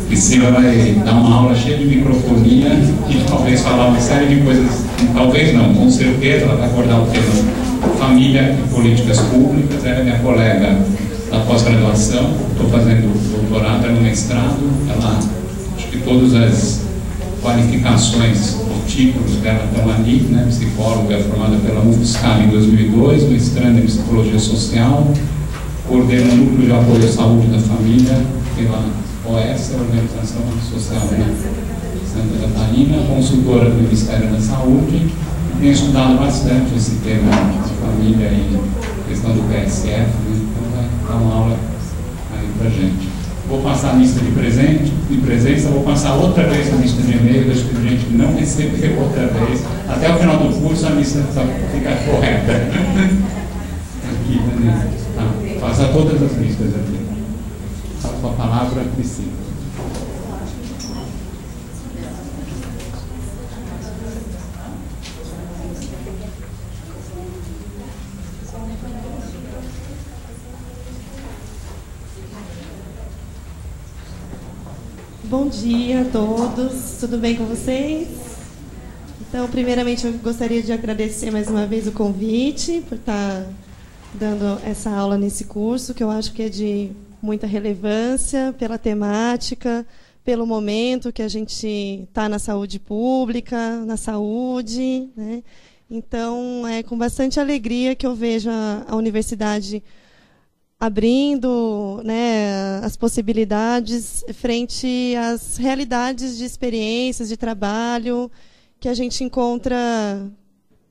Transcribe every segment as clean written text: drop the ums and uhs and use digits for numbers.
Priscila vai dar uma aula cheia de microfonia e talvez falar uma série de coisas, talvez não, com certeza ela vai abordar o tema família e políticas públicas. Ela é minha colega da pós-graduação, estou fazendo doutorado, ela no mestrado, ela, acho que todas as qualificações, os títulos dela estão ali, né? Psicóloga formada pela UFSCar em 2002, mestranda em Psicologia Social, coordena o Núcleo de Apoio à Saúde da Família pela OS, Organização Social de Santa Catarina, consultora do Ministério da Saúde, e tem estudado bastante esse tema de família e questão do PSF, né? Então vai dar uma aula aí pra gente. Vou passar a lista de presença, vou passar outra vez a lista de e-mail, acho que a gente não recebeu outra vez. Até o final do curso a lista fica correta. Aqui, Daniel. Tá. Passa todas as listas aqui. A sua palavra, Priscila. Bom dia a todos, tudo bem com vocês? Então, primeiramente, eu gostaria de agradecer mais uma vez o convite por estar dando essa aula nesse curso, que eu acho que é de muita relevância pela temática, pelo momento que a gente está na saúde pública, na saúde, né? Então, é com bastante alegria que eu vejo a universidade abrindo, né, as possibilidades frente às realidades de experiências, de trabalho que a gente encontra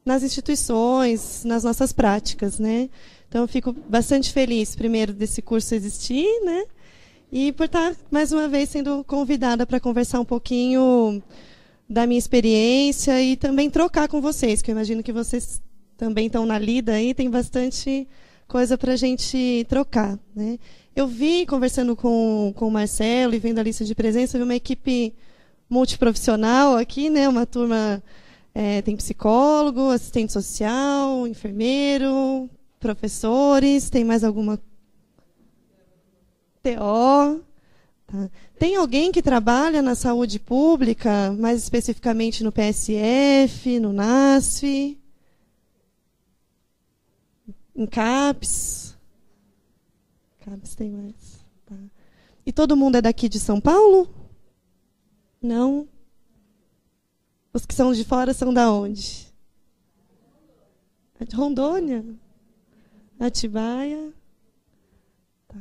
nas instituições, nas nossas práticas, né? Então, eu fico bastante feliz, primeiro, desse curso existir, né? E por estar, mais uma vez, sendo convidada para conversar um pouquinho da minha experiência e também trocar com vocês, que eu imagino que vocês também estão na lida aí, tem bastante coisa para a gente trocar, né? Eu vi, conversando com o Marcelo e vendo a lista de presença, vi uma equipe multiprofissional aqui, né? Uma turma, tem psicólogo, assistente social, enfermeiro, professores, tem mais alguma? TO. Tá. Tem alguém que trabalha na saúde pública, mais especificamente no PSF, no NASF? Em CAPS? CAPS tem mais. Tá. E todo mundo é daqui de São Paulo? Não? Os que são de fora são da onde? É de Rondônia? Atibaia? Tá.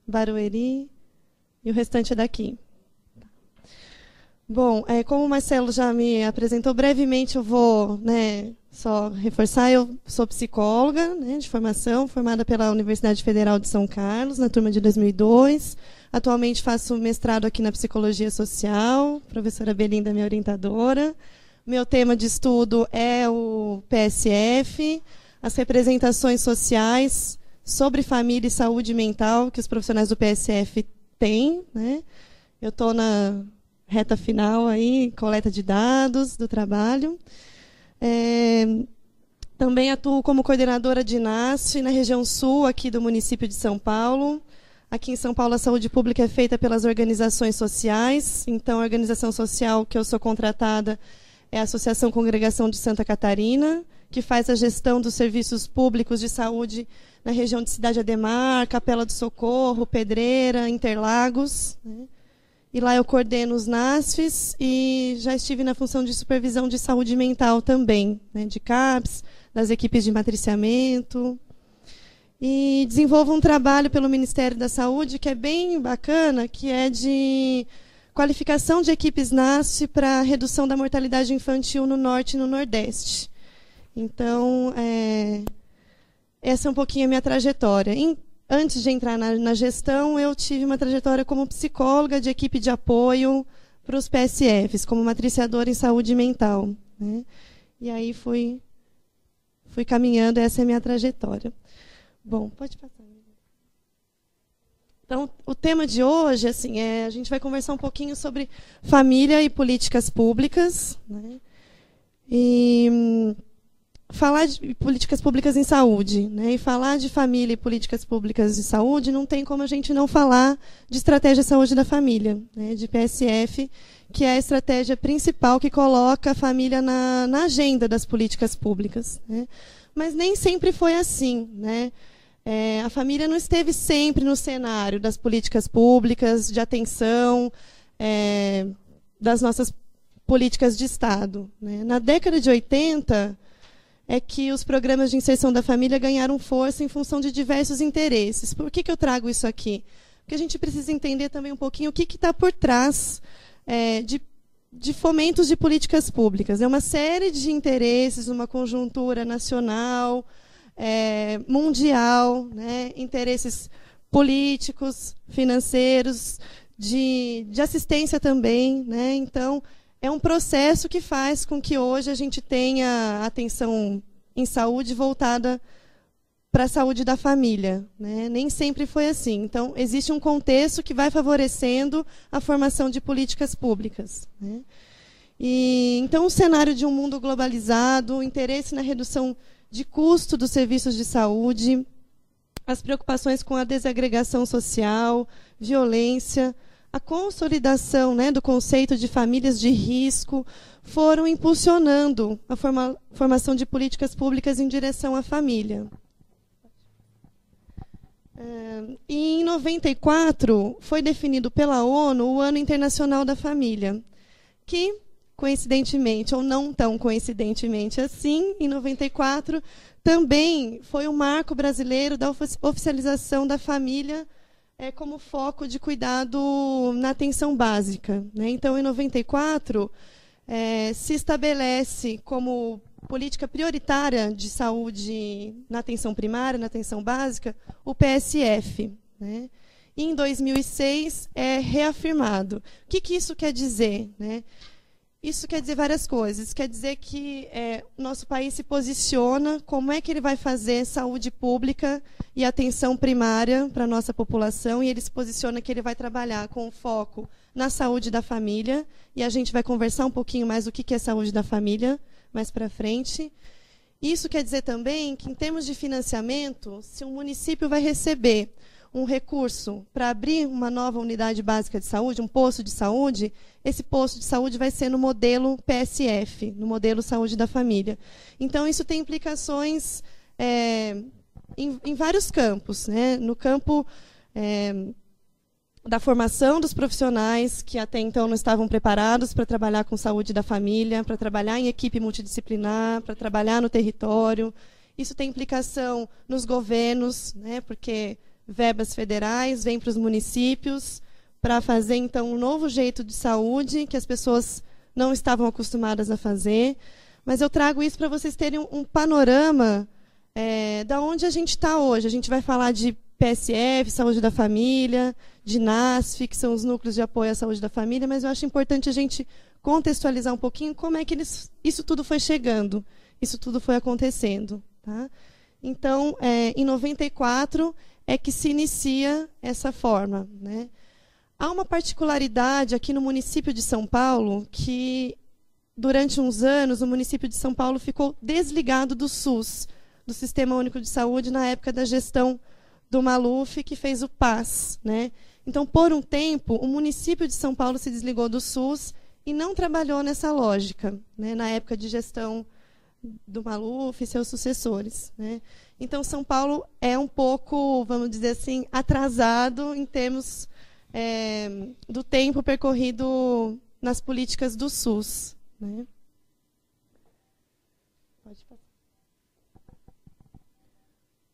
Barueri? E o restante é daqui. Tá. Bom, como o Marcelo já me apresentou brevemente, eu vou, né, só reforçar, eu sou psicóloga, né, de formação, formada pela Universidade Federal de São Carlos, na turma de 2002. Atualmente faço mestrado aqui na Psicologia Social, professora Belinda, minha orientadora. Meu tema de estudo é o PSF, as representações sociais sobre família e saúde mental que os profissionais do PSF têm, né? Eu estou na reta final aí, coleta de dados do trabalho. Também atuo como coordenadora de NASF na região sul aqui do município de São Paulo. Aqui em São Paulo, a saúde pública é feita pelas organizações sociais. Então, a organização social que eu sou contratada é a Associação Congregação de Santa Catarina, que faz a gestão dos serviços públicos de saúde na região de Cidade Ademar, Capela do Socorro, Pedreira, Interlagos, né? E lá eu coordeno os NASFs e já estive na função de supervisão de saúde mental também, né, de CAPS, das equipes de matriciamento. E desenvolvo um trabalho pelo Ministério da Saúde que é bem bacana, que é de qualificação de equipes NASF para redução da mortalidade infantil no Norte e no Nordeste. Então, essa é um pouquinho a minha trajetória. Antes de entrar na gestão, eu tive uma trajetória como psicóloga de equipe de apoio para os PSFs, como matriciadora em saúde mental, né? E aí fui caminhando, essa é a minha trajetória. Bom, pode passar. Então, o tema de hoje, assim, a gente vai conversar um pouquinho sobre família e políticas públicas, né? E falar de políticas públicas em saúde, né, e falar de família e políticas públicas de saúde, não tem como a gente não falar de estratégia de saúde da família, né, de PSF, que é a estratégia principal que coloca a família na agenda das políticas públicas, né. Mas nem sempre foi assim, né. A família não esteve sempre no cenário das políticas públicas, de atenção, das nossas políticas de Estado, né. Na década de 80, é que os programas de inserção da família ganharam força em função de diversos interesses. Por que eu trago isso aqui? Porque a gente precisa entender também um pouquinho o que está por trás de fomentos de políticas públicas. É uma série de interesses, uma conjuntura nacional, mundial, né, interesses políticos, financeiros, de assistência também, né. Então, é um processo que faz com que hoje a gente tenha atenção em saúde voltada para a saúde da família, né? Nem sempre foi assim. Então, existe um contexto que vai favorecendo a formação de políticas públicas, né? Então, o cenário de um mundo globalizado, o interesse na redução de custo dos serviços de saúde, as preocupações com a desagregação social, violência, a consolidação, né, do conceito de famílias de risco foram impulsionando a formação de políticas públicas em direção à família. E em 94 foi definido pela ONU o Ano Internacional da Família, que, coincidentemente ou não tão coincidentemente assim, em 94 também foi um marco brasileiro da oficialização da família como foco de cuidado na atenção básica, né? Então, em 94, se estabelece como política prioritária de saúde na atenção primária, na atenção básica, o PSF, né? E em 2006 é reafirmado. O que isso quer dizer, né? Isso quer dizer várias coisas. Quer dizer que o nosso país se posiciona, como é que ele vai fazer saúde pública e atenção primária para a nossa população, e ele se posiciona que ele vai trabalhar com foco na saúde da família, e a gente vai conversar um pouquinho mais o que é saúde da família mais para frente. Isso quer dizer também que, em termos de financiamento, se um município vai receber um recurso para abrir uma nova unidade básica de saúde, um posto de saúde, esse posto de saúde vai ser no modelo PSF, no modelo saúde da família. Então, isso tem implicações em vários campos, né? No campo da formação dos profissionais que até então não estavam preparados para trabalhar com saúde da família, para trabalhar em equipe multidisciplinar, para trabalhar no território. Isso tem implicação nos governos, né? Porque verbas federais vêm para os municípios para fazer, então, um novo jeito de saúde que as pessoas não estavam acostumadas a fazer. Mas eu trago isso para vocês terem um panorama da onde a gente está hoje. A gente vai falar de PSF, saúde da família, de NASF, que são os núcleos de apoio à saúde da família, mas eu acho importante a gente contextualizar um pouquinho como é que isso tudo foi chegando, isso tudo foi acontecendo, tá? Então, em 94, é que se inicia essa forma, né? Há uma particularidade aqui no município de São Paulo que, durante uns anos, o município de São Paulo ficou desligado do SUS, do Sistema Único de Saúde, na época da gestão do Maluf, que fez o PAS, né? Então, por um tempo, o município de São Paulo se desligou do SUS e não trabalhou nessa lógica, né, na época de gestão do Maluf e seus sucessores, né? Então, São Paulo é um pouco, vamos dizer assim, atrasado em termos do tempo percorrido nas políticas do SUS, né? Pode passar.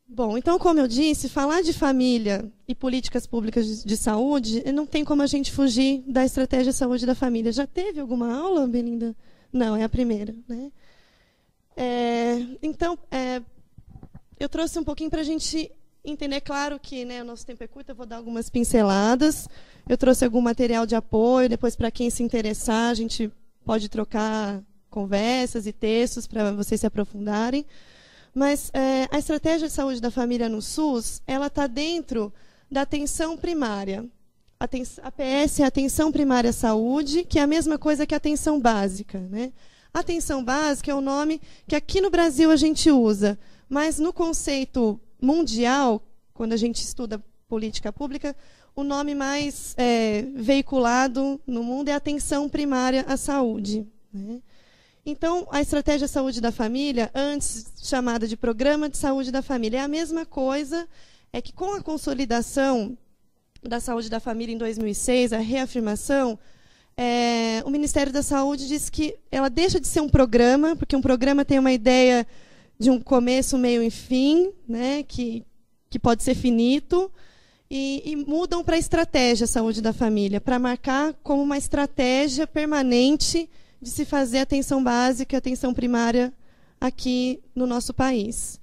Bom, então, como eu disse, falar de família e políticas públicas de saúde, não tem como a gente fugir da estratégia de saúde da família. Já teve alguma aula, Belinda? Não, é a primeira, né? Então, eu trouxe um pouquinho para a gente entender. Claro que, né, o nosso tempo é curto, eu vou dar algumas pinceladas. Eu trouxe algum material de apoio, depois, para quem se interessar, a gente pode trocar conversas e textos para vocês se aprofundarem. Mas a estratégia de saúde da família no SUS, ela está dentro da atenção primária. A PS é a atenção primária à saúde, que é a mesma coisa que a atenção básica, né? Atenção básica é o nome que aqui no Brasil a gente usa, mas no conceito mundial, quando a gente estuda política pública, o nome mais veiculado no mundo é atenção primária à saúde, né? Então, a estratégia saúde da família, antes chamada de Programa de Saúde da Família, é a mesma coisa, é que com a consolidação da saúde da família em 2006, a reafirmação, o Ministério da Saúde diz que ela deixa de ser um programa, porque um programa tem uma ideia de um começo, meio e fim, né, que pode ser finito, e mudam para a estratégia saúde da família, para marcar como uma estratégia permanente de se fazer atenção básica, atenção primária aqui no nosso país.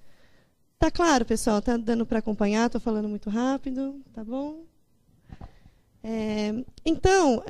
Tá claro, pessoal? Tá dando para acompanhar? Estou falando muito rápido, tá bom? Então,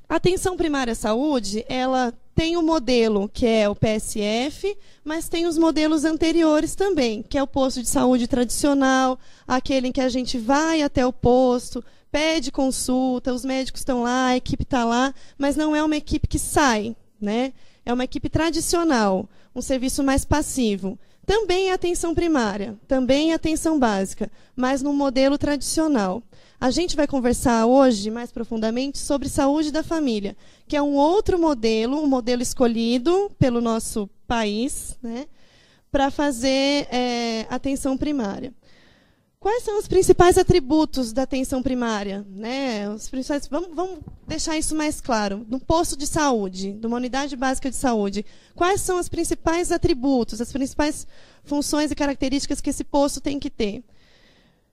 a atenção primária à saúde, ela tem o modelo que é o PSF, mas tem os modelos anteriores também, que é o posto de saúde tradicional, aquele em que a gente vai até o posto, pede consulta, os médicos estão lá, a equipe está lá, mas não é uma equipe que sai, né? É uma equipe tradicional, um serviço mais passivo. Também é atenção primária, também é atenção básica, mas no modelo tradicional. A gente vai conversar hoje, mais profundamente, sobre saúde da família, que é um outro modelo, um modelo escolhido pelo nosso país, né, para fazer atenção primária. Quais são os principais atributos da atenção primária? Né? Vamos deixar isso mais claro. No posto de saúde, de uma unidade básica de saúde, quais são os principais atributos, as principais funções e características que esse posto tem que ter?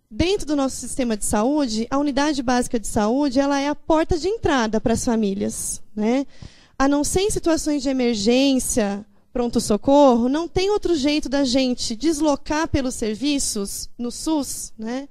Dentro do nosso sistema de saúde, a unidade básica de saúde ela é a porta de entrada para as famílias, né? A não ser em situações de emergência, pronto-socorro, não tem outro jeito da gente deslocar pelos serviços no SUS, né?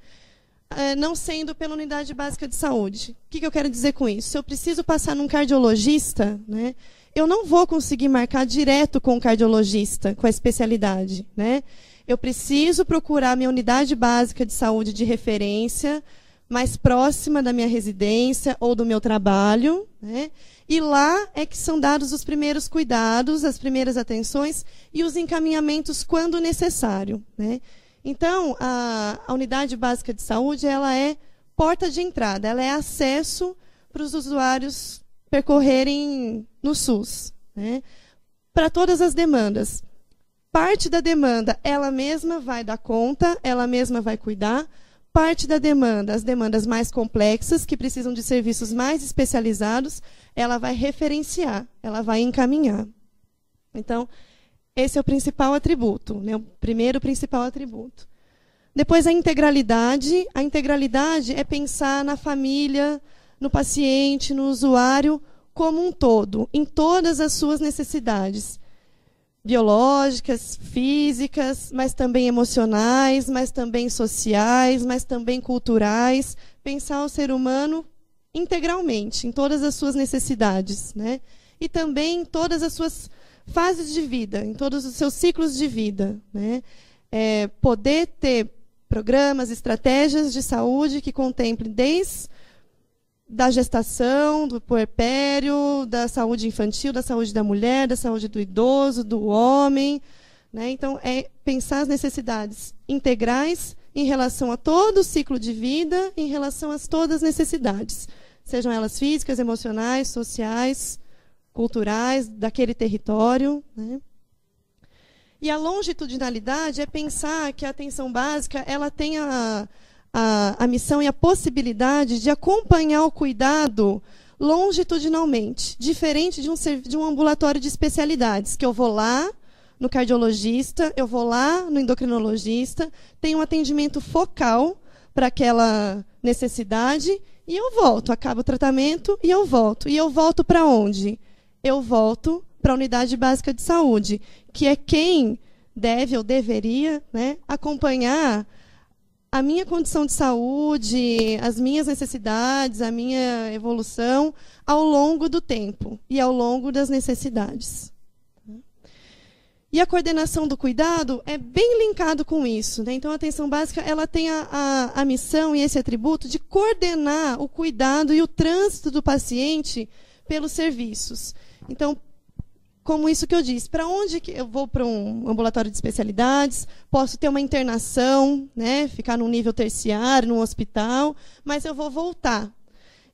Não sendo pela unidade básica de saúde. O que eu quero dizer com isso? Se eu preciso passar num cardiologista, né, eu não vou conseguir marcar direto com o cardiologista, com a especialidade, né? Eu preciso procurar minha unidade básica de saúde de referência, mais próxima da minha residência ou do meu trabalho, né? E lá é que são dados os primeiros cuidados, as primeiras atenções e os encaminhamentos quando necessário, né? Então, a unidade básica de saúde ela é porta de entrada, ela é acesso para os usuários percorrerem no SUS, né? Para todas as demandas. Parte da demanda, ela mesma vai dar conta, ela mesma vai cuidar. Parte da demanda, as demandas mais complexas, que precisam de serviços mais especializados, ela vai referenciar, ela vai encaminhar. Então, esse é o principal atributo, né? O primeiro principal atributo. Depois, a integralidade. A integralidade é pensar na família, no paciente, no usuário, como um todo, em todas as suas necessidades. Biológicas, físicas, mas também emocionais, mas também sociais, mas também culturais. Pensar o ser humano integralmente, em todas as suas necessidades, né? E também em todas as suas fases de vida, em todos os seus ciclos de vida, né? Poder ter programas, estratégias de saúde que contemplem desde da gestação, do puerpério, da saúde infantil, da saúde da mulher, da saúde do idoso, do homem, né? Então, é pensar as necessidades integrais em relação a todo o ciclo de vida, em relação a todas as necessidades, sejam elas físicas, emocionais, sociais, culturais, daquele território, né? E a longitudinalidade é pensar que a atenção básica ela tem a missão e a possibilidade de acompanhar o cuidado longitudinalmente, diferente de um ambulatório de especialidades, que eu vou lá no cardiologista, eu vou lá no endocrinologista, tenho um atendimento focal para aquela necessidade e eu volto, acaba o tratamento e eu volto. E eu volto para onde? Eu volto para a unidade básica de saúde, que é quem deve ou deveria, né, acompanhar a minha condição de saúde, as minhas necessidades, a minha evolução ao longo do tempo e ao longo das necessidades. E a coordenação do cuidado é bem linkado com isso, né? Então, a atenção básica ela tem a missão e esse atributo de coordenar o cuidado e o trânsito do paciente pelos serviços. Então, como isso que eu disse, para onde que eu vou? Para um ambulatório de especialidades, posso ter uma internação, né, ficar num nível terciário, num hospital, mas eu vou voltar.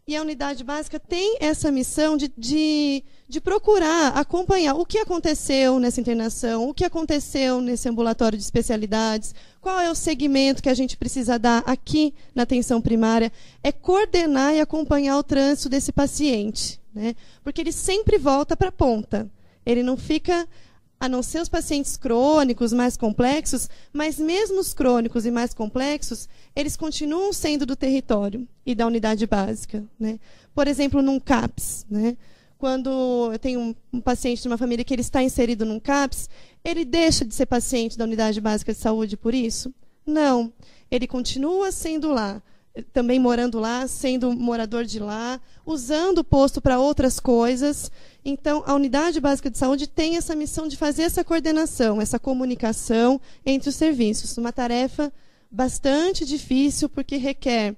E a unidade básica tem essa missão de procurar acompanhar o que aconteceu nessa internação, o que aconteceu nesse ambulatório de especialidades, qual é o segmento que a gente precisa dar aqui na atenção primária, é coordenar e acompanhar o trânsito desse paciente, né? Porque ele sempre volta para a ponta. Ele não fica, a não ser os pacientes crônicos mais complexos, mas mesmo os crônicos e mais complexos, eles continuam sendo do território e da unidade básica, né? Por exemplo, num CAPS, né? Quando eu tenho um paciente de uma família que ele está inserido num CAPS, ele deixa de ser paciente da unidade básica de saúde por isso? Não. Ele continua sendo lá, também morando lá, sendo morador de lá, usando o posto para outras coisas. Então, a unidade básica de saúde tem essa missão de fazer essa coordenação, essa comunicação entre os serviços. Uma tarefa bastante difícil, porque requer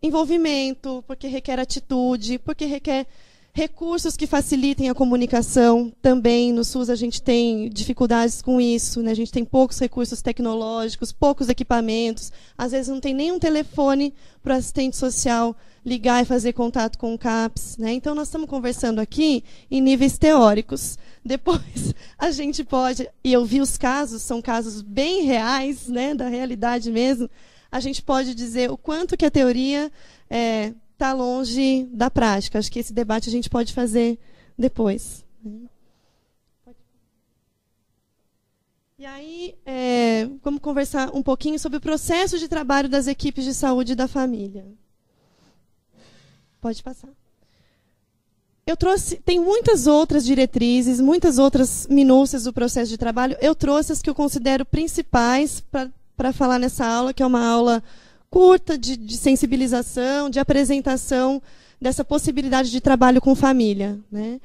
envolvimento, porque requer atitude, porque requer recursos que facilitem a comunicação. Também no SUS a gente tem dificuldades com isso, né? A gente tem poucos recursos tecnológicos, poucos equipamentos, às vezes não tem nenhum telefone para o assistente social ligar e fazer contato com o CAPS, né? Então, nós estamos conversando aqui em níveis teóricos. Depois, a gente pode, e eu vi os casos, são casos bem reais, né, da realidade mesmo, a gente pode dizer o quanto que a teoria está longe da prática. Acho que esse debate a gente pode fazer depois. E aí, vamos conversar um pouquinho sobre o processo de trabalho das equipes de saúde da família. Pode passar. Eu trouxe, tem muitas outras diretrizes, muitas outras minúcias do processo de trabalho. Eu trouxe as que eu considero principais para falar nessa aula, que é uma aula curta de sensibilização, de apresentação dessa possibilidade de trabalho com família, né?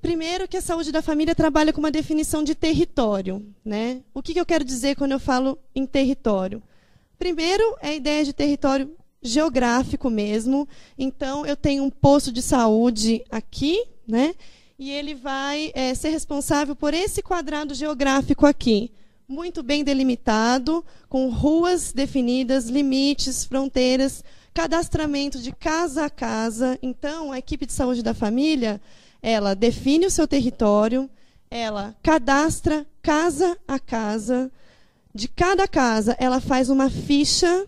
Primeiro, que a saúde da família trabalha com uma definição de território, né? O que eu quero dizer quando eu falo em território? Primeiro, é a ideia de território geográfico mesmo. Então, eu tenho um posto de saúde aqui, né? E ele vai ser responsável por esse quadrado geográfico aqui, muito bem delimitado, com ruas definidas, limites, fronteiras, cadastramento de casa a casa. Então, a equipe de saúde da família, ela define o seu território, ela cadastra casa a casa. De cada casa, ela faz uma ficha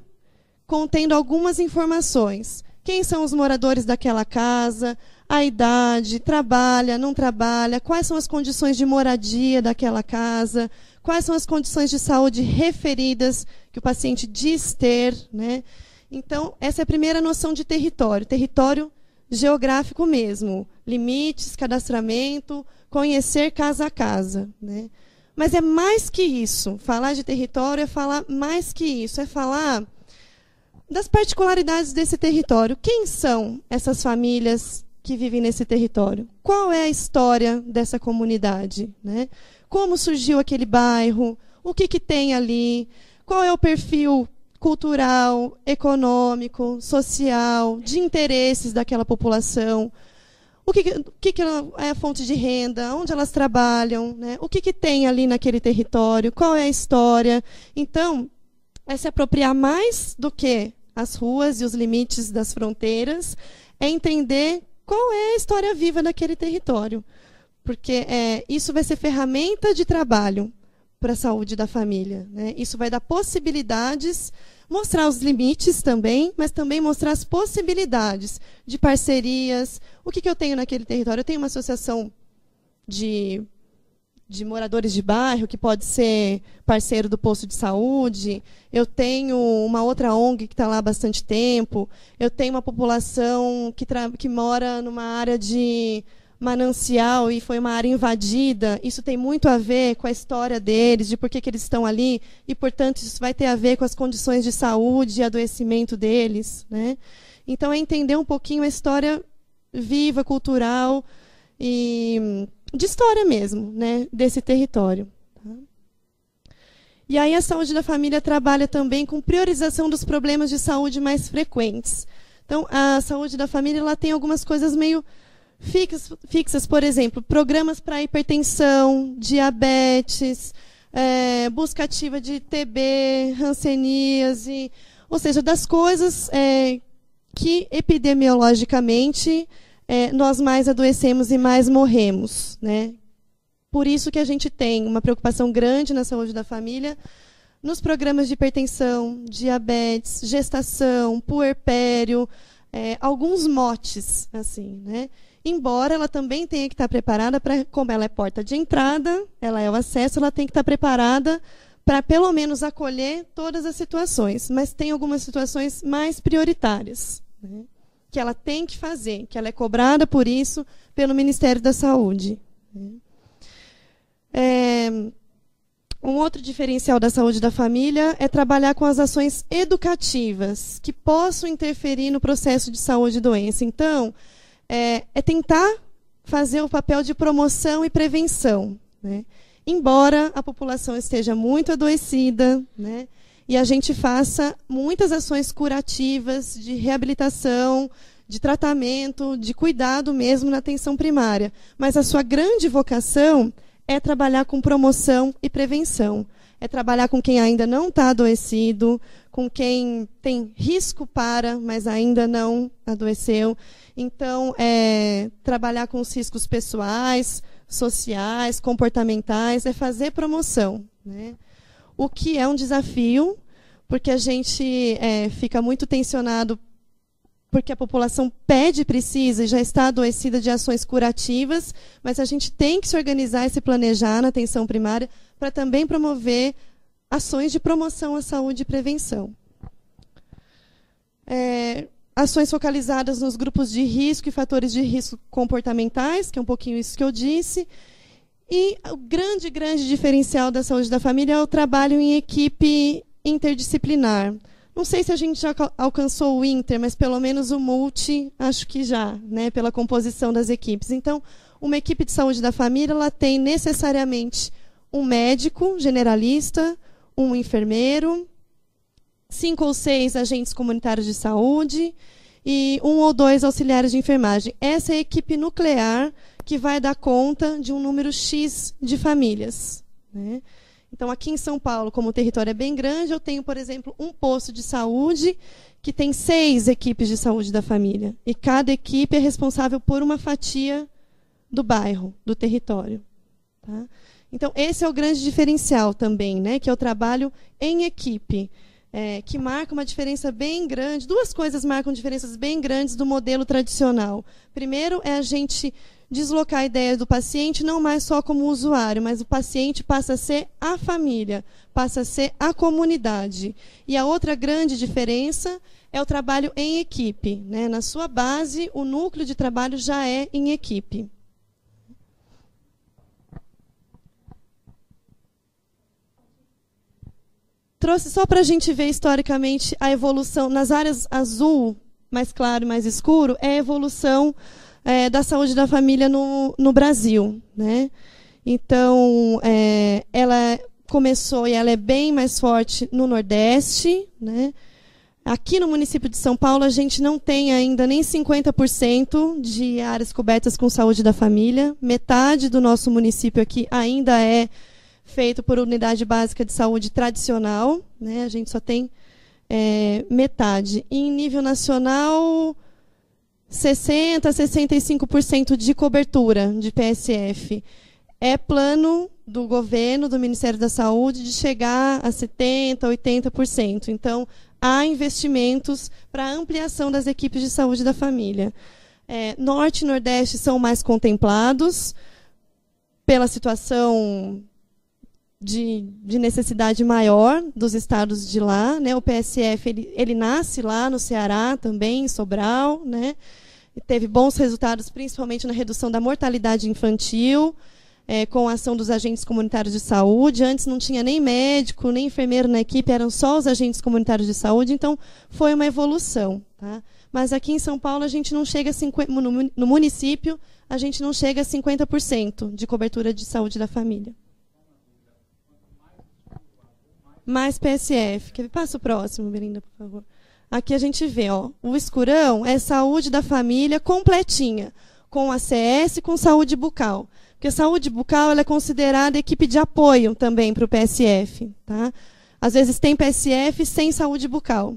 contendo algumas informações. Quem são os moradores daquela casa, a idade, trabalha, não trabalha, quais são as condições de moradia daquela casa, quais são as condições de saúde referidas que o paciente diz ter, né? Então, essa é a primeira noção de território, território geográfico mesmo, limites, cadastramento, conhecer casa a casa, né? Mas é mais que isso. Falar de território é falar mais que isso, é falar das particularidades desse território. Quem são essas famílias que vivem nesse território? Qual é a história dessa comunidade, né? Como surgiu aquele bairro? O que tem ali? Qual é o perfil cultural, econômico, social, de interesses daquela população? O que é a fonte de renda? Onde elas trabalham, né? O que tem ali naquele território? Qual é a história? Então, é se apropriar mais do que as ruas e os limites das fronteiras, é entender qual é a história viva daquele território. Porque isso vai ser ferramenta de trabalho para a saúde da família, né? Isso vai dar possibilidades, mostrar os limites também, mas também mostrar as possibilidades de parcerias. O que eu tenho naquele território? Eu tenho uma associação de moradores de bairro, que pode ser parceiro do posto de saúde. Eu tenho uma outra ONG que está lá há bastante tempo. Eu tenho uma população que mora numa área de manancial e foi uma área invadida. Isso tem muito a ver com a história deles, de por que eles estão ali, e, portanto, isso vai ter a ver com as condições de saúde e adoecimento deles, né? Então, é entender um pouquinho a história viva, cultural e de história mesmo, né, desse território. Tá? E aí a saúde da família trabalha também com priorização dos problemas de saúde mais frequentes. Então, a saúde da família ela tem algumas coisas meio fixas, por exemplo, programas para hipertensão, diabetes, busca ativa de TB, hanseníase, ou seja, das coisas que epidemiologicamente nós mais adoecemos e mais morremos, né? Por isso que a gente tem uma preocupação grande na saúde da família, nos programas de hipertensão, diabetes, gestação, puerpério, alguns motes, assim, né? Embora ela também tenha que estar preparada para, como ela é porta de entrada, ela é o acesso, ela tem que estar preparada para, pelo menos, acolher todas as situações. Mas tem algumas situações mais prioritárias, né, que ela tem que fazer, que ela é cobrada por isso pelo Ministério da Saúde. Um outro diferencial da saúde da família é trabalhar com as ações educativas que possam interferir no processo de saúde e doença. Então, é tentar fazer o papel de promoção e prevenção, né? Embora a população esteja muito adoecida, né, e a gente faça muitas ações curativas, de reabilitação, de tratamento, de cuidado mesmo na atenção primária. Mas a sua grande vocação é trabalhar com promoção e prevenção. É trabalhar com quem ainda não está adoecido, com quem tem risco mas ainda não adoeceu. Então, trabalhar com os riscos pessoais, sociais, comportamentais, é fazer promoção, né? O que é um desafio, porque a gente fica muito tensionado, porque a população pede, precisa e já está adoecida de ações curativas, mas a gente tem que se organizar e se planejar na atenção primária para também promover ações de promoção à saúde e prevenção. Ações focalizadas nos grupos de risco e fatores de risco comportamentais, que é um pouquinho isso que eu disse. E o grande diferencial da saúde da família é o trabalho em equipe interdisciplinar. Não sei se a gente já alcançou o inter, mas pelo menos o multi, acho que já, né, pela composição das equipes. Então, uma equipe de saúde da família ela tem necessariamente um médico generalista, um enfermeiro, 5 ou 6 agentes comunitários de saúde e 1 ou 2 auxiliares de enfermagem. Essa é a equipe nuclear que vai dar conta de um número X de famílias, né? Então, aqui em São Paulo, como o território é bem grande, eu tenho, por exemplo, um posto de saúde que tem 6 equipes de saúde da família. E cada equipe é responsável por uma fatia do bairro, do território. Tá? Então, esse é o grande diferencial também, né, que é o trabalho em equipe, que marca uma diferença bem grande. 2 coisas marcam diferenças bem grandes do modelo tradicional. Primeiro, é a gente deslocar a ideia do paciente não mais só como usuário, mas o paciente passa a ser a família, passa a ser a comunidade. E a outra grande diferença é o trabalho em equipe, né? Na sua base, o núcleo de trabalho já é em equipe. Trouxe só para a gente ver historicamente a evolução nas áreas azul, mais claro e mais escuro, é a evolução da saúde da família no Brasil, né? Então, ela começou e ela é bem mais forte no Nordeste, né? Aqui no município de São Paulo, a gente não tem ainda nem 50% de áreas cobertas com saúde da família. Metade do nosso município aqui ainda é feito por unidade básica de saúde tradicional, né? A gente só tem metade. E em nível nacional, 60% a 65% de cobertura de PSF. É plano do governo, do Ministério da Saúde, de chegar a 70%, 80%. Então, há investimentos para ampliação das equipes de saúde da família. Norte e Nordeste são mais contemplados pela situação de necessidade maior dos estados de lá, né? O PSF ele nasce lá no Ceará também, em Sobral, né? E teve bons resultados, principalmente na redução da mortalidade infantil, com a ação dos agentes comunitários de saúde. Antes não tinha nem médico, nem enfermeiro na equipe, eram só os agentes comunitários de saúde, então foi uma evolução. Tá? Mas aqui em São Paulo, a gente não chega a no município, a gente não chega a 50% de cobertura de saúde da família. Mais PSF. Passa o próximo, Belinda, por favor. Aqui a gente vê, ó, o escurão é saúde da família completinha, com a CS, com saúde bucal. Porque a saúde bucal ela é considerada equipe de apoio também para o PSF. Tá? Às vezes tem PSF sem saúde bucal.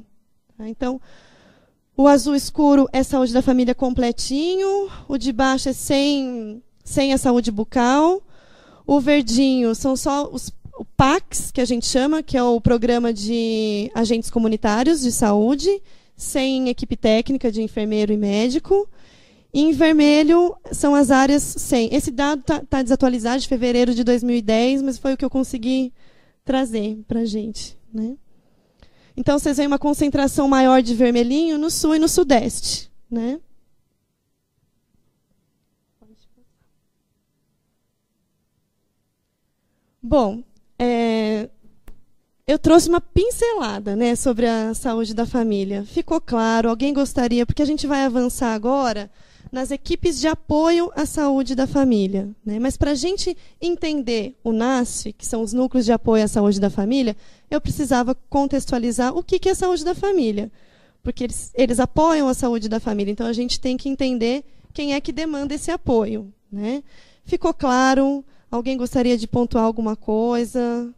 Tá? Então, o azul escuro é saúde da família completinho, o de baixo é sem a saúde bucal, o verdinho são só o PACS, que a gente chama, que é o Programa de Agentes Comunitários de Saúde, sem equipe técnica de enfermeiro e médico. E em vermelho são as áreas sem. Esse dado está desatualizado de fevereiro de 2010, mas foi o que eu consegui trazer para a gente. Né? Então, vocês veem uma concentração maior de vermelhinho no sul e no sudeste. Né? Bom, eu trouxe uma pincelada, né, sobre a saúde da família. Ficou claro? Alguém gostaria? Porque a gente vai avançar agora nas equipes de apoio à saúde da família. Né? Mas para a gente entender o NASF, que são os núcleos de apoio à saúde da família, eu precisava contextualizar o que é a saúde da família. Porque eles apoiam a saúde da família. Então, a gente tem que entender quem é que demanda esse apoio. Né? Ficou claro? Alguém gostaria de pontuar alguma coisa?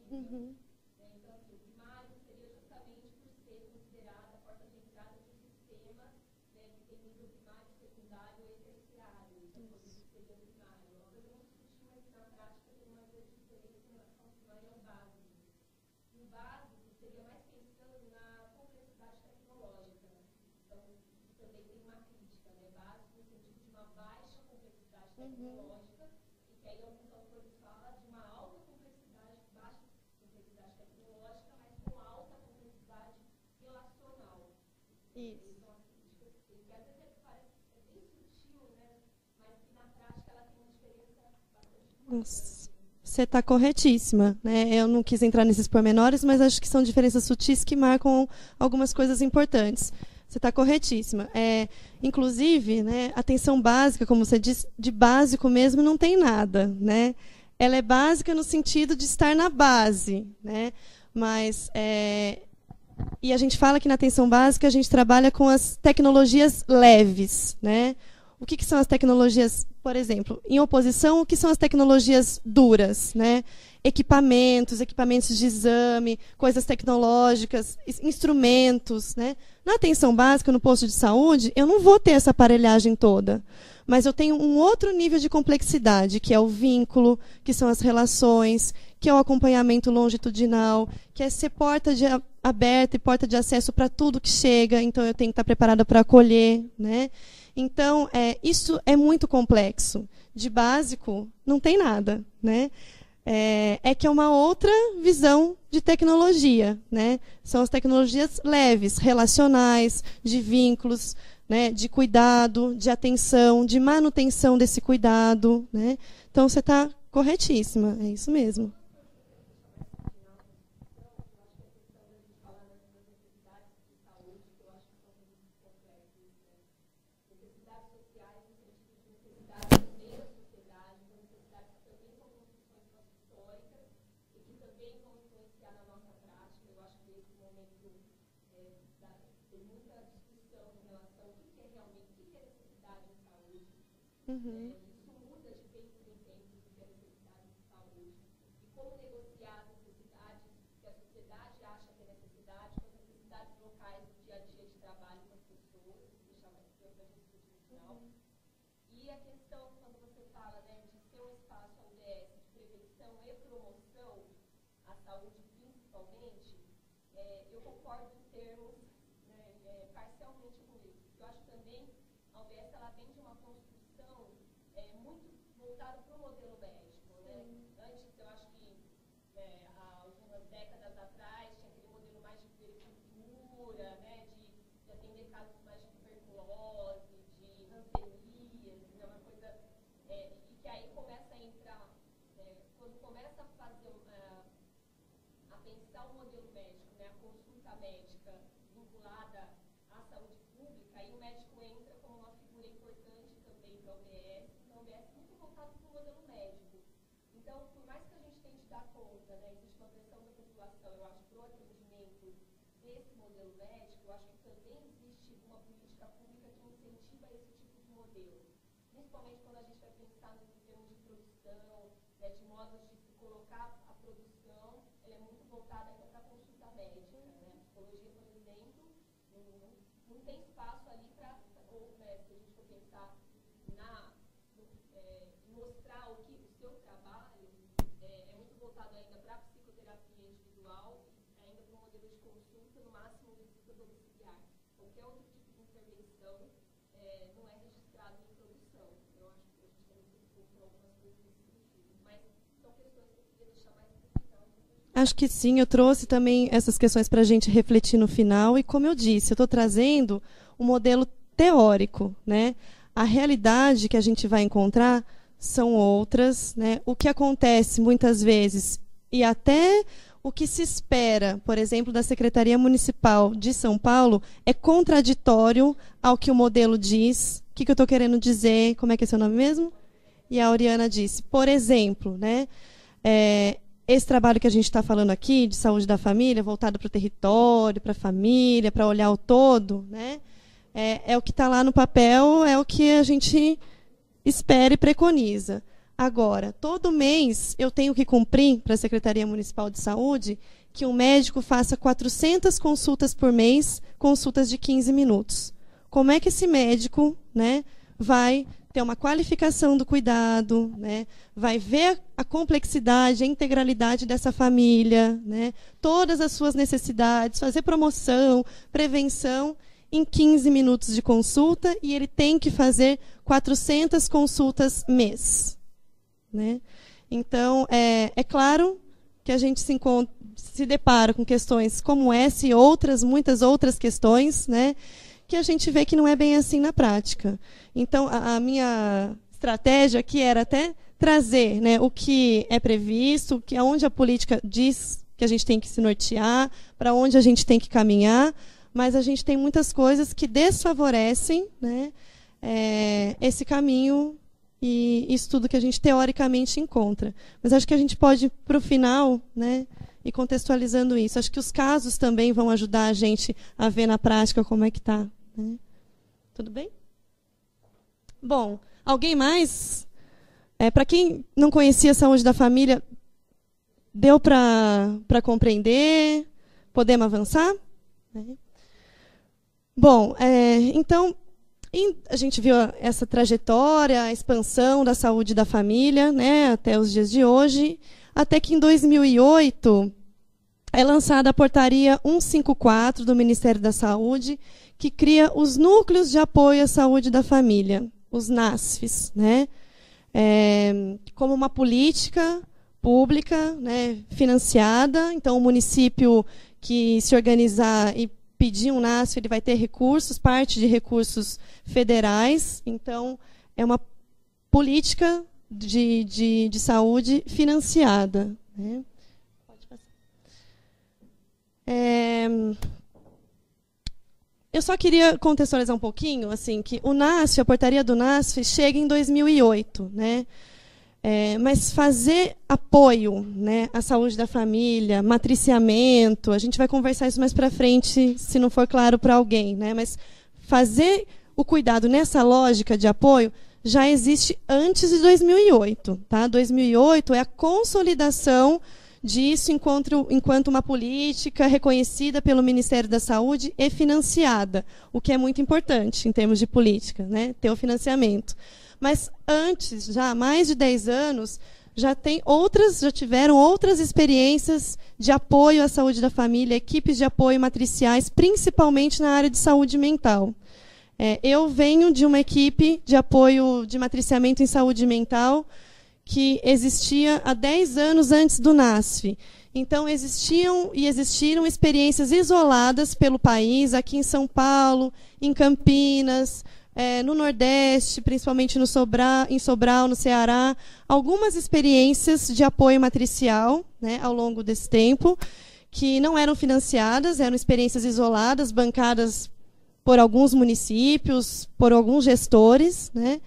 Uhum. Então, assim, o primário seria justamente por ser considerada a porta de entrada de um sistema, né, que tem nível primário, secundário e terciário. Então, por isso seria o primário. Uma coisa muito sutil, mas que na prática tem uma grande diferença em relação ao primário e ao básico. E o básico seria mais pensando na complexidade tecnológica. Então, também tem uma crítica, né, básico no sentido de uma baixa complexidade tecnológica, e que aí alguns autores falam de uma alta complexidade, baixa complexidade tecnológica, mas com alta complexidade relacional. Isso. Então, a crítica que tem, que às vezes parece bem sutil, né, mas que na prática ela tem uma diferença bastante importante. Você está corretíssima. Né? Eu não quis entrar nesses pormenores, mas acho que são diferenças sutis que marcam algumas coisas importantes. Você está corretíssima. Inclusive, né, atenção básica, como você disse, de básico mesmo não tem nada. Né? Ela é básica no sentido de estar na base. Né? Mas, e a gente fala que na atenção básica a gente trabalha com as tecnologias leves. Né? O que são as tecnologias, por exemplo, em oposição, o que são as tecnologias duras? Né? Equipamentos de exame, coisas tecnológicas, instrumentos. Né? Na atenção básica, no posto de saúde, eu não vou ter essa aparelhagem toda. Mas eu tenho um outro nível de complexidade, que é o vínculo, que são as relações, que é o acompanhamento longitudinal, que é ser porta aberta e porta de acesso para tudo que chega, então eu tenho que estar preparada para acolher. Né? Então, isso é muito complexo. De básico, não tem nada. Né? Que é uma outra visão de tecnologia. Né? São as tecnologias leves, relacionais, de vínculos, né? De cuidado, de atenção, de manutenção desse cuidado. Né? Então, você está corretíssima, é isso mesmo. Uhum. Isso muda de tempos em tempos o que é necessidade de saúde e como negociar as necessidades que a sociedade acha que é necessidade com as necessidades locais do dia a dia de trabalho com as pessoas, deixar mais tempo para a gente discutir no final. E a questão, quando você fala, né, de ser um espaço ODS de prevenção e promoção à saúde principalmente, eu concordo em termos, né, parcialmente com isso. Eu acho também a UBS ela vem de uma construção muito voltada para o modelo médico. Né? Antes, eu acho que há algumas décadas atrás, tinha aquele modelo mais de pericultura, né, de atender casos mais de tuberculose, de rancenias, né, uma coisa, e que aí começa a entrar, quando começa a fazer, a pensar o modelo médico, né, a consulta médica vinculada à saúde pública, aí o médico entra como uma figura importante também para a OBS, uma OBS muito voltada para o modelo médico. Então, por mais que a gente tente dar conta, né, existe uma pressão da população, eu acho, para o atendimento desse modelo médico, eu acho que também existe uma política pública que incentiva esse tipo de modelo. Principalmente quando a gente vai pensar em termos de produção, né, de modos de se colocar a produção, ela é muito voltada ainda para a consulta médica. Né? A psicologia, por exemplo, não tem espaço ali para, ou, né, se a gente for pensar mostrar o seu trabalho, é muito voltado ainda para a psicoterapia individual, ainda para o modelo de consulta, no máximo visita domiciliar. Qualquer outro tipo de intervenção não é registrado em produção. Eu acho que a gente também tem que pensar algumas coisas nesse sentido. Mas são questões que eu queria deixar mais para o final. Acho que sim, eu trouxe também essas questões para a gente refletir no final. E como eu disse, eu estou trazendo um modelo teórico, né? A realidade que a gente vai encontrar são outras, né? O que acontece muitas vezes, e até o que se espera, por exemplo, da Secretaria Municipal de São Paulo, é contraditório ao que o modelo diz. O que eu estou querendo dizer? Como é que é seu nome mesmo? E a Oriana disse, por exemplo, né? Esse trabalho que a gente está falando aqui, de saúde da família, voltado para o território, para a família, para olhar o todo, né? É o que está lá no papel, é o que a gente espera e preconiza. Agora, todo mês eu tenho que cumprir para a Secretaria Municipal de Saúde que um médico faça 400 consultas por mês, consultas de 15 minutos. Como é que esse médico, né, vai ter uma qualificação do cuidado, né, vai ver a complexidade, a integralidade dessa família, né, todas as suas necessidades, fazer promoção, prevenção, em 15 minutos de consulta, e ele tem que fazer 400 consultas mês. Né? Então, é claro que a gente se depara com questões como essa e muitas outras questões, né, que a gente vê que não é bem assim na prática. Então, a minha estratégia aqui era até trazer, né, o que é previsto, onde a política diz que a gente tem que se nortear, para onde a gente tem que caminhar, mas a gente tem muitas coisas que desfavorecem, né, esse caminho e isso tudo que a gente teoricamente encontra. Mas acho que a gente pode, para o final, né, ir contextualizando isso. Acho que os casos também vão ajudar a gente a ver na prática como é que está. Né? Tudo bem? Bom, alguém mais? Para quem não conhecia a saúde da família, deu para compreender? Podemos avançar? Bom, então, a gente viu essa trajetória, a expansão da saúde da família, né, até os dias de hoje, até que em 2008 é lançada a Portaria 154 do Ministério da Saúde, que cria os Núcleos de Apoio à Saúde da Família, os NASFs, né, como uma política pública, né, financiada. Então, o município que se organizar e pedir um NASF, ele vai ter recursos, parte de recursos federais. Então, é uma política de saúde financiada. Né? Pode passar. Eu só queria contextualizar um pouquinho, assim, que o NASF, a portaria do NASF, chega em 2008, né? Mas fazer apoio, né, à saúde da família, matriciamento, a gente vai conversar isso mais para frente, se não for claro para alguém, né? Mas fazer o cuidado nessa lógica de apoio já existe antes de 2008. Tá? 2008 é a consolidação disso enquanto uma política reconhecida pelo Ministério da Saúde e financiada, o que é muito importante em termos de política, né, ter o financiamento. Mas antes, já há mais de 10 anos, já tiveram outras experiências de apoio à saúde da família, equipes de apoio matriciais, principalmente na área de saúde mental. Eu venho de uma equipe de apoio de matriciamento em saúde mental, que existia há 10 anos antes do NASF. Então, existiram experiências isoladas pelo país, aqui em São Paulo, em Campinas, no Nordeste, principalmente em Sobral, no Ceará, algumas experiências de apoio matricial, né, ao longo desse tempo, que não eram financiadas, eram experiências isoladas, bancadas por alguns municípios, por alguns gestores, né?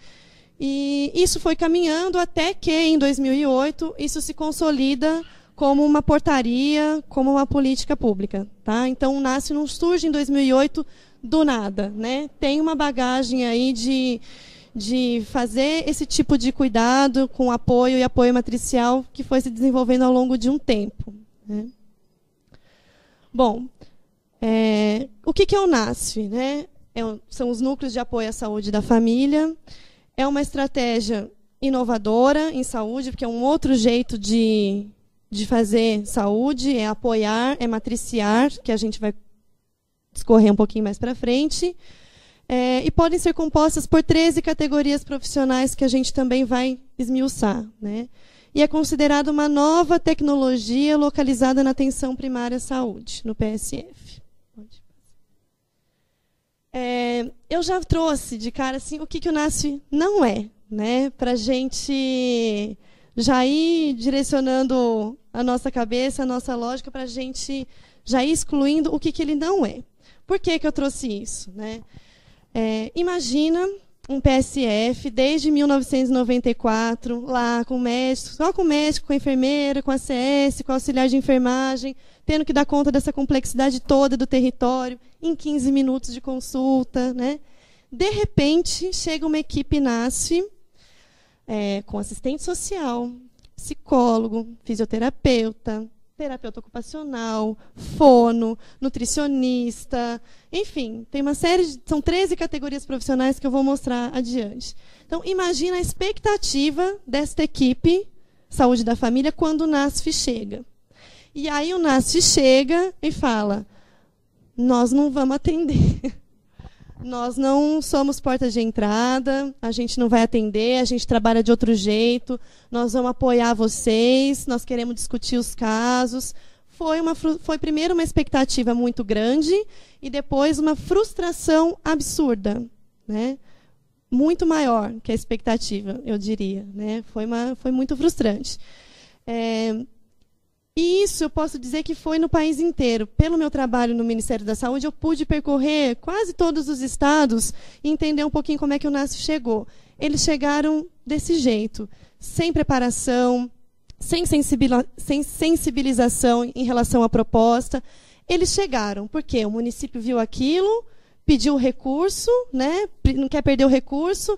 E isso foi caminhando até que, em 2008, isso se consolida como uma portaria, como uma política pública. Tá? Então, o NASF não surge em 2008 do nada. Né? Tem uma bagagem aí de fazer esse tipo de cuidado com apoio e apoio matricial que foi se desenvolvendo ao longo de um tempo. Né? Bom, o que é o NASF? Né? São os núcleos de apoio à saúde da família. É uma estratégia inovadora em saúde, porque é um outro jeito de fazer saúde, é apoiar, é matriciar, que a gente vai discorrer um pouquinho mais para frente. E podem ser compostas por 13 categorias profissionais que a gente também vai esmiuçar. Né? E é considerada uma nova tecnologia localizada na atenção primária à saúde, no PSF. Eu já trouxe de cara assim, o que o NASF não é, né? Para a gente já ir direcionando a nossa cabeça, a nossa lógica, para a gente já ir excluindo o que ele não é. Por que eu trouxe isso? Né? Imagina um PSF desde 1994, lá com o médico, só com o médico, com a enfermeira, com a CS, com o auxiliar de enfermagem, tendo que dar conta dessa complexidade toda do território, em 15 minutos de consulta. Né? De repente, chega uma equipe NASF, com assistente social, psicólogo, fisioterapeuta, terapeuta ocupacional, fono, nutricionista, enfim, tem uma série são 13 categorias profissionais que eu vou mostrar adiante. Então, imagina a expectativa desta equipe Saúde da Família quando o NASF chega. E aí o NASF chega e fala: nós não vamos atender. Nós não somos porta de entrada, a gente não vai atender, a gente trabalha de outro jeito, nós vamos apoiar vocês, nós queremos discutir os casos. Foi primeiro uma expectativa muito grande e depois uma frustração absurda. Né? Muito maior que a expectativa, eu diria. Né? Foi muito frustrante. E isso eu posso dizer que foi no país inteiro. Pelo meu trabalho no Ministério da Saúde, eu pude percorrer quase todos os estados e entender um pouquinho como é que o NASF chegou. Eles chegaram desse jeito, sem preparação, sem sensibilização em relação à proposta. Eles chegaram porque o município viu aquilo, pediu o recurso, né? Não quer perder o recurso,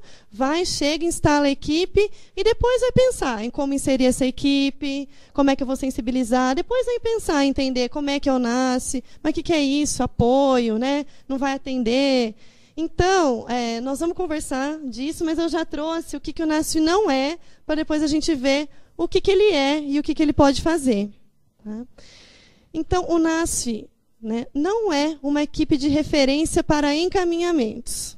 chega, instala a equipe e depois vai pensar em como inserir essa equipe, como é que eu vou sensibilizar, depois vai pensar, entender como é que é o NASF, mas o que é isso, apoio, né? Não vai atender. Então, nós vamos conversar disso, mas eu já trouxe o que o NASF não é, para depois a gente ver o que ele é e o que ele pode fazer. Tá? Então, o NASF, né, não é uma equipe de referência para encaminhamentos.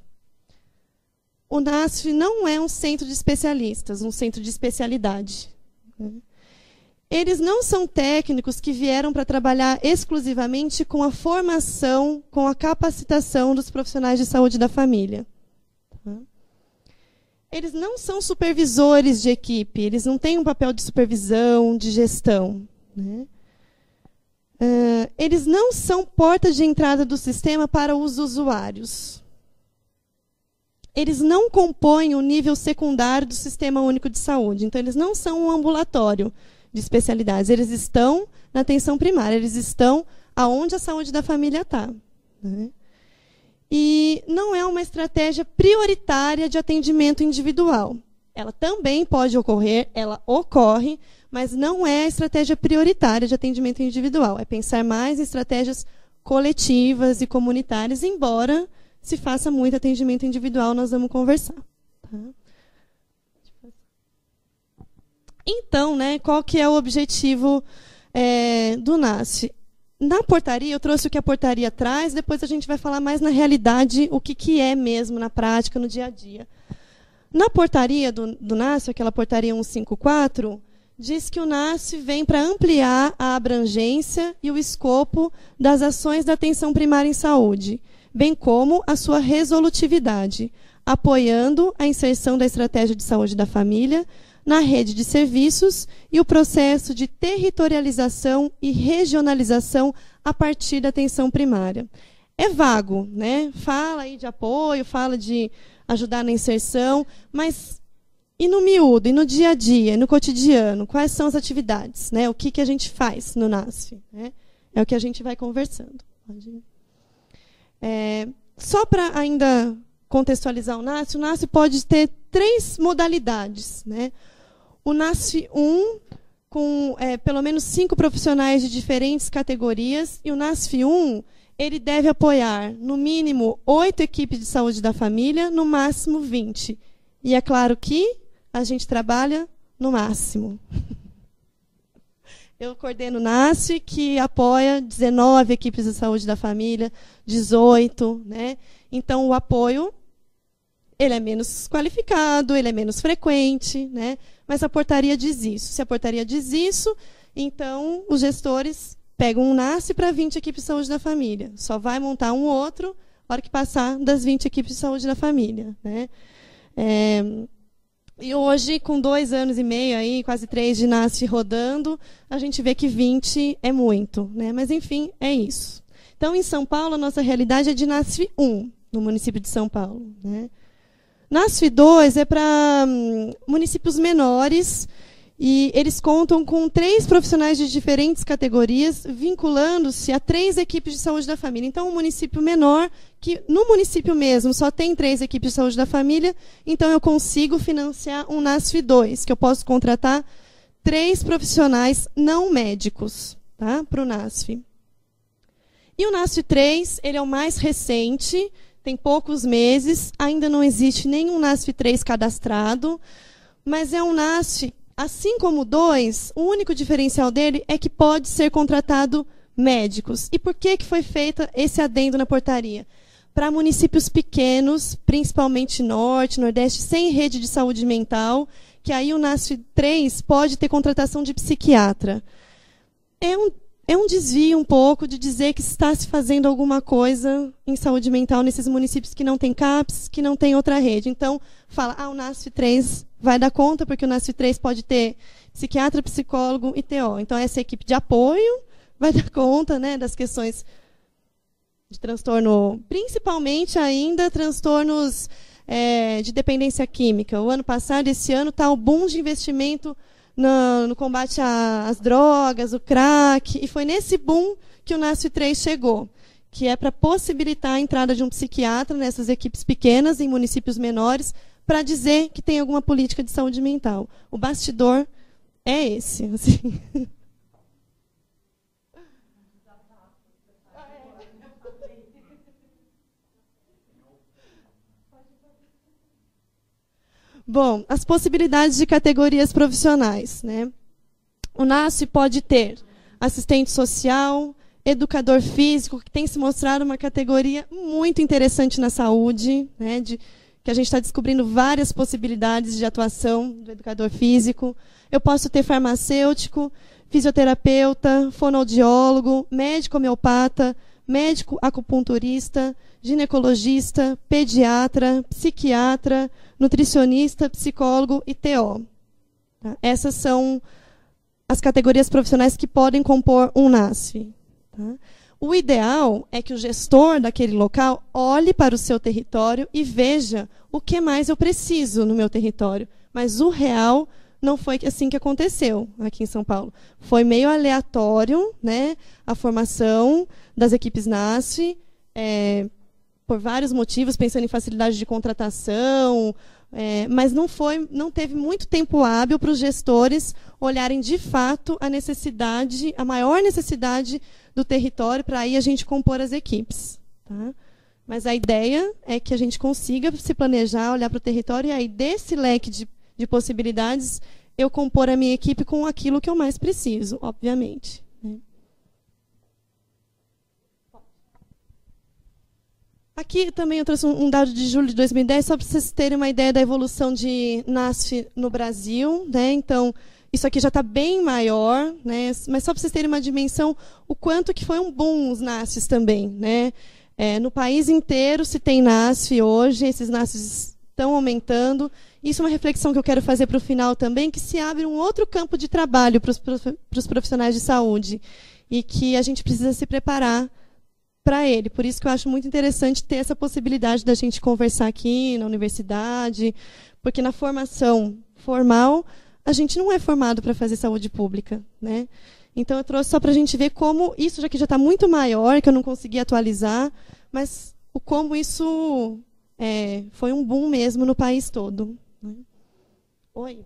O NASF não é um centro de especialistas, um centro de especialidade. Né? Eles não são técnicos que vieram para trabalhar exclusivamente com a formação, com a capacitação dos profissionais de saúde da família. Tá? Eles não são supervisores de equipe, eles não têm um papel de supervisão, de gestão. Né? Eles não são portas de entrada do sistema para os usuários. Eles não compõem o nível secundário do Sistema Único de Saúde. Então, eles não são um ambulatório de especialidades. Eles estão na atenção primária. Eles estão aonde a saúde da família está. Né? E não é uma estratégia prioritária de atendimento individual. Ela também pode ocorrer, ela ocorre, mas não é a estratégia prioritária de atendimento individual. É pensar mais em estratégias coletivas e comunitárias, embora se faça muito atendimento individual, nós vamos conversar. Tá? Então, né, qual que é o objetivo do NASF? Na portaria, eu trouxe o que a portaria traz, depois a gente vai falar mais na realidade o que é mesmo na prática, no dia a dia. Na portaria do NASF, aquela portaria 154, diz que o NASF vem para ampliar a abrangência e o escopo das ações da atenção primária em saúde, bem como a sua resolutividade, apoiando a inserção da estratégia de saúde da família na rede de serviços e o processo de territorialização e regionalização a partir da atenção primária. É vago, né? Fala aí de apoio, fala de ajudar na inserção, mas e no miúdo, e no dia a dia, e no cotidiano, quais são as atividades, né? O que a gente faz no NASF, né? É o que a gente vai conversando. Só para ainda contextualizar o NASF pode ter 3 modalidades, né? O NASF 1, com pelo menos 5 profissionais de diferentes categorias, e o NASF 1, ele deve apoiar, no mínimo, 8 equipes de saúde da família, no máximo 20. E é claro que a gente trabalha no máximo. Eu coordeno o NASF, que apoia 19 equipes de saúde da família, 18. Né? Então, o apoio ele é menos qualificado, ele é menos frequente, né? Mas a portaria diz isso. Se a portaria diz isso, então os gestores pegam um NASF para 20 equipes de saúde da família. Só vai montar um outro na hora que passar das 20 equipes de saúde da família. Né? E hoje, com 2 anos e meio, aí, quase 3 de NASF rodando, a gente vê que 20 é muito. Né? Mas, enfim, é isso. Então, em São Paulo, a nossa realidade é de NASF 1, no município de São Paulo. Né? NASF 2 é para municípios menores, e eles contam com 3 profissionais de diferentes categorias, vinculando-se a 3 equipes de saúde da família. Então, um município menor, que no município mesmo só tem 3 equipes de saúde da família, então eu consigo financiar um NASF 2, que eu posso contratar 3 profissionais não médicos, tá, para o NASF. E o NASF 3, ele é o mais recente, tem poucos meses, ainda não existe nenhum NASF 3 cadastrado, mas é um NASF. Assim como o 2, o único diferencial dele é que pode ser contratado médicos. E por que foi feito esse adendo na portaria? Para municípios pequenos, principalmente Norte, Nordeste, sem rede de saúde mental, que aí o NASF 3 pode ter contratação de psiquiatra. É um desvio um pouco de dizer que está se fazendo alguma coisa em saúde mental nesses municípios que não tem CAPS, que não tem outra rede. Então, fala, o NASF 3 vai dar conta, porque o NASF 3 pode ter psiquiatra, psicólogo e TO. Então, essa equipe de apoio vai dar conta, né, das questões de transtorno, principalmente ainda transtornos de dependência química. O ano passado, esse ano, está o boom de investimento no combate às drogas, o crack, e foi nesse boom que o NASF 3 chegou, que é para possibilitar a entrada de um psiquiatra nessas equipes pequenas, em municípios menores, para dizer que tem alguma política de saúde mental. O bastidor é esse. Assim. Bom, as possibilidades de categorias profissionais. Né? O NASF pode ter assistente social, educador físico, que tem se mostrado uma categoria muito interessante na saúde, né, que a gente está descobrindo várias possibilidades de atuação do educador físico. Eu posso ter farmacêutico, fisioterapeuta, fonoaudiólogo, médico homeopata, médico acupunturista, ginecologista, pediatra, psiquiatra, nutricionista, psicólogo e TO. Tá? Essas são as categorias profissionais que podem compor um NASF. Tá? O ideal é que o gestor daquele local olhe para o seu território e veja o que mais eu preciso no meu território. Mas o real não foi assim que aconteceu aqui em São Paulo. Foi meio aleatório, né, a formação das equipes NASF, por vários motivos, pensando em facilidade de contratação, mas não teve muito tempo hábil para os gestores olharem de fato a maior necessidade do território, para aí a gente compor as equipes. Tá? Mas a ideia é que a gente consiga se planejar, olhar para o território, e aí desse leque de possibilidades, eu compor a minha equipe com aquilo que eu mais preciso, obviamente. Né? Aqui também eu trouxe um dado de julho de 2010, só para vocês terem uma ideia da evolução de NASF no Brasil, né? Então, isso aqui já está bem maior, né? Mas só para vocês terem uma dimensão, o quanto que foi um boom os NASFs também, né? No país inteiro se tem NASF hoje, esses NASFs estão aumentando. Isso é uma reflexão que eu quero fazer para o final também, que se abre um outro campo de trabalho para os profissionais de saúde e que a gente precisa se preparar para ele. Por isso que eu acho muito interessante ter essa possibilidade da gente conversar aqui na universidade, porque na formação formal a gente não é formado para fazer saúde pública, né? Então eu trouxe só para a gente ver como isso já está muito maior, que eu não consegui atualizar, mas como isso foi um boom mesmo no país todo, né? Oi.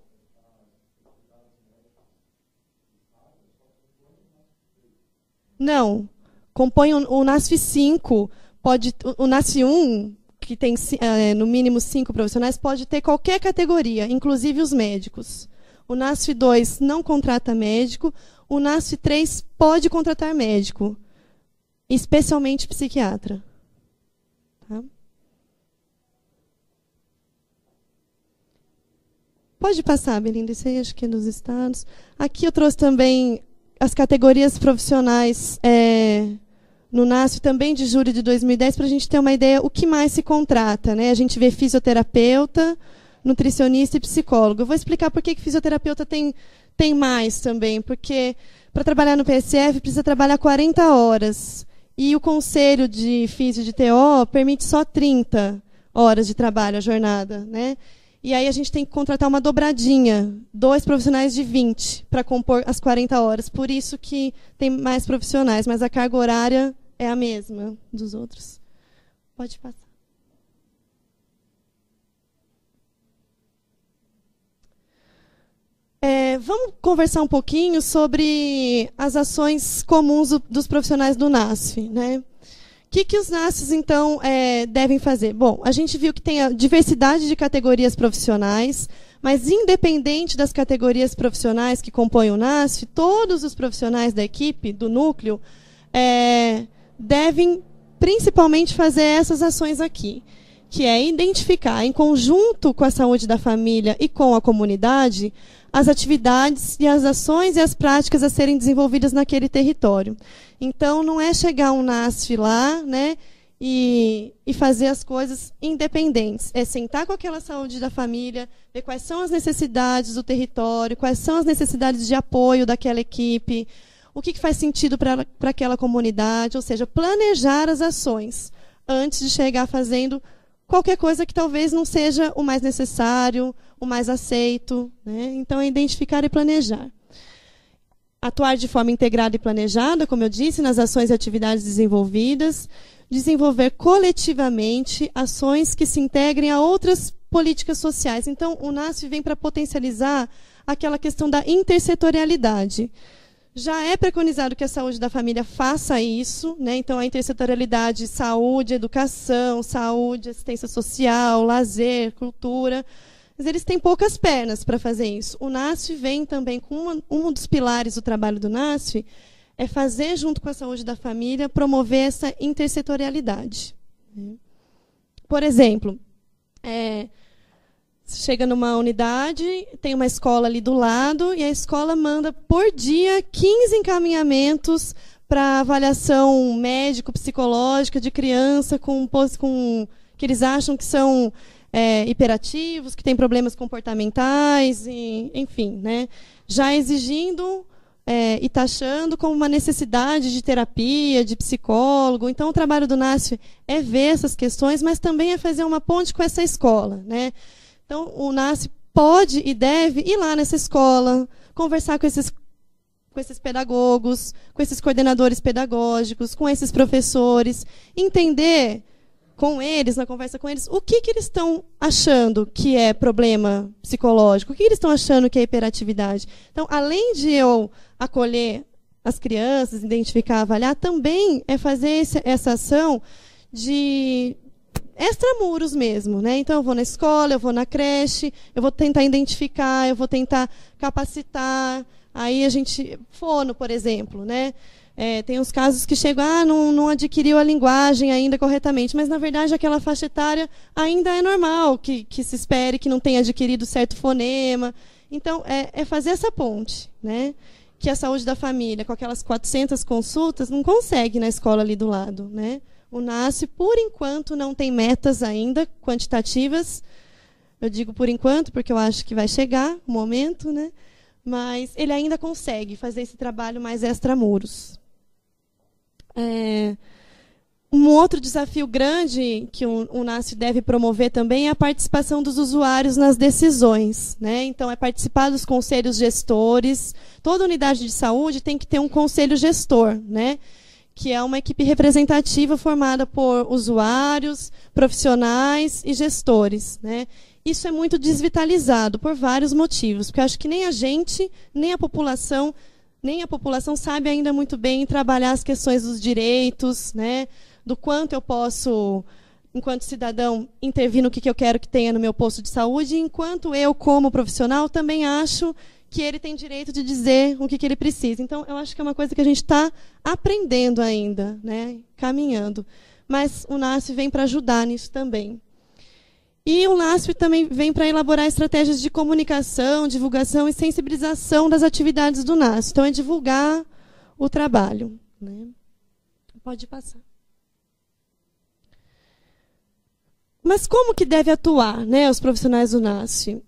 Não. Compõe o NASF 5, o NASF 1, que tem no mínimo 5 profissionais, pode ter qualquer categoria, inclusive os médicos. O NASF 2 não contrata médico, o NASF 3 pode contratar médico, especialmente psiquiatra. Tá? Pode passar, Belinda, isso aí acho que é dos estados. Aqui eu trouxe também as categorias profissionais no NASF, também de julho de 2010, para a gente ter uma ideia o que mais se contrata, né? A gente vê fisioterapeuta, nutricionista e psicólogo. Eu vou explicar por que fisioterapeuta tem mais também, porque para trabalhar no PSF precisa trabalhar 40 horas, e o conselho de fisio de TO permite só 30 horas de trabalho a jornada, né? E aí a gente tem que contratar uma dobradinha, 2 profissionais de 20 para compor as 40 horas. Por isso que tem mais profissionais, mas a carga horária é a mesma dos outros. Pode passar. Vamos conversar um pouquinho sobre as ações comuns dos profissionais do NASF, né? O que os NASFs, então, devem fazer? Bom, a gente viu que tem a diversidade de categorias profissionais, mas, independente das categorias profissionais que compõem o NASF, todos os profissionais da equipe, do núcleo, devem, principalmente, fazer essas ações aqui, que é identificar, em conjunto com a saúde da família e com a comunidade, as atividades e as ações e as práticas a serem desenvolvidas naquele território. Então, não é chegar um NASF lá, né, e fazer as coisas independentes. É sentar com aquela saúde da família, ver quais são as necessidades do território, quais são as necessidades de apoio daquela equipe, o que faz sentido para aquela comunidade, ou seja, planejar as ações antes de chegar fazendo qualquer coisa que talvez não seja o mais necessário, o mais aceito, né? Então, é identificar e planejar. Atuar de forma integrada e planejada, como eu disse, nas ações e atividades desenvolvidas. Desenvolver coletivamente ações que se integrem a outras políticas sociais. Então, o NASF vem para potencializar aquela questão da intersetorialidade. Já é preconizado que a saúde da família faça isso, né? Então, a intersetorialidade, saúde, educação, saúde, assistência social, lazer, cultura. Mas eles têm poucas pernas para fazer isso. O NASF vem também com um dos pilares do trabalho do NASF, é fazer, junto com a saúde da família, promover essa intersetorialidade. Por exemplo, chega numa unidade, tem uma escola ali do lado, e a escola manda, por dia, 15 encaminhamentos para avaliação médico-psicológica de criança que eles acham que são hiperativos, que têm problemas comportamentais, enfim, né? Já exigindo e taxando como uma necessidade de terapia, de psicólogo. Então, o trabalho do NASF é ver essas questões, mas também é fazer uma ponte com essa escola, né? Então, o NASF pode e deve ir lá nessa escola, conversar com esses pedagogos, com esses coordenadores pedagógicos, com esses professores, entender com eles, na conversa com eles, o que eles estão achando que é problema psicológico, o que eles estão achando que é hiperatividade. Então, além de eu acolher as crianças, identificar, avaliar, também é fazer essa ação de extramuros mesmo, né? Então, eu vou na escola, eu vou na creche, eu vou tentar identificar, eu vou tentar capacitar. Aí a gente, fono, por exemplo, né? Tem uns casos que chegam, não adquiriu a linguagem ainda corretamente, mas, na verdade, aquela faixa etária ainda é normal que se espere que não tenha adquirido certo fonema. Então, é fazer essa ponte, né? Que a saúde da família, com aquelas 400 consultas, não consegue na escola ali do lado, né? O NASF, por enquanto, não tem metas ainda quantitativas. Eu digo por enquanto, porque eu acho que vai chegar o momento, né? Mas ele ainda consegue fazer esse trabalho mais extramuros. Um outro desafio grande que o NASF deve promover também é a participação dos usuários nas decisões, né? Então, é participar dos conselhos gestores. Toda unidade de saúde tem que ter um conselho gestor, né? Que é uma equipe representativa formada por usuários, profissionais e gestores, né? Isso é muito desvitalizado por vários motivos, porque eu acho que nem a gente, nem a população sabe ainda muito bem trabalhar as questões dos direitos, né? Do quanto eu posso, enquanto cidadão, intervir no que eu quero que tenha no meu posto de saúde, enquanto eu, como profissional, também acho que ele tem direito de dizer o que ele precisa. Então, eu acho que é uma coisa que a gente está aprendendo ainda, né? Caminhando. Mas o NASF vem para ajudar nisso também. E o NASF também vem para elaborar estratégias de comunicação, divulgação e sensibilização das atividades do NASF. Então, é divulgar o trabalho, né? Pode passar. Mas como que deve atuar, né, os profissionais do NASF?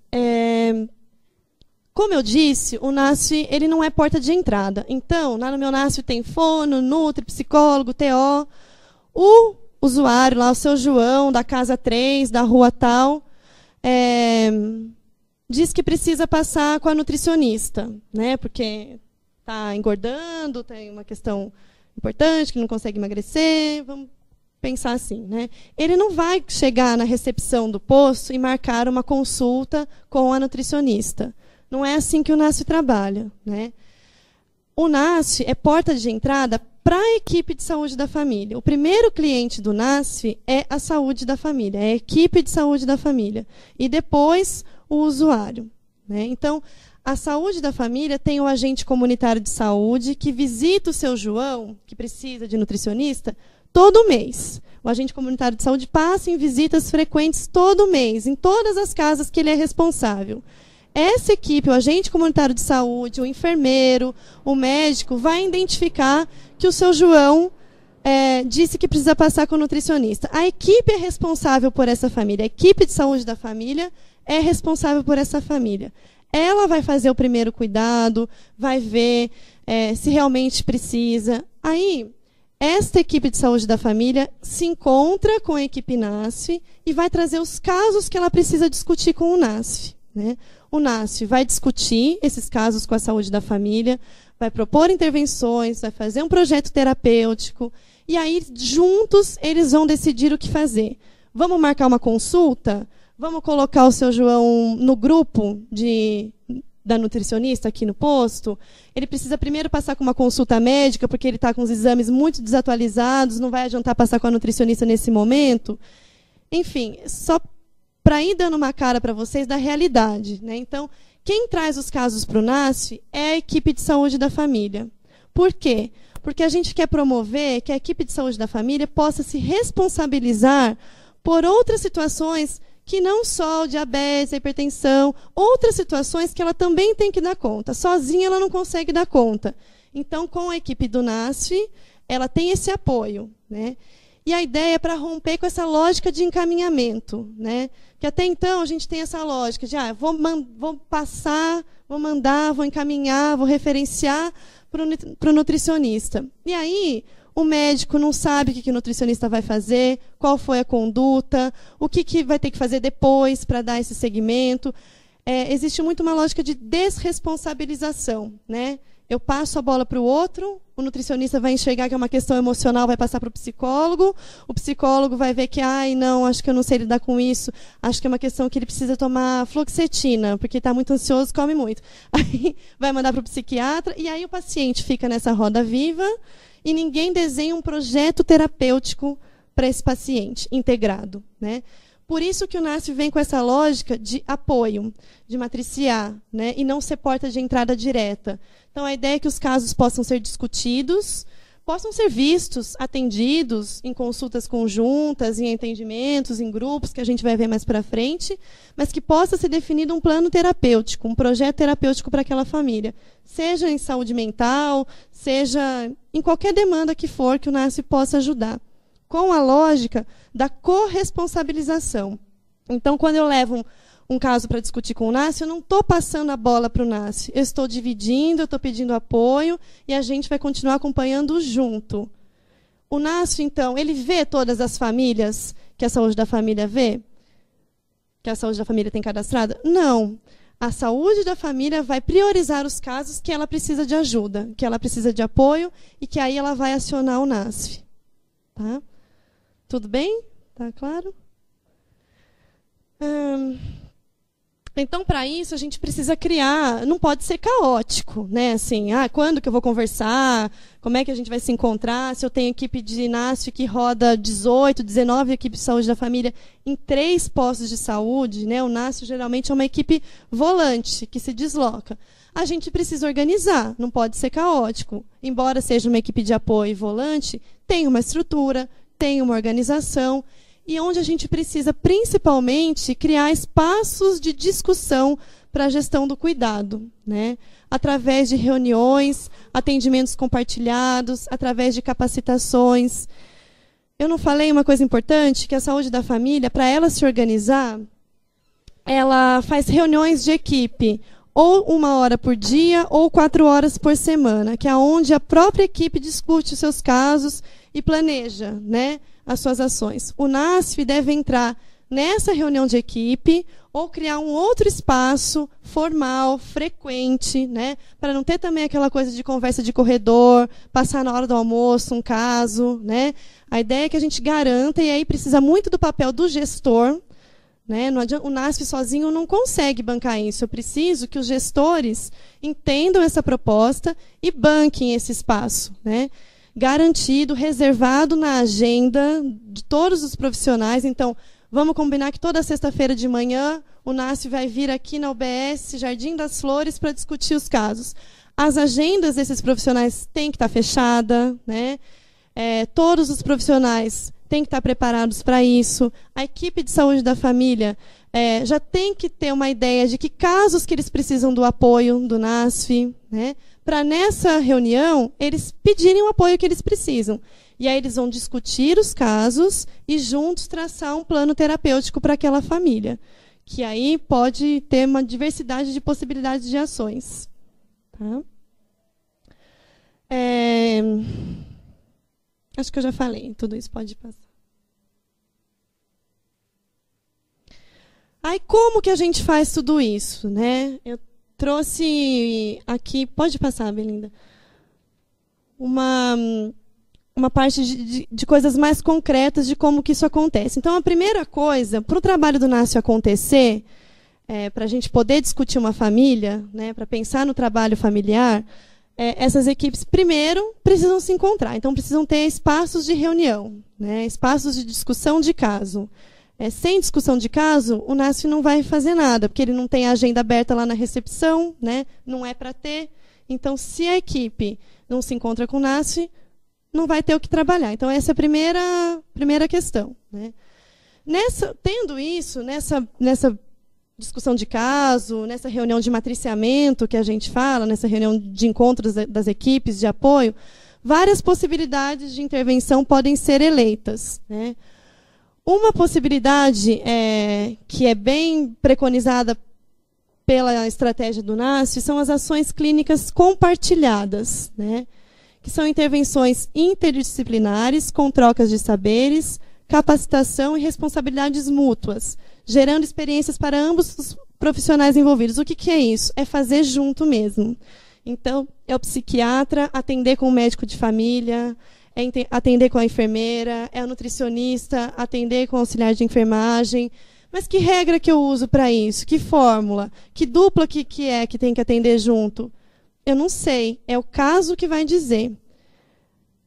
Como eu disse, o NASF ele não é porta de entrada. Então, lá no meu NASF tem fono, nutri, psicólogo, TO. O usuário, lá, o seu João, da casa 3, da rua tal, diz que precisa passar com a nutricionista, né, porque está engordando, tem uma questão importante, que não consegue emagrecer, vamos pensar assim, né? Ele não vai chegar na recepção do posto e marcar uma consulta com a nutricionista. Não é assim que o NASF trabalha, né? O NASF é porta de entrada para a equipe de saúde da família. O primeiro cliente do NASF é a saúde da família, é a equipe de saúde da família. E depois, o usuário, né? Então, a saúde da família tem o agente comunitário de saúde que visita o seu João, que precisa de nutricionista, todo mês. O agente comunitário de saúde passa em visitas frequentes todo mês, em todas as casas que ele é responsável. Essa equipe, o agente comunitário de saúde, o enfermeiro, o médico, vai identificar que o seu João disse que precisa passar com o nutricionista. A equipe é responsável por essa família. A equipe de saúde da família é responsável por essa família. Ela vai fazer o primeiro cuidado, vai ver se realmente precisa. Aí, esta equipe de saúde da família se encontra com a equipe NASF e vai trazer os casos que ela precisa discutir com o NASF, né? O NASF vai discutir esses casos com a saúde da família, vai propor intervenções, vai fazer um projeto terapêutico, e aí, juntos, eles vão decidir o que fazer. Vamos marcar uma consulta? Vamos colocar o seu João no grupo da nutricionista aqui no posto? Ele precisa primeiro passar com uma consulta médica, porque ele está com os exames muito desatualizados, não vai adiantar passar com a nutricionista nesse momento. Enfim, só para ir dando uma cara para vocês da realidade, né? Então, quem traz os casos para o NASF é a equipe de saúde da família. Por quê? Porque a gente quer promover que a equipe de saúde da família possa se responsabilizar por outras situações que não só o diabetes, a hipertensão, outras situações que ela também tem que dar conta. Sozinha ela não consegue dar conta. Então, com a equipe do NASF, ela tem esse apoio, né? E a ideia é para romper com essa lógica de encaminhamento, né? Que até então a gente tem essa lógica de vou passar, vou mandar, vou encaminhar, vou referenciar para o nutricionista. E aí o médico não sabe o que o nutricionista vai fazer, qual foi a conduta, o que vai ter que fazer depois para dar esse segmento. Existe muito uma lógica de desresponsabilização, né? Eu passo a bola para o outro, o nutricionista vai enxergar que é uma questão emocional, vai passar para o psicólogo vai ver que, não, acho que eu não sei lidar com isso, acho que é uma questão que ele precisa tomar fluoxetina, porque está muito ansioso, come muito. Aí vai mandar para o psiquiatra, e aí o paciente fica nessa roda viva, e ninguém desenha um projeto terapêutico para esse paciente, integrado, né? Por isso que o NASF vem com essa lógica de apoio, de matriciar, né, e não ser porta de entrada direta. Então, a ideia é que os casos possam ser discutidos, possam ser vistos, atendidos em consultas conjuntas, em atendimentos, em grupos, que a gente vai ver mais para frente, mas que possa ser definido um plano terapêutico, um projeto terapêutico para aquela família, seja em saúde mental, seja em qualquer demanda que for que o NASF possa ajudar, com a lógica da corresponsabilização. Então, quando eu levo um caso para discutir com o NASF, eu não estou passando a bola para o NASF. Eu estou dividindo, eu estou pedindo apoio e a gente vai continuar acompanhando junto. O NASF, então, ele vê todas as famílias que a saúde da família vê? Que a saúde da família tem cadastrada? Não. A saúde da família vai priorizar os casos que ela precisa de ajuda, que ela precisa de apoio e que aí ela vai acionar o NASF. Tá? Tudo bem? Tá claro? Então, para isso, a gente precisa criar, não pode ser caótico, né? Assim, quando que eu vou conversar? Como é que a gente vai se encontrar? Se eu tenho equipe de NASF que roda 18, 19 equipes de saúde da família em 3 postos de saúde, né? O NASF geralmente é uma equipe volante, que se desloca. A gente precisa organizar, não pode ser caótico. Embora seja uma equipe de apoio volante, tem uma estrutura, tem uma organização, e onde a gente precisa, principalmente, criar espaços de discussão para a gestão do cuidado, né? Através de reuniões, atendimentos compartilhados, através de capacitações. Eu não falei uma coisa importante, que a saúde da família, para ela se organizar, ela faz reuniões de equipe, ou 1 hora por dia, ou 4 horas por semana, que é onde a própria equipe discute os seus casos e planeja, né, as suas ações. O NASF deve entrar nessa reunião de equipe ou criar um outro espaço formal, frequente, né, para não ter também aquela coisa de conversa de corredor, passar na hora do almoço um caso, né? A ideia é que a gente garanta, e aí precisa muito do papel do gestor, né? Não adianta, o NASF sozinho não consegue bancar isso. Eu preciso que os gestores entendam essa proposta e banquem esse espaço, né? Garantido, reservado na agenda de todos os profissionais. Então, vamos combinar que toda sexta-feira de manhã o NASF vai vir aqui na UBS Jardim das Flores para discutir os casos. As agendas desses profissionais têm que estar fechadas, né? Todos os profissionais têm que estar preparados para isso. A equipe de saúde da família já tem que ter uma ideia de que casos que eles precisam do apoio do NASF, né? Para nessa reunião eles pedirem o apoio que eles precisam. E aí eles vão discutir os casos e juntos traçar um plano terapêutico para aquela família, que aí pode ter uma diversidade de possibilidades de ações. Tá? Acho que eu já falei, tudo isso pode passar. Aí como que a gente faz tudo isso, né? Eu trouxe aqui, pode passar, Belinda, uma parte de coisas mais concretas de como que isso acontece. Então, a primeira coisa, para o trabalho do NASF acontecer, para a gente poder discutir uma família, né, para pensar no trabalho familiar, essas equipes, primeiro, precisam se encontrar. Então, precisam ter espaços de reunião, né, espaços de discussão de caso. Sem discussão de caso, o NASF não vai fazer nada, porque ele não tem a agenda aberta lá na recepção, né, não é para ter. Então, se a equipe não se encontra com o NASF, não vai ter o que trabalhar. Então, essa é a primeira questão, né? Tendo isso, nessa discussão de caso, nessa reunião de matriciamento que a gente fala, nessa reunião de encontros das equipes de apoio, várias possibilidades de intervenção podem ser eleitas, né? Uma possibilidade que é bem preconizada pela estratégia do NASF são as ações clínicas compartilhadas, né? Que são intervenções interdisciplinares com trocas de saberes, capacitação e responsabilidades mútuas, gerando experiências para ambos os profissionais envolvidos. O que é isso? É fazer junto mesmo. Então, é o psiquiatra atender com o médico de família, atender com a enfermeira, é o nutricionista atender com o auxiliar de enfermagem. Mas que regra que eu uso para isso? Que fórmula? Que dupla que tem que atender junto? Eu não sei, é o caso que vai dizer.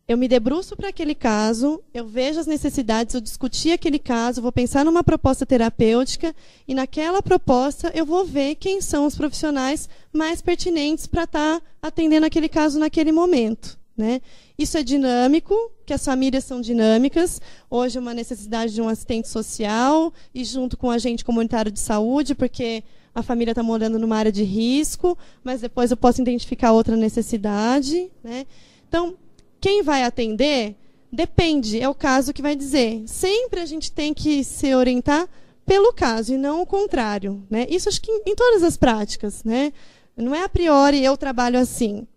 Eu me debruço para aquele caso, eu vejo as necessidades, eu discuti aquele caso, vou pensar numa proposta terapêutica e naquela proposta eu vou ver quem são os profissionais mais pertinentes para estar atendendo aquele caso naquele momento, né? Isso é dinâmico, que as famílias são dinâmicas. Hoje é uma necessidade de um assistente social e junto com um agente comunitário de saúde, porque a família está morando numa área de risco, mas depois eu posso identificar outra necessidade, né? Então, quem vai atender depende, é o caso que vai dizer. Sempre a gente tem que se orientar pelo caso e não o contrário, né? Isso acho que em todas as práticas, né? Não é a priori eu trabalho assim.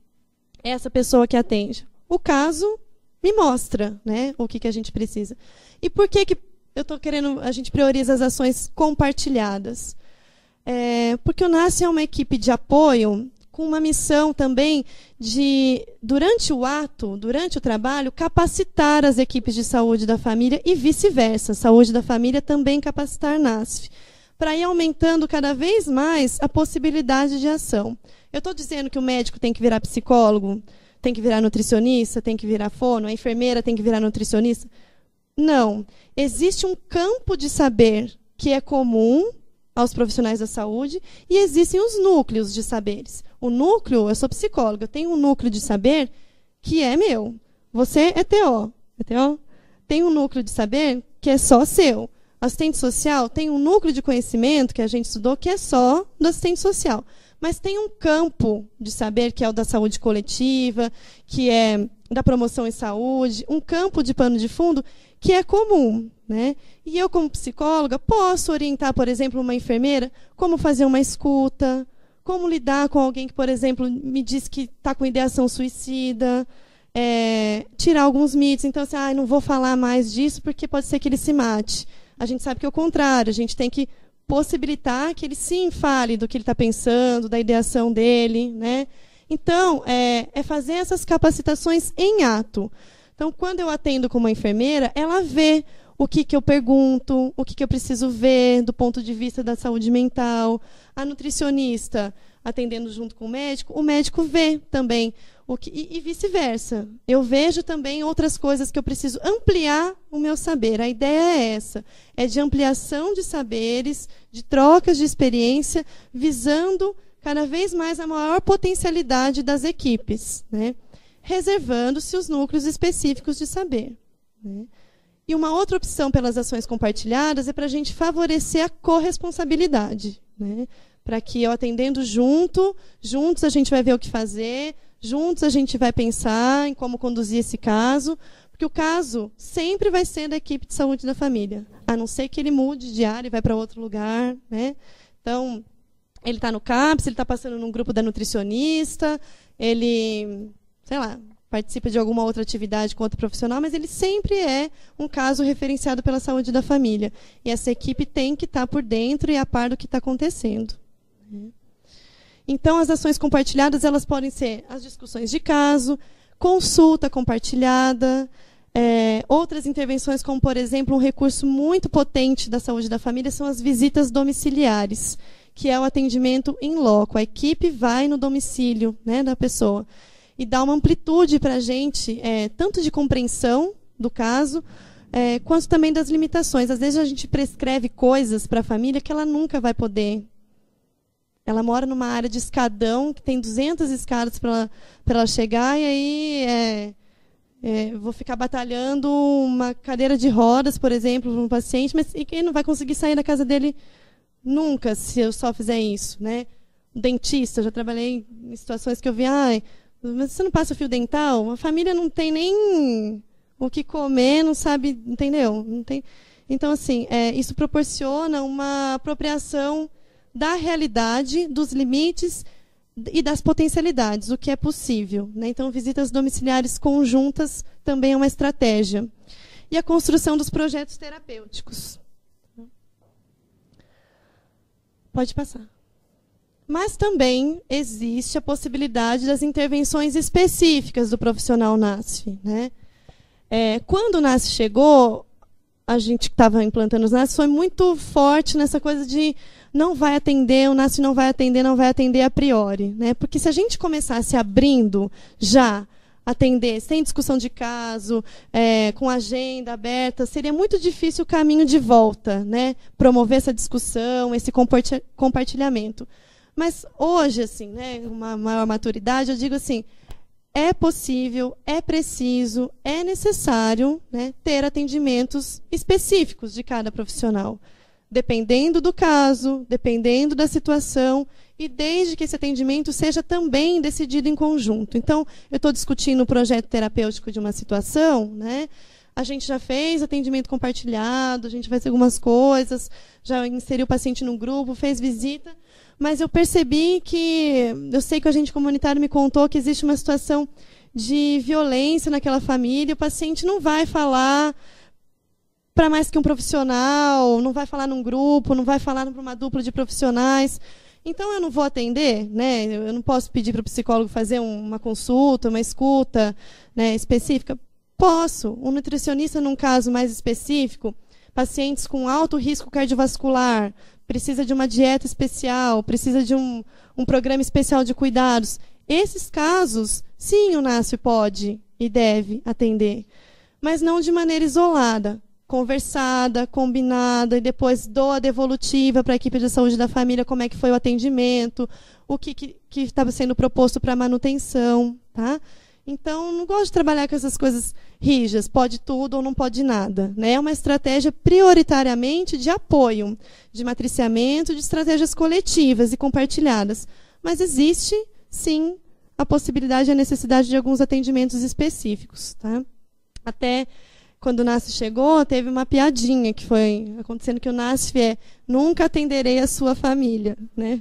Essa pessoa que atende. O caso me mostra, né, o que a gente precisa. E por que eu estou querendo, a gente prioriza as ações compartilhadas? Porque o NASF é uma equipe de apoio com uma missão também de, durante o ato, durante o trabalho, capacitar as equipes de saúde da família e vice-versa. Saúde da família também capacitar NASF, para ir aumentando cada vez mais a possibilidade de ação. Eu estou dizendo que o médico tem que virar psicólogo, tem que virar nutricionista, tem que virar fono, a enfermeira tem que virar nutricionista? Não. Existe um campo de saber que é comum aos profissionais da saúde e existem os núcleos de saberes. O núcleo, eu sou psicóloga, eu tenho um núcleo de saber que é meu. Você é TO. Tem um núcleo de saber que é só seu. Assistente social tem um núcleo de conhecimento que a gente estudou que é só do assistente social. Mas tem um campo de saber que é o da saúde coletiva, que é da promoção em saúde, um campo de pano de fundo que é comum, né? E eu, como psicóloga, posso orientar, por exemplo, uma enfermeira como fazer uma escuta, como lidar com alguém que, por exemplo, me diz que está com ideação suicida, tirar alguns mitos. Então, assim, não vou falar mais disso porque pode ser que ele se mate. A gente sabe que é o contrário, a gente tem que possibilitar que ele sim fale do que ele está pensando, da ideação dele, né? Então, é fazer essas capacitações em ato. Então, quando eu atendo com uma enfermeira, ela vê o que eu pergunto, o que eu preciso ver do ponto de vista da saúde mental. A nutricionista, atendendo junto com o médico vê também e vice-versa. Eu vejo também outras coisas que eu preciso ampliar o meu saber. A ideia é essa, é de ampliação de saberes, de trocas de experiência, visando cada vez mais a maior potencialidade das equipes, né? Reservando-se os núcleos específicos de saber, né? E uma outra opção pelas ações compartilhadas é para a gente favorecer a corresponsabilidade, né? Para que eu atendendo juntos a gente vai ver o que fazer, juntos a gente vai pensar em como conduzir esse caso, porque o caso sempre vai ser da equipe de saúde da família, a não ser que ele mude de área e vai para outro lugar, né? Então, ele está no CAPS, ele está passando num grupo da nutricionista, ele, sei lá, participa de alguma outra atividade com outro profissional, mas ele sempre é um caso referenciado pela saúde da família. E essa equipe tem que estar por dentro e a par do que está acontecendo. Então, as ações compartilhadas elas podem ser as discussões de caso, consulta compartilhada, outras intervenções, como, por exemplo, um recurso muito potente da saúde da família são as visitas domiciliares, que é o atendimento in loco. A equipe vai no domicílio, né, da pessoa e dá uma amplitude para a gente, tanto de compreensão do caso, quanto também das limitações. Às vezes a gente prescreve coisas para a família que ela nunca vai poder. Ela mora numa área de escadão, que tem 200 escadas para ela chegar, e aí vou ficar batalhando uma cadeira de rodas, por exemplo, para um paciente, mas ele não vai conseguir sair da casa dele nunca se eu só fizer isso, né? Dentista, eu já trabalhei em situações que eu vi, mas você não passa fio dental? A família não tem nem o que comer, não sabe, entendeu? Não tem. Então, assim, isso proporciona uma apropriação da realidade, dos limites e das potencialidades, o que é possível, né? Então, visitas domiciliares conjuntas também é uma estratégia. E a construção dos projetos terapêuticos. Pode passar. Mas também existe a possibilidade das intervenções específicas do profissional NASF, né? Quando o NASF chegou, a gente que estava implantando os NASF foi muito forte nessa coisa de não vai atender, o NASF não vai atender a priori, né? Porque se a gente começasse abrindo já, atender sem discussão de caso, com agenda aberta, seria muito difícil o caminho de volta, né? Promover essa discussão, esse compartilhamento. Mas hoje, assim, né, uma maior maturidade, eu digo assim, é possível, é preciso, é necessário, né, ter atendimentos específicos de cada profissional, dependendo do caso, dependendo da situação, e desde que esse atendimento seja também decidido em conjunto. Então, eu estou discutindo o projeto terapêutico de uma situação, né? A gente já fez atendimento compartilhado, a gente vai fazer algumas coisas, já inseriu o paciente no grupo, fez visita, mas eu percebi que, eu sei que o agente comunitário me contou que existe uma situação de violência naquela família, o paciente não vai falar para mais que um profissional, não vai falar num grupo, não vai falar para uma dupla de profissionais. Então, eu não vou atender, né? Eu não posso pedir para o psicólogo fazer uma consulta, uma escuta, né, específica. Posso. Um nutricionista, num caso mais específico, pacientes com alto risco cardiovascular, precisa de uma dieta especial, precisa de um programa especial de cuidados. Esses casos, sim, o NASF pode e deve atender, mas não de maneira isolada, conversada, combinada, e depois dou a devolutiva para a equipe de saúde da família, como é que foi o atendimento, o que estava sendo proposto para manutenção. Tá? Então, não gosto de trabalhar com essas coisas rígidas, pode tudo ou não pode nada. Né? É uma estratégia prioritariamente de apoio, de matriciamento, de estratégias coletivas e compartilhadas. Mas existe, sim, a possibilidade e a necessidade de alguns atendimentos específicos. Tá? Até quando o NASF chegou, teve uma piadinha que foi acontecendo, que o NASF é nunca atenderei a sua família. Né?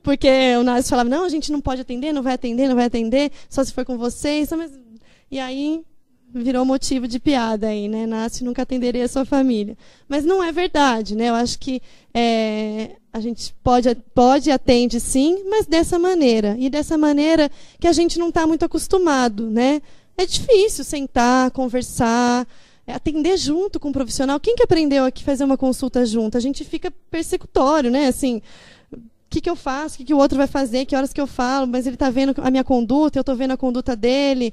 Porque o NASF falava, não, a gente não pode atender, não vai atender, só se for com vocês. E aí virou motivo de piada aí, né? NASF nunca atenderei a sua família. Mas não é verdade, né? Eu acho que a gente pode e atende sim, mas dessa maneira. E dessa maneira que a gente não está muito acostumado, né? É difícil sentar, conversar, atender junto com o profissional. Quem que aprendeu aqui a fazer uma consulta junto? A gente fica persecutório, né? Assim, o que eu faço? O que o outro vai fazer? Que horas que eu falo? Mas ele está vendo a minha conduta, eu estou vendo a conduta dele.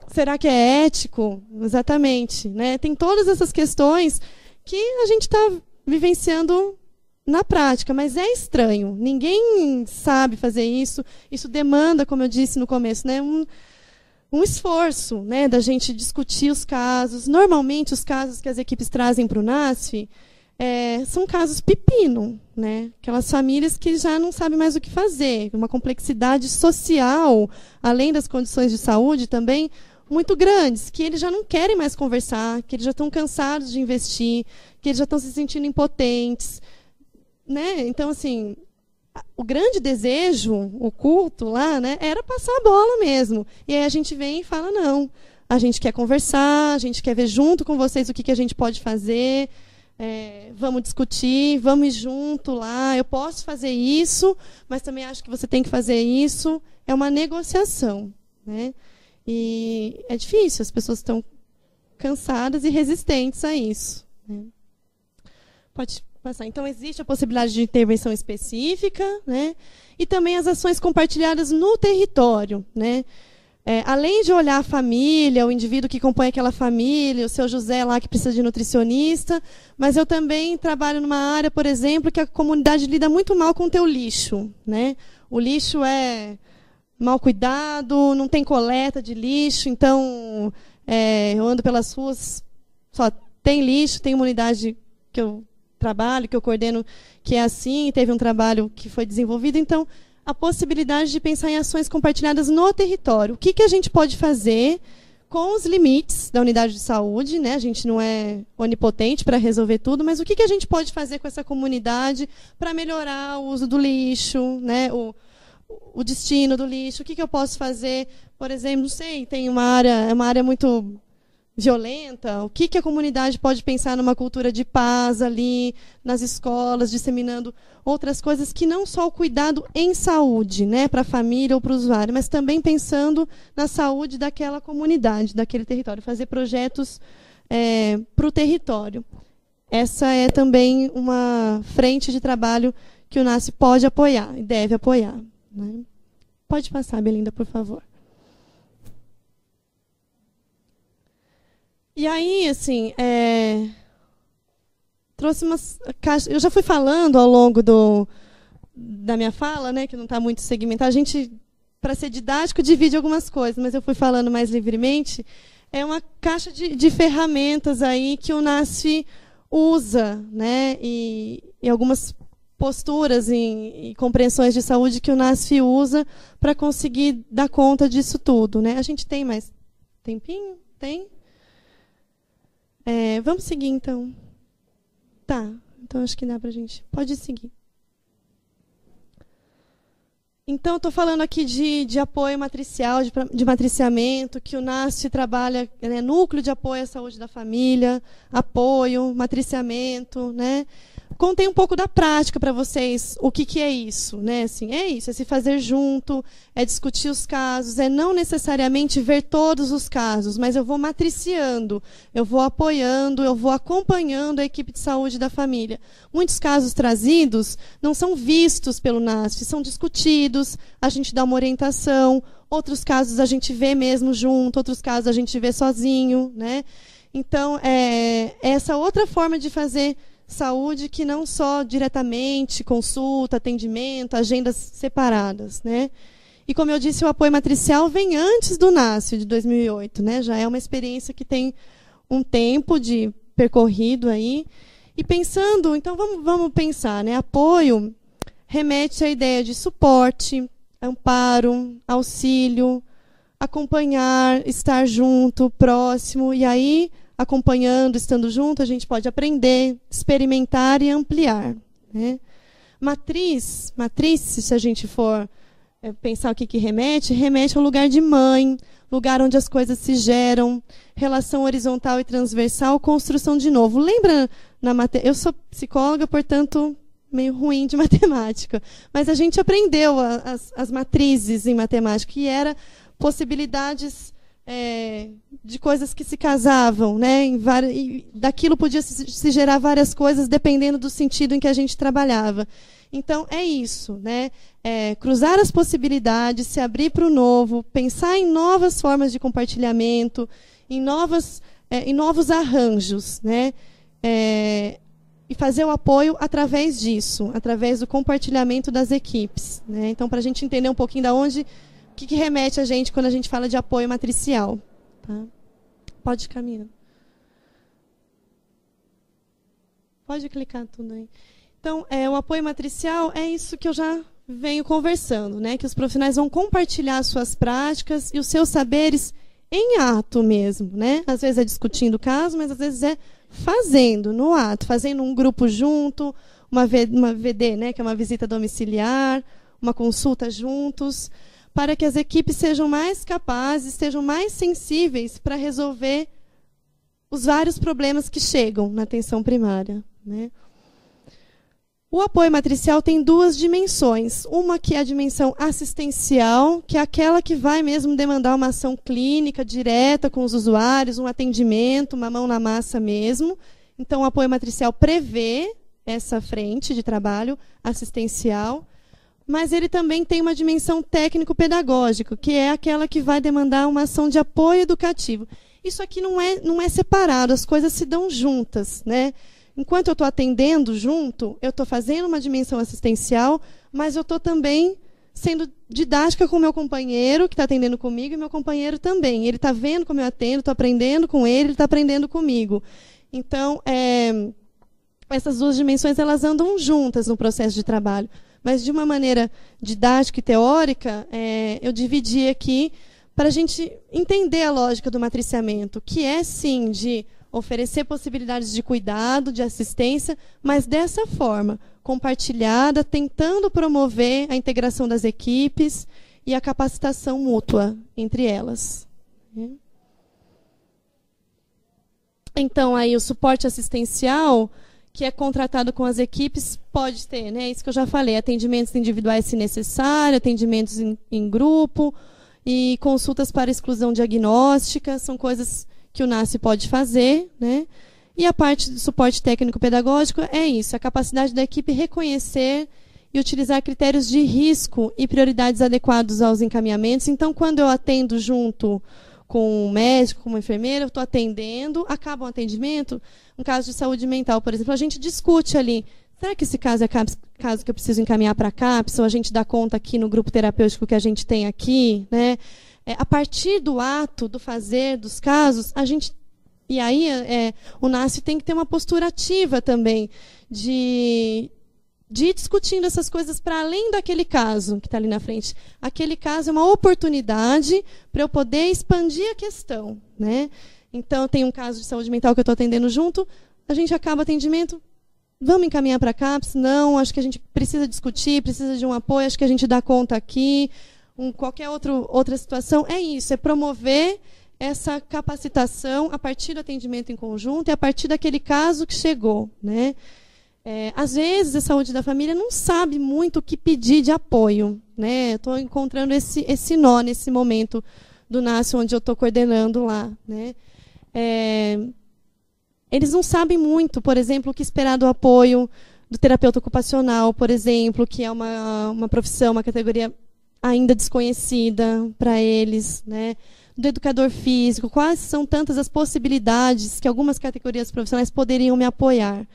Será que é ético? Exatamente. Né? Tem todas essas questões que a gente está vivenciando na prática, mas é estranho. Ninguém sabe fazer isso. Isso demanda, como eu disse no começo, né, um esforço, né, da gente discutir os casos. Normalmente, os casos que as equipes trazem para o NASF são casos pepino, né? Aquelas famílias que já não sabem mais o que fazer. Uma complexidade social, além das condições de saúde também, muito grandes, que eles já não querem mais conversar, que eles já estão cansados de investir, que eles já estão se sentindo impotentes. Né? Então, assim, o grande desejo oculto lá, né, era passar a bola mesmo. E aí a gente vem e fala, não, a gente quer conversar, a gente quer ver junto com vocês o que a gente pode fazer, vamos discutir, vamos ir junto lá, eu posso fazer isso, mas também acho que você tem que fazer isso. É uma negociação. Né? E é difícil, as pessoas estão cansadas e resistentes a isso. Né? Pode passar. Então, existe a possibilidade de intervenção específica, né? E também as ações compartilhadas no território. Né? Além de olhar a família, o indivíduo que compõe aquela família, o seu José lá que precisa de nutricionista, mas eu também trabalho numa área, por exemplo, que a comunidade lida muito mal com o teu lixo. Né? O lixo é mal cuidado, não tem coleta de lixo, então eu ando pelas ruas, só tem lixo, tem uma unidade que eu trabalho, que eu coordeno, que é assim, teve um trabalho que foi desenvolvido. Então, a possibilidade de pensar em ações compartilhadas no território. O que a gente pode fazer com os limites da unidade de saúde, né? A gente não é onipotente para resolver tudo, mas o que a gente pode fazer com essa comunidade para melhorar o uso do lixo, né? O destino do lixo, o que eu posso fazer? Por exemplo, não sei, tem uma área muito violenta, o que a comunidade pode pensar numa cultura de paz ali, nas escolas, disseminando outras coisas que não só o cuidado em saúde, né, para a família ou para o usuário, mas também pensando na saúde daquela comunidade, daquele território, fazer projetos para o território. Essa é também uma frente de trabalho que o NASF pode apoiar e deve apoiar. Né? Pode passar, Belinda, por favor. E aí, assim, trouxe umas caixas. Eu já fui falando ao longo da minha fala, né, que não está muito segmentada, a gente, para ser didático, divide algumas coisas, mas eu fui falando mais livremente. É uma caixa de ferramentas aí que o NASF usa, né, e algumas posturas e compreensões de saúde que o NASF usa para conseguir dar conta disso tudo, né? A gente tem mais tempinho? Tem? Vamos seguir, então. Tá, então acho que dá para a gente... Pode seguir. Então, estou falando aqui de apoio matricial, de matriciamento, que o NASF trabalha, né, núcleo de apoio à saúde da família, apoio, matriciamento, né? Contei um pouco da prática para vocês, o que é isso, né? Assim, é isso, é se fazer junto, é discutir os casos, é não necessariamente ver todos os casos, mas eu vou matriciando, eu vou apoiando, eu vou acompanhando a equipe de saúde da família. Muitos casos trazidos não são vistos pelo NASF, são discutidos, a gente dá uma orientação, outros casos a gente vê mesmo junto, outros casos a gente vê sozinho, né? Então, essa outra forma de fazer saúde que não só diretamente, consulta, atendimento, agendas separadas, né? E, como eu disse, o apoio matricial vem antes do NASF, de 2008, né? Já é uma experiência que tem um tempo de percorrido aí. E pensando, então vamos pensar, né? Apoio remete à ideia de suporte, amparo, auxílio, acompanhar, estar junto, próximo, e aí, acompanhando, estando junto, a gente pode aprender, experimentar e ampliar, né? Matriz, se a gente for pensar o que remete ao lugar de mãe, lugar onde as coisas se geram, relação horizontal e transversal, construção de novo. Lembra, eu sou psicóloga, portanto, meio ruim de matemática, mas a gente aprendeu as matrizes em matemática, que era possibilidades de coisas que se casavam, né? E daquilo podia se gerar várias coisas dependendo do sentido em que a gente trabalhava. Então, é isso, né? Cruzar as possibilidades, se abrir para o novo, pensar em novas formas de compartilhamento, em novos arranjos, né? E fazer o apoio através disso, através do compartilhamento das equipes, né? Então, para a gente entender um pouquinho da onde... O que remete a gente quando a gente fala de apoio matricial? Tá? Pode caminhar. Pode clicar tudo aí. Então, o apoio matricial é isso que eu já venho conversando, né? Que os profissionais vão compartilhar suas práticas e os seus saberes em ato mesmo, né? Às vezes é discutindo o caso, mas às vezes é fazendo, no ato, fazendo um grupo junto, uma VD, né? Que é uma visita domiciliar, uma consulta juntos, para que as equipes sejam mais capazes, sejam mais sensíveis para resolver os vários problemas que chegam na atenção primária, né? O apoio matricial tem duas dimensões. Uma que é a dimensão assistencial, que é aquela que vai mesmo demandar uma ação clínica direta com os usuários, um atendimento, uma mão na massa mesmo. Então, o apoio matricial prevê essa frente de trabalho assistencial, mas ele também tem uma dimensão técnico-pedagógica, que é aquela que vai demandar uma ação de apoio educativo. Isso aqui não é separado, as coisas se dão juntas, né? Enquanto eu estou atendendo junto, eu estou fazendo uma dimensão assistencial, mas eu estou também sendo didática com o meu companheiro, que está atendendo comigo, e meu companheiro também. Ele está vendo como eu atendo, estou aprendendo com ele está aprendendo comigo. Então, essas duas dimensões elas andam juntas no processo de trabalho. Mas, de uma maneira didática e teórica, eu dividi aqui para a gente entender a lógica do matriciamento, que é, sim, de oferecer possibilidades de cuidado, de assistência, mas dessa forma, compartilhada, tentando promover a integração das equipes e a capacitação mútua entre elas. Então, aí, o suporte assistencial, que é contratado com as equipes, pode ter, né? Isso que eu já falei, atendimentos individuais se necessário, atendimentos em grupo e consultas para exclusão diagnóstica, são coisas que o NASF pode fazer, né? E a parte do suporte técnico-pedagógico é isso, a capacidade da equipe reconhecer e utilizar critérios de risco e prioridades adequados aos encaminhamentos. Então, quando eu atendo junto com um médico, com uma enfermeira, eu estou atendendo, acaba um atendimento, um caso de saúde mental, por exemplo, a gente discute ali, será que esse caso é caso que eu preciso encaminhar para a CAPS, ou a gente dá conta aqui no grupo terapêutico que a gente tem aqui, né? A partir do ato, do fazer, dos casos, a gente... E aí o NASF tem que ter uma postura ativa também, de ir discutindo essas coisas para além daquele caso que está ali na frente. Aquele caso é uma oportunidade para eu poder expandir a questão, né? Então, tem um caso de saúde mental que eu estou atendendo junto, a gente acaba o atendimento, vamos encaminhar para a CAPS? Não, acho que a gente precisa discutir, precisa de um apoio, acho que a gente dá conta aqui. Qualquer outra situação, é isso, é promover essa capacitação a partir do atendimento em conjunto e a partir daquele caso que chegou, né? Às vezes, a saúde da família não sabe muito o que pedir de apoio, né? Estou encontrando esse nó nesse momento do NASF, onde eu estou coordenando lá, né? Eles não sabem muito, por exemplo, o que esperar do apoio do terapeuta ocupacional, por exemplo, que é uma profissão, uma categoria ainda desconhecida para eles, né? Do educador físico, quais são tantas as possibilidades que algumas categorias profissionais poderiam me apoiar.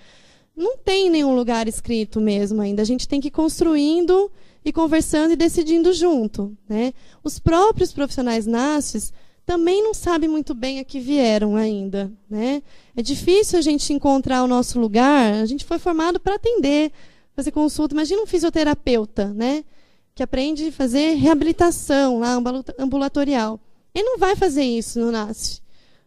Não tem nenhum lugar escrito mesmo ainda. A gente tem que ir construindo e conversando e decidindo junto, né? Os próprios profissionais NASFs também não sabem muito bem a que vieram ainda, né? É difícil a gente encontrar o nosso lugar. A gente foi formado para atender, fazer consulta. Imagina um fisioterapeuta, né? Que aprende a fazer reabilitação lá, ambulatorial. Ele não vai fazer isso no NASF,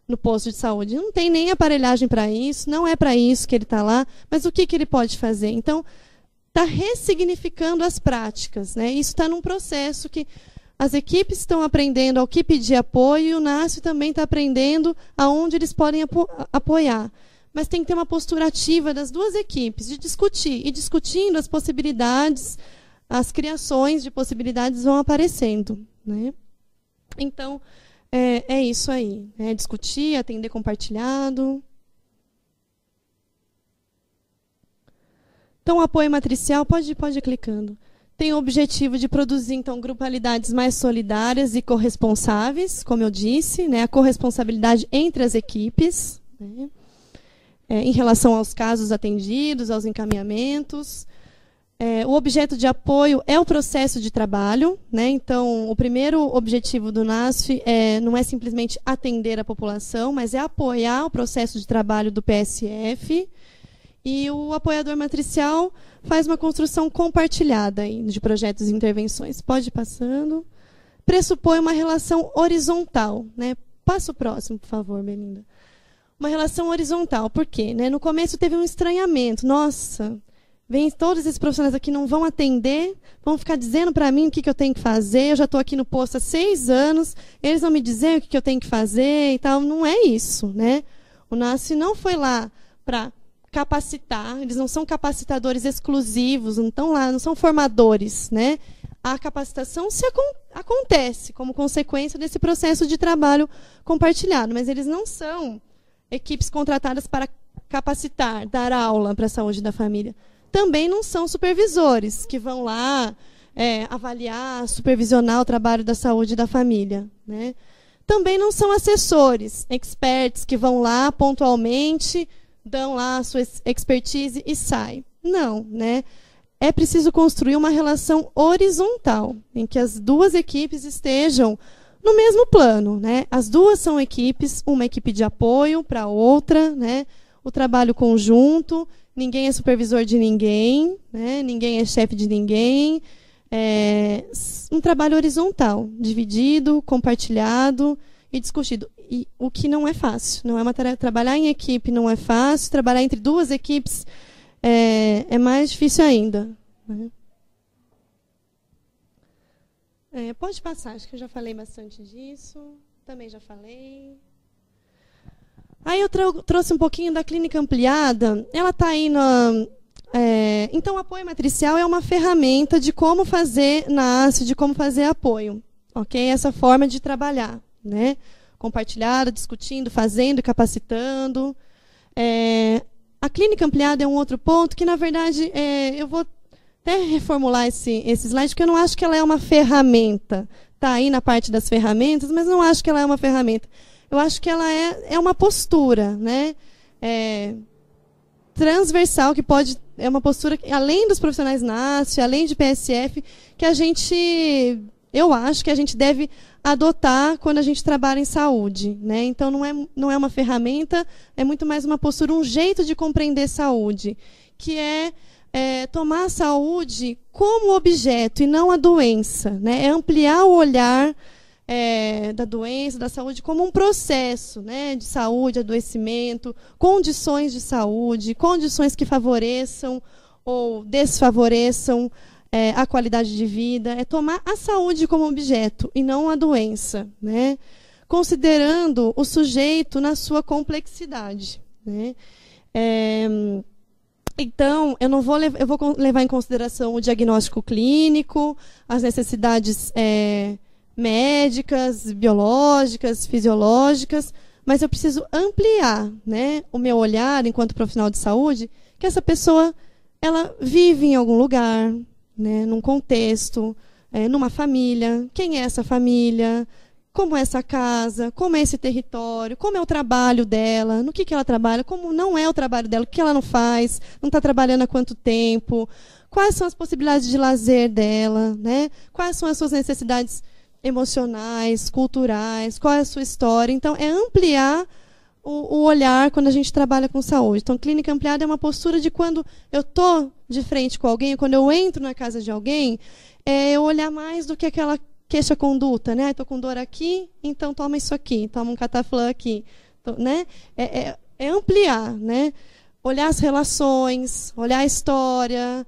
no posto de saúde. Não tem nem aparelhagem para isso, não é para isso que ele está lá, mas o que ele pode fazer? Então, está ressignificando as práticas, né? Isso está num processo que as equipes estão aprendendo ao que pedir apoio e o NASF também está aprendendo aonde eles podem apoiar. Mas tem que ter uma postura ativa das duas equipes, de discutir. E discutindo as possibilidades, as criações de possibilidades vão aparecendo, né? Então, é isso aí. Discutir, atender compartilhado. Então, o apoio matricial, pode ir clicando. Tem o objetivo de produzir, então, grupalidades mais solidárias e corresponsáveis, como eu disse, né? A corresponsabilidade entre as equipes, né? Em relação aos casos atendidos, aos encaminhamentos. O objeto de apoio é o processo de trabalho, né? Então, o primeiro objetivo do NASF não é simplesmente atender a população, mas é apoiar o processo de trabalho do PSF. E o apoiador matricial faz uma construção compartilhada de projetos e intervenções. Pode ir passando. Pressupõe uma relação horizontal, né? Passa o próximo, por favor, Belinda. Uma relação horizontal. Por quê? Né? No começo teve um estranhamento. Nossa, todos esses profissionais aqui não vão atender, vão ficar dizendo para mim o que eu tenho que fazer. Eu já estou aqui no posto há 6 anos, eles vão me dizer o que eu tenho que fazer e tal. Não é isso, né? O NASF não foi lá para capacitar, eles não são capacitadores exclusivos, não estão lá, não são formadores, né? A capacitação acontece como consequência desse processo de trabalho compartilhado, mas eles não são equipes contratadas para capacitar, dar aula para a saúde da família. Também não são supervisores que vão lá avaliar, supervisionar o trabalho da saúde da família, né? Também não são assessores, experts que vão lá pontualmente, dão lá a sua expertise e saem. Não, né? É preciso construir uma relação horizontal, em que as duas equipes estejam no mesmo plano, né? As duas são equipes, uma equipe de apoio para a outra, né? O trabalho conjunto, ninguém é supervisor de ninguém, né? Ninguém é chefe de ninguém. Um trabalho horizontal, dividido, compartilhado e discutido. E o que não é fácil, não é uma tarefa. Trabalhar em equipe não é fácil, trabalhar entre duas equipes é mais difícil ainda, né? Pode passar, acho que eu já falei bastante disso, também já falei. Aí eu trouxe um pouquinho da clínica ampliada, ela está aí então, o apoio matricial é uma ferramenta de como fazer NASF, de como fazer apoio, ok? Essa forma de trabalhar, né? Compartilhada, discutindo, fazendo e capacitando. A clínica ampliada é um outro ponto que, na verdade, eu vou até reformular esse slide, porque eu não acho que ela é uma ferramenta. Está aí na parte das ferramentas, mas não acho que ela é uma ferramenta. Eu acho que ela é uma postura, né? transversal, que pode... É uma postura, além dos profissionais NASF, além de PSF, que eu acho que a gente deve adotar quando a gente trabalha em saúde, né? Então, não é uma ferramenta, é muito mais uma postura, um jeito de compreender saúde, que é tomar a saúde como objeto e não a doença, né? É ampliar o olhar da doença, da saúde, como um processo, né, de saúde, adoecimento, condições de saúde, condições que favoreçam ou desfavoreçam a qualidade de vida. É tomar a saúde como objeto e não a doença, né, considerando o sujeito na sua complexidade, né. Então, eu vou levar em consideração o diagnóstico clínico, as necessidades médicas, biológicas, fisiológicas, mas eu preciso ampliar, né, o meu olhar enquanto profissional de saúde, que essa pessoa ela vive em algum lugar, né, num contexto, numa família. Quem é essa família? Como é essa casa? Como é esse território? Como é o trabalho dela? No que ela trabalha? Como não é o trabalho dela? O que ela não faz? Não está trabalhando há quanto tempo? Quais são as possibilidades de lazer dela, né? Quais são as suas necessidades emocionais, culturais, qual é a sua história? Então, é ampliar o olhar quando a gente trabalha com saúde. Então, clínica ampliada é uma postura de quando eu estou de frente com alguém, quando eu entro na casa de alguém, eu olhar mais do que aquela queixa-conduta, né? Estou com dor aqui, então toma isso aqui, toma um cataflã aqui, né? É ampliar, né? Olhar as relações, olhar a história,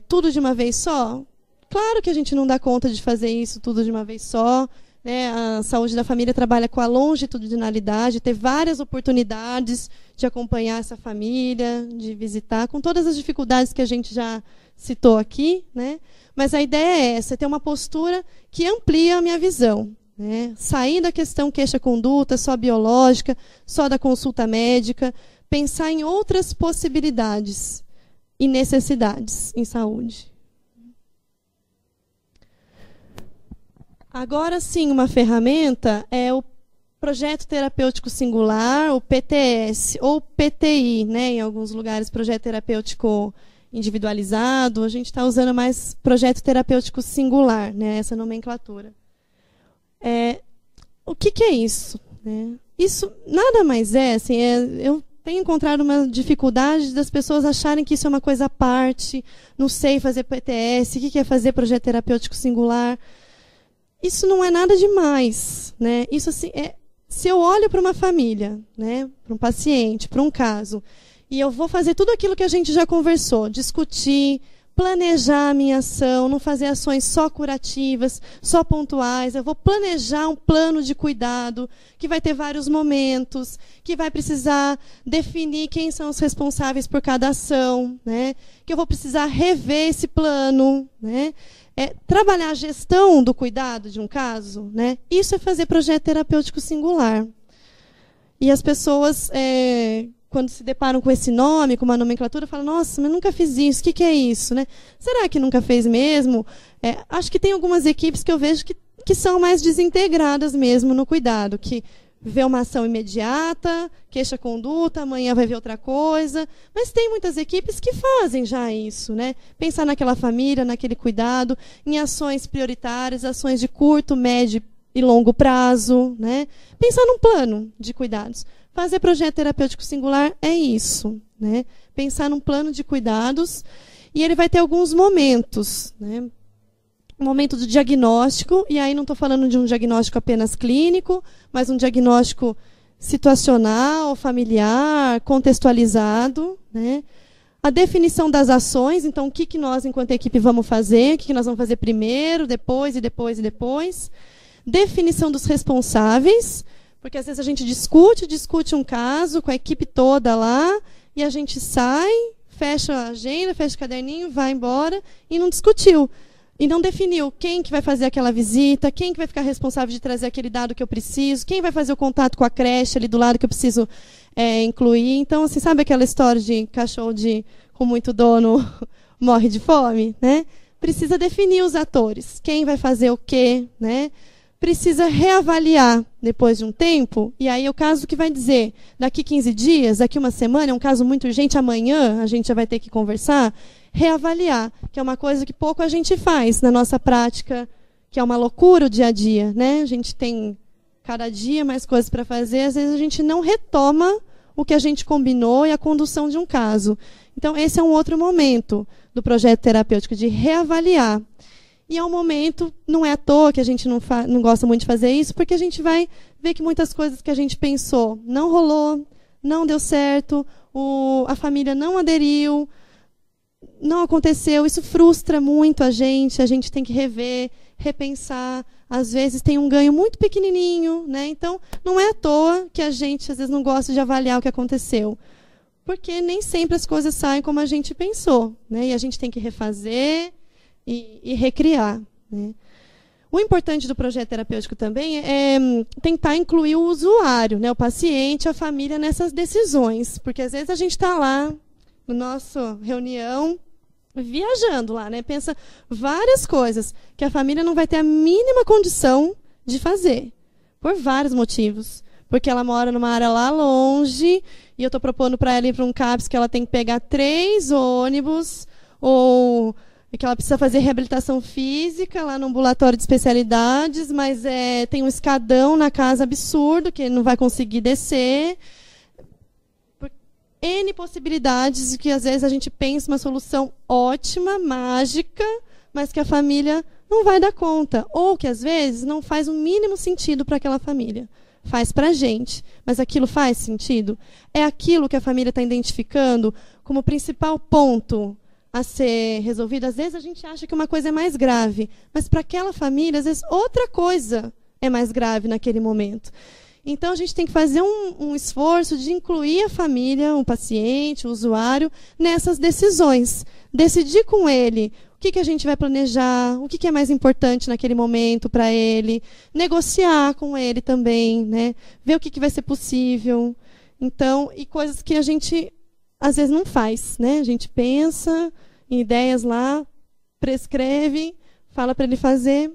tudo de uma vez só. Claro que a gente não dá conta de fazer isso tudo de uma vez só, né? A saúde da família trabalha com a longitudinalidade, ter várias oportunidades de acompanhar essa família, de visitar, com todas as dificuldades que a gente já citou aqui, né? Mas a ideia é essa, ter uma postura que amplia a minha visão, né? Sair da questão queixa-conduta, só biológica, só da consulta médica, pensar em outras possibilidades e necessidades em saúde. Agora sim, uma ferramenta é o Projeto Terapêutico Singular, o PTS, ou PTI, né? Em alguns lugares, Projeto Terapêutico Individualizado. A gente está usando mais Projeto Terapêutico Singular, né? Essa nomenclatura. O que é isso, né? Isso nada mais assim, eu tenho encontrado uma dificuldade das pessoas acharem que isso é uma coisa à parte, não sei fazer PTS, o que é fazer Projeto Terapêutico Singular. Isso não é nada demais, né? Isso assim, se eu olho para uma família, né, para um paciente, para um caso, e eu vou fazer tudo aquilo que a gente já conversou, discutir, planejar a minha ação, não fazer ações só curativas, só pontuais. Eu vou planejar um plano de cuidado que vai ter vários momentos, que vai precisar definir quem são os responsáveis por cada ação, né? Que eu vou precisar rever esse plano, né? Trabalhar a gestão do cuidado de um caso, né? Isso é fazer projeto terapêutico singular. E as pessoas, quando se deparam com esse nome, com uma nomenclatura, falam, nossa, mas nunca fiz isso, o que é isso, né? Será que nunca fez mesmo? Acho que tem algumas equipes que eu vejo que são mais desintegradas mesmo no cuidado, que vê uma ação imediata, queixa conduta, amanhã vai ver outra coisa. Mas tem muitas equipes que fazem já isso, né? Pensar naquela família, naquele cuidado, em ações prioritárias, ações de curto, médio e longo prazo, né? Pensar num plano de cuidados. Fazer projeto terapêutico singular é isso, né? Pensar num plano de cuidados, e ele vai ter alguns momentos, né? Um momento do diagnóstico, e aí não estou falando de um diagnóstico apenas clínico, mas um diagnóstico situacional, familiar, contextualizado, né? A definição das ações, então o que nós, enquanto equipe, vamos fazer, o que nós vamos fazer primeiro, depois e depois e depois. Definição dos responsáveis, porque às vezes a gente discute um caso com a equipe toda lá, e a gente sai, fecha a agenda, fecha o caderninho, vai embora, e não discutiu. E não definiu quem que vai fazer aquela visita, quem que vai ficar responsável de trazer aquele dado que eu preciso, quem vai fazer o contato com a creche ali do lado que eu preciso incluir. Então, assim, sabe aquela história de cachorro com muito dono morre de fome, né? Precisa definir os atores, quem vai fazer o quê, né? precisa reavaliar depois de um tempo, e aí é o caso que vai dizer, daqui 15 dias, daqui uma semana, é um caso muito urgente, amanhã a gente já vai ter que conversar, reavaliar, que é uma coisa que pouco a gente faz na nossa prática, que é uma loucura o dia a dia, né? A gente tem cada dia mais coisas para fazer, às vezes a gente não retoma o que a gente combinou e a condução de um caso. Então, esse é um outro momento do projeto terapêutico, de reavaliar. E é um momento, não é à toa que a gente não gosta muito de fazer isso, porque a gente vai ver que muitas coisas que a gente pensou não rolou, não deu certo, a família não aderiu, não aconteceu. Isso frustra muito a gente tem que rever, repensar. Às vezes tem um ganho muito pequenininho, né? Então, não é à toa que a gente, às vezes, não gosta de avaliar o que aconteceu. Porque nem sempre as coisas saem como a gente pensou, né? E a gente tem que refazer e recriar, né? O importante do projeto terapêutico também é tentar incluir o usuário, né, o paciente, a família nessas decisões. Porque, às vezes, a gente está lá, na nossa reunião, viajando lá, né, pensa várias coisas que a família não vai ter a mínima condição de fazer, por vários motivos. Porque ela mora numa área lá longe, e eu estou propondo para ela ir para um CAPS que ela tem que pegar 3 ônibus, ou que ela precisa fazer reabilitação física lá no ambulatório de especialidades, mas tem um escadão na casa absurdo, que ele não vai conseguir descer. N possibilidades que, às vezes, a gente pensa uma solução ótima, mágica, mas que a família não vai dar conta. Ou que, às vezes, não faz o mínimo sentido para aquela família. Faz para a gente, mas aquilo faz sentido? É aquilo que a família está identificando como principal ponto a ser resolvido. Às vezes a gente acha que uma coisa é mais grave, mas para aquela família, às vezes, outra coisa é mais grave naquele momento. Então, a gente tem que fazer um esforço de incluir a família, o paciente, o usuário, nessas decisões. Decidir com ele o que a gente vai planejar, o que é mais importante naquele momento para ele, negociar com ele também, né? Ver o que vai ser possível. Então, e coisas que a gente às vezes não faz, né? A gente pensa em ideias lá, prescreve, fala para ele fazer,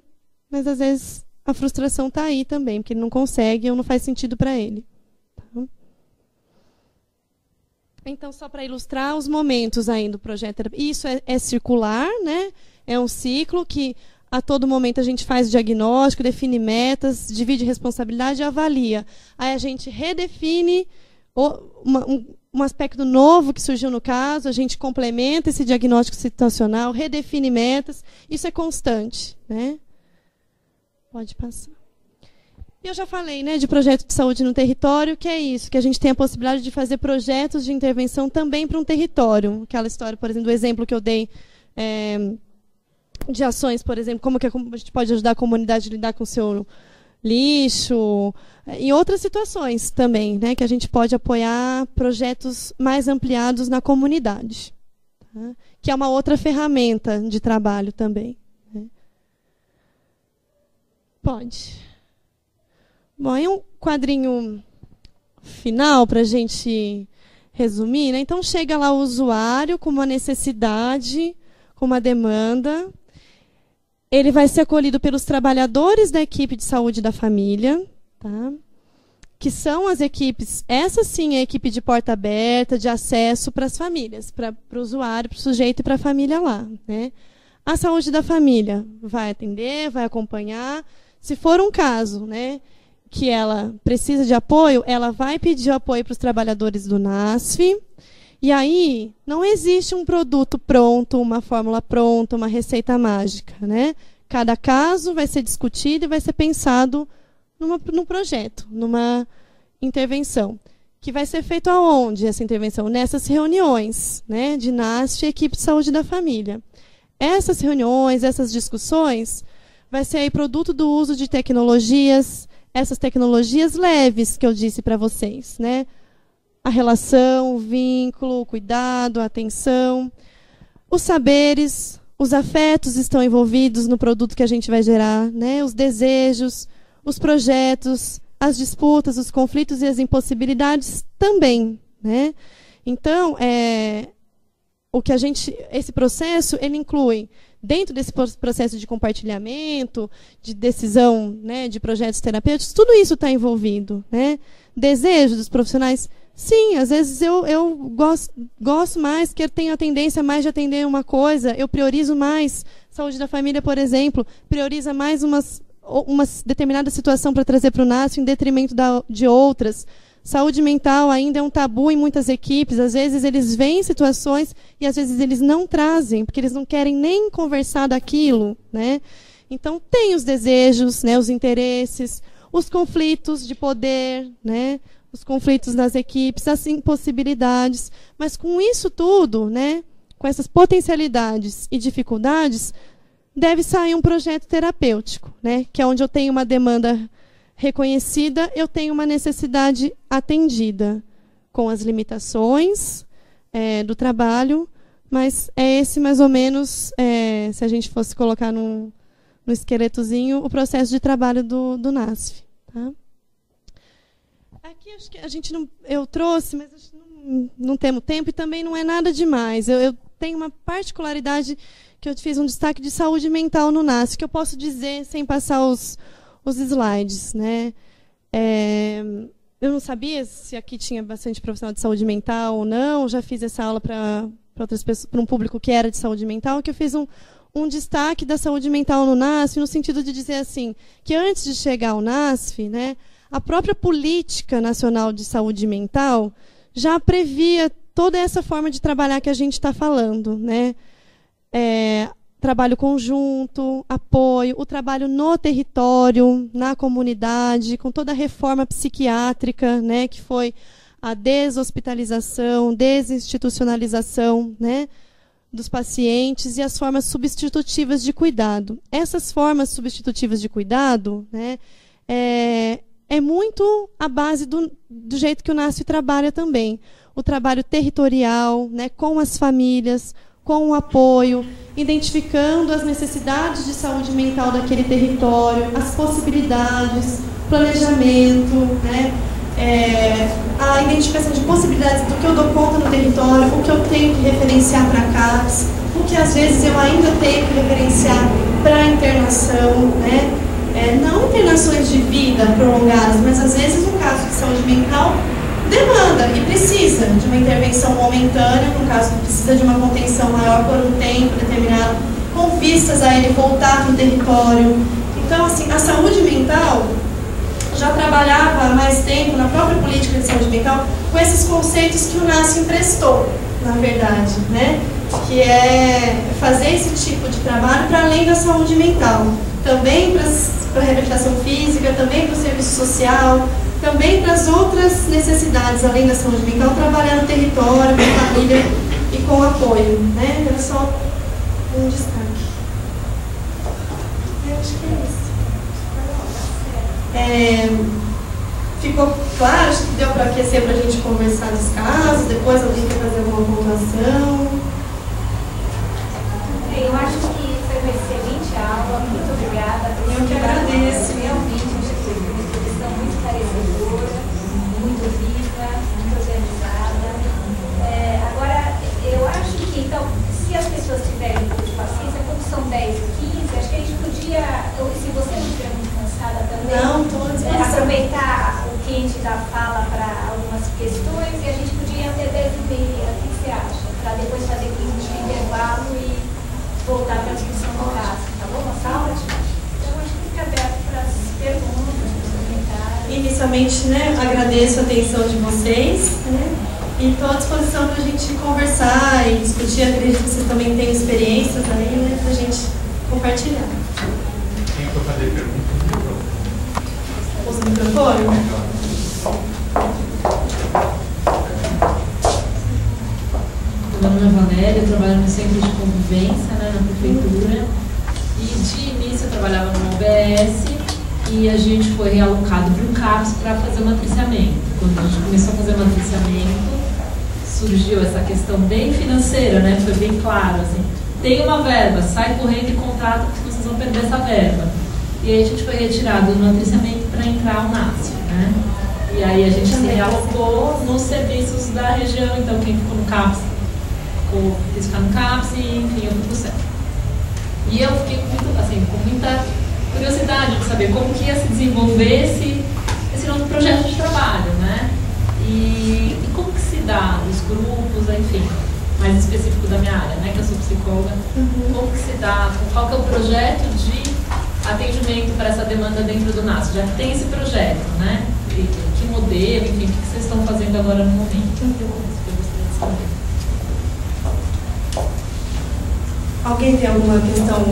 mas às vezes a frustração está aí também, porque ele não consegue ou não faz sentido para ele. Tá? Então, só para ilustrar os momentos aí do projeto, isso é circular, né? É um ciclo que a todo momento a gente faz o diagnóstico, define metas, divide responsabilidade e avalia. Aí a gente redefine um aspecto novo que surgiu no caso, a gente complementa esse diagnóstico situacional, redefine metas, isso é constante, né? Pode passar. Eu já falei, né, de projeto de saúde no território, que é isso, que a gente tem a possibilidade de fazer projetos de intervenção também para um território. Aquela história, por exemplo, do exemplo que eu dei de ações, por exemplo, como que a gente pode ajudar a comunidade a lidar com o seu lixo, em outras situações também, né, que a gente pode apoiar projetos mais ampliados na comunidade, tá? Que é uma outra ferramenta de trabalho também. Né? Pode. Bom, aí um quadrinho final para a gente resumir, né? Então, chega lá o usuário com uma necessidade, com uma demanda. Ele vai ser acolhido pelos trabalhadores da equipe de saúde da família, tá? Que são as equipes, essa sim é a equipe de porta aberta, de acesso para as famílias, para o usuário, para o sujeito e para a família lá. Né? A saúde da família vai atender, vai acompanhar. Se for um caso, né, que ela precisa de apoio, ela vai pedir apoio para os trabalhadores do NASF. E aí, não existe um produto pronto, uma fórmula pronta, uma receita mágica. Né? Cada caso vai ser discutido e vai ser pensado num projeto, numa intervenção. Que vai ser feito aonde essa intervenção? Nessas reuniões, né, de NASF e equipe de saúde da família. Essas reuniões, essas discussões, vai ser aí produto do uso de tecnologias, essas tecnologias leves que eu disse para vocês, né? A relação, o vínculo, o cuidado, a atenção. Os saberes, os afetos estão envolvidos no produto que a gente vai gerar, né? Os desejos, os projetos, as disputas, os conflitos e as impossibilidades também. Né? Então, esse processo, ele inclui, dentro desse processo de compartilhamento, de decisão, né, de projetos terapêuticos, tudo isso está envolvido, né? Desejo dos profissionais, sim, às vezes eu gosto mais, que eu tenho a tendência mais de atender uma coisa, eu priorizo mais. Saúde da família, por exemplo, prioriza mais uma determinada situação para trazer para o NASF em detrimento de outras. Saúde mental ainda é um tabu em muitas equipes. Às vezes eles veem situações e às vezes eles não trazem, porque eles não querem nem conversar daquilo, né? Então tem os desejos, né, os interesses, os conflitos de poder, né, os conflitos nas equipes, as impossibilidades. Mas com isso tudo, né, com essas potencialidades e dificuldades, deve sair um projeto terapêutico, né, que é onde eu tenho uma demanda reconhecida, eu tenho uma necessidade atendida, com as limitações do trabalho, mas é esse mais ou menos, se a gente fosse colocar no esqueletozinho, o processo de trabalho do NASF. Tá? Aqui acho que eu trouxe, mas acho que não temos tempo e também não é nada demais. Eu tenho uma particularidade que eu fiz um destaque de saúde mental no NASF, que eu posso dizer sem passar os slides, né? Eu não sabia se aqui tinha bastante profissional de saúde mental ou não. Já fiz essa aula para outras pessoas, para um público que era de saúde mental, que eu fiz um destaque da saúde mental no NASF, no sentido de dizer assim, que antes de chegar ao NASF, né, a própria política nacional de saúde mental já previa toda essa forma de trabalhar que a gente está falando, né? Trabalho conjunto, apoio, o trabalho no território, na comunidade, com toda a reforma psiquiátrica, né, que foi a deshospitalização, desinstitucionalização, né, dos pacientes e as formas substitutivas de cuidado. Essas formas substitutivas de cuidado, né, é muito a base do jeito que o NASF trabalha também. O trabalho territorial, né, com as famílias, com o apoio, identificando as necessidades de saúde mental daquele território, as possibilidades, planejamento, né? A identificação de possibilidades do que eu dou conta no território, o que eu tenho que referenciar para CAPS, o que às vezes eu ainda tenho que referenciar para internação, né? Não internações de vida prolongadas, mas às vezes no caso de saúde mental, demanda e precisa de uma intervenção momentânea, no caso precisa de uma contenção maior por um tempo determinado, com vistas a ele voltar para o território. Então, assim, a saúde mental já trabalhava há mais tempo na própria política de saúde mental com esses conceitos que o NASF emprestou, na verdade, né? Que é fazer esse tipo de trabalho para além da saúde mental, também para a reabilitação física, também para o serviço social, também para as outras necessidades, além da saúde mental, trabalhar no território, com a família e com apoio, né? Era só um destaque. Eu acho que é isso. Ficou claro? Acho que deu para aquecer para a gente conversar dos casos. Depois alguém quer fazer alguma pontuação? Eu acho que foi uma excelente aula. Muito obrigada. Eu que agradeço. Realmente, uma exposição muito esclarecedora, muito viva, muito organizada. Agora, eu acho que, então, se as pessoas tiverem um pouco de paciência, como são 10 e 15, acho que a gente podia, se você não estiver muito cansada também, aproveitar o quente da fala para algumas questões e a gente podia ir até 10h30. O que você acha? Para depois fazer 15 minutos de intervalo e voltar para a discussão do caso. Tá bom? Tá ótimo. Então, acho que fica aberto para as perguntas, para os comentários. Inicialmente, né, agradeço a atenção de vocês, né, e estou à disposição para a gente conversar e discutir. Acredito que vocês também têm experiências aí, né, para a gente compartilhar. Quem for fazer perguntas? Usa o microfone? Meu nome é Valéria, eu trabalho no Centro de Convivência, né, na Prefeitura. E de início eu trabalhava no OBS e a gente foi realocado para o CAPS para fazer matriciamento. Quando a gente começou a fazer matriciamento, surgiu essa questão bem financeira, né? Foi bem claro, assim, tem uma verba, sai correndo e contrata porque vocês vão perder essa verba. E aí a gente foi retirado do matriciamento para entrar ao NASF, né? E aí a gente se realocou nos serviços da região, então quem ficou no CAPS quis ficar no CAPS e, enfim, eu fui pro CEP. E eu fiquei com muita curiosidade de saber como que ia se desenvolver esse novo projeto de trabalho, né? E como que se dá os grupos, enfim, mais específico da minha área, né? Que eu sou psicóloga. Como que se dá, qual que é o projeto de atendimento para essa demanda dentro do NASF? Já tem esse projeto, né? E que modelo, enfim, o que vocês estão fazendo agora no momento? Eu gostaria de saber. Alguém tem alguma questão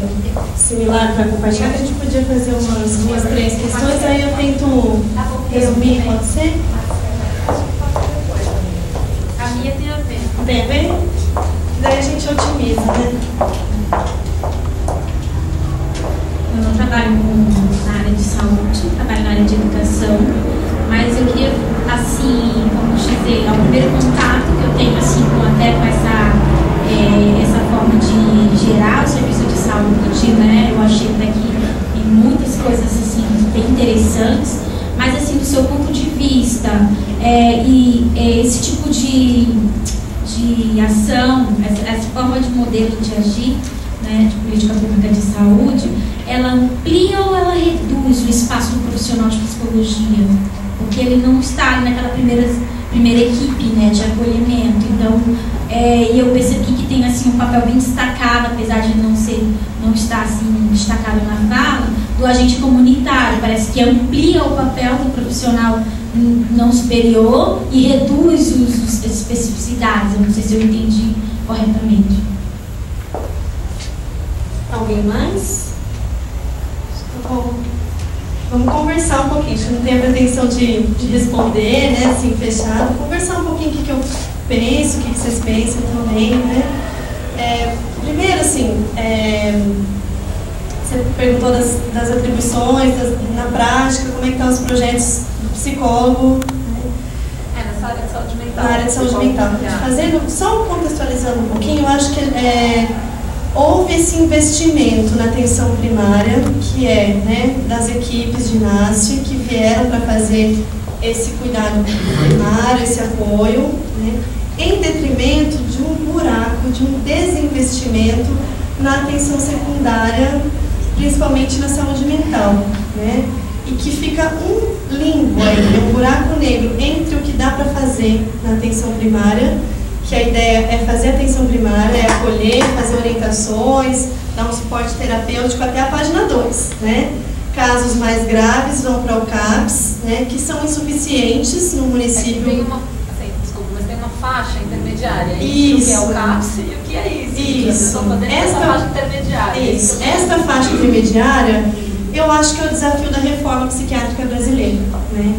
similar para compartilhar? A gente podia fazer umas 2, 3 questões, aí eu tento resumir, pode ser? A minha tem a ver. Tem a ver? Daí a gente otimiza, né? Eu não trabalho na área de saúde, trabalho na área de educação, mas eu queria, assim, vamos dizer, o primeiro contato que eu tenho, assim, com essa forma de gerar o serviço de saúde, né? Eu achei daqui tem muitas coisas, assim, bem interessantes, mas, assim, do seu ponto de vista, esse tipo de ação, essa forma de modelo de agir, né, de política pública de saúde, ela amplia ou ela reduz o espaço do profissional de psicologia? Porque ele não está ali naquela primeira equipe, né, de acolhimento. Então, eu percebi que tem assim, um papel bem destacado, apesar de não estar assim, destacado na fala, do agente comunitário. Parece que amplia o papel do profissional não superior e reduz as especificidades. Eu não sei se eu entendi corretamente. Alguém mais? Vamos conversar um pouquinho. Acho que não tenho a pretensão de responder, né, assim, fechado. Conversar um pouquinho o que eu penso, o que vocês pensam também, né? Primeiro, assim, você perguntou das atribuições, na prática, como é que estão os projetos do psicólogo. Nessa área de saúde mental. Na área de saúde mental. Só contextualizando um pouquinho, eu acho que houve esse investimento na atenção primária, que né, das equipes de NASF, que vieram para fazer esse cuidado primário, esse apoio, né, em detrimento de um buraco, de um desinvestimento na atenção secundária, principalmente na saúde mental, né, e que fica um limbo aí, um buraco negro entre o que dá para fazer na atenção primária, que a ideia é fazer atenção primária, é acolher, fazer orientações, dar um suporte terapêutico até a página 2, né? Casos mais graves vão para o CAPS, né, que são insuficientes no município. Tem uma faixa intermediária, isso. O que é o CAPS e o que é isso. Essa faixa intermediária. Isso. Esta faixa intermediária, eu acho que é o desafio da reforma psiquiátrica brasileira, né?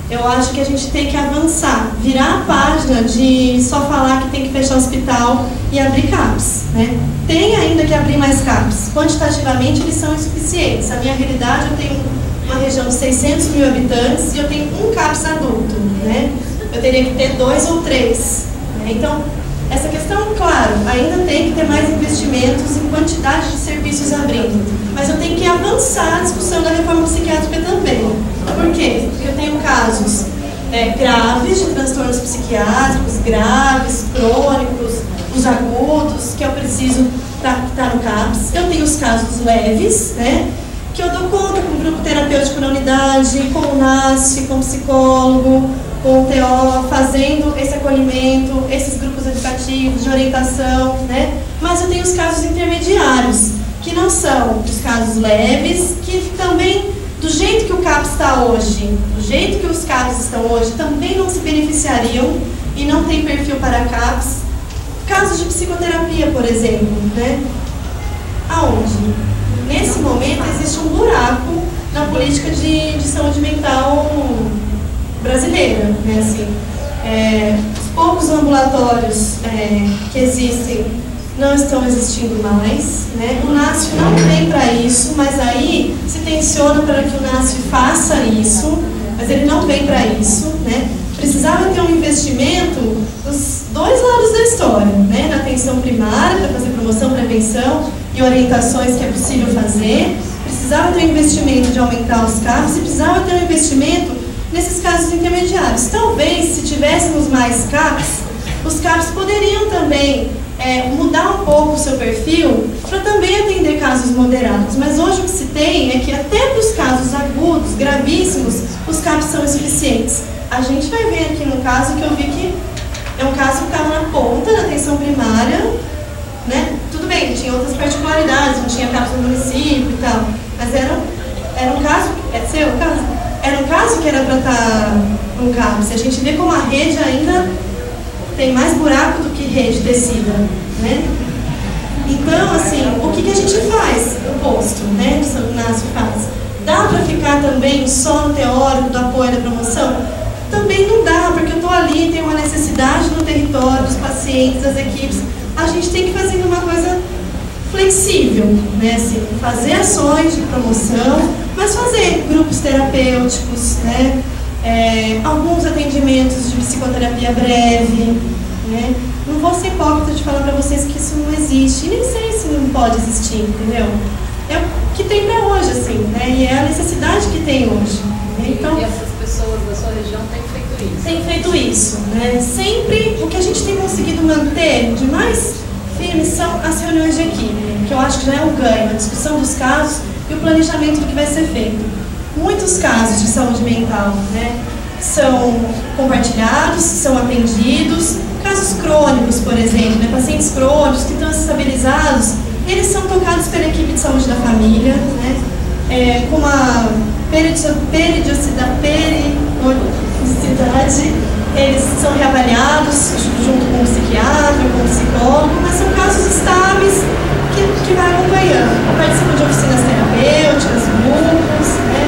Eu acho que a gente tem que avançar, virar a página de só falar que tem que fechar o hospital e abrir CAPS, né? Tem ainda que abrir mais CAPS. Quantitativamente, eles são insuficientes. A minha realidade, eu tenho uma região de 600 mil habitantes e eu tenho um CAPS adulto, né? Eu teria que ter 2 ou 3. Né? Então, essa questão, claro, ainda tem que ter mais investimentos em quantidade de serviços abrindo. Mas eu tenho que avançar a discussão da reforma psiquiátrica também. Por quê? Porque eu tenho casos graves de transtornos psiquiátricos, graves, crônicos, os agudos, que eu preciso estar no CAPS. Eu tenho os casos leves, né, que eu dou conta com o grupo terapêutico na unidade, com o NASF, com o psicólogo, com o TO, fazendo esse acolhimento, esses grupos educativos de orientação, né? Mas eu tenho os casos intermediários, que não são os casos leves, que também, do jeito que o CAPS está hoje, do jeito que os CAPS estão hoje, também não se beneficiariam e não tem perfil para CAPS. Casos de psicoterapia, por exemplo, né? Aonde? Nesse momento existe um buraco na política de saúde mental brasileira, né? Assim, os poucos ambulatórios que existem não estão existindo mais, né? O NASF não vem para isso, mas aí se tensiona para que o NASF faça isso, mas ele não vem para isso, né? Precisava ter um investimento dos dois lados da história, né? Na atenção primária, para fazer promoção, prevenção e orientações que é possível fazer. Precisava ter um investimento de aumentar os CAPs e precisava ter um investimento nesses casos intermediários. Talvez, se tivéssemos mais CAPs, os CAPs poderiam também um pouco o seu perfil para também atender casos moderados. Mas hoje o que se tem é que até para os casos agudos, gravíssimos, os CAPs são insuficientes. A gente vai ver aqui no caso que eu vi que é um caso que estava na ponta da atenção primária, né? Tudo bem, tinha outras particularidades, não tinha CAPs no município e tal, mas era um caso, é seu o caso? Era um caso que era para estar no CAPs. A gente vê como a rede ainda tem mais buraco do que rede tecida, né? Então, assim, o que a gente faz? O posto, né? Que o Inácio faz. Dá para ficar também só no teórico do apoio da promoção? Também não dá, porque eu estou ali, tem uma necessidade no território, dos pacientes, das equipes. A gente tem que fazer uma coisa flexível, né? Assim, fazer ações de promoção, mas fazer grupos terapêuticos, né? Alguns atendimentos de psicoterapia breve, né? Não vou ser hipócrita de falar para vocês que isso não existe, e nem sei se não pode existir, entendeu? É o que tem para hoje, assim, né? E é a necessidade que tem hoje. Né? Então, e essas pessoas da sua região têm feito isso? Tem feito isso, né? Sempre o que a gente tem conseguido manter de mais firme são as reuniões de equipe, que eu acho que já é um ganho, a discussão dos casos e o planejamento do que vai ser feito. Muitos casos de saúde mental, né, são compartilhados, são atendidos. Casos crônicos, por exemplo, né, pacientes crônicos que estão estabilizados, eles são tocados pela equipe de saúde da família, né, com uma periodicidade, eles são reavaliados junto com o psiquiatra, com o psicólogo, mas são casos estáveis que vai acompanhando. Participam de oficinas terapêuticas, grupos, né?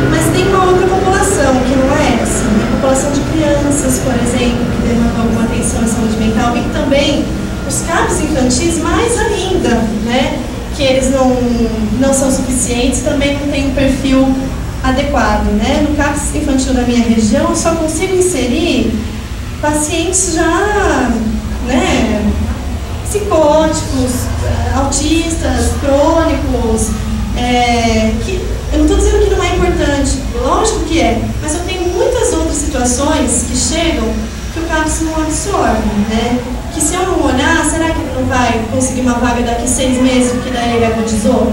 Mas tem uma outra população que não é essa, né? A população de crianças, por exemplo, que demandam alguma atenção em saúde mental, e também os CAPs infantis mais ainda, né? Que eles não são suficientes, também não têm um perfil adequado, né? No CAPs infantil da minha região, eu só consigo inserir pacientes já, né, psicóticos, autistas, crônicos, que eu não estou dizendo que não é importante, lógico que é, mas eu tenho muitas outras situações que chegam que o CAPs não absorve, né? Que se eu não olhar, será que ele não vai conseguir uma vaga daqui 6 meses, porque daí ele agudizou?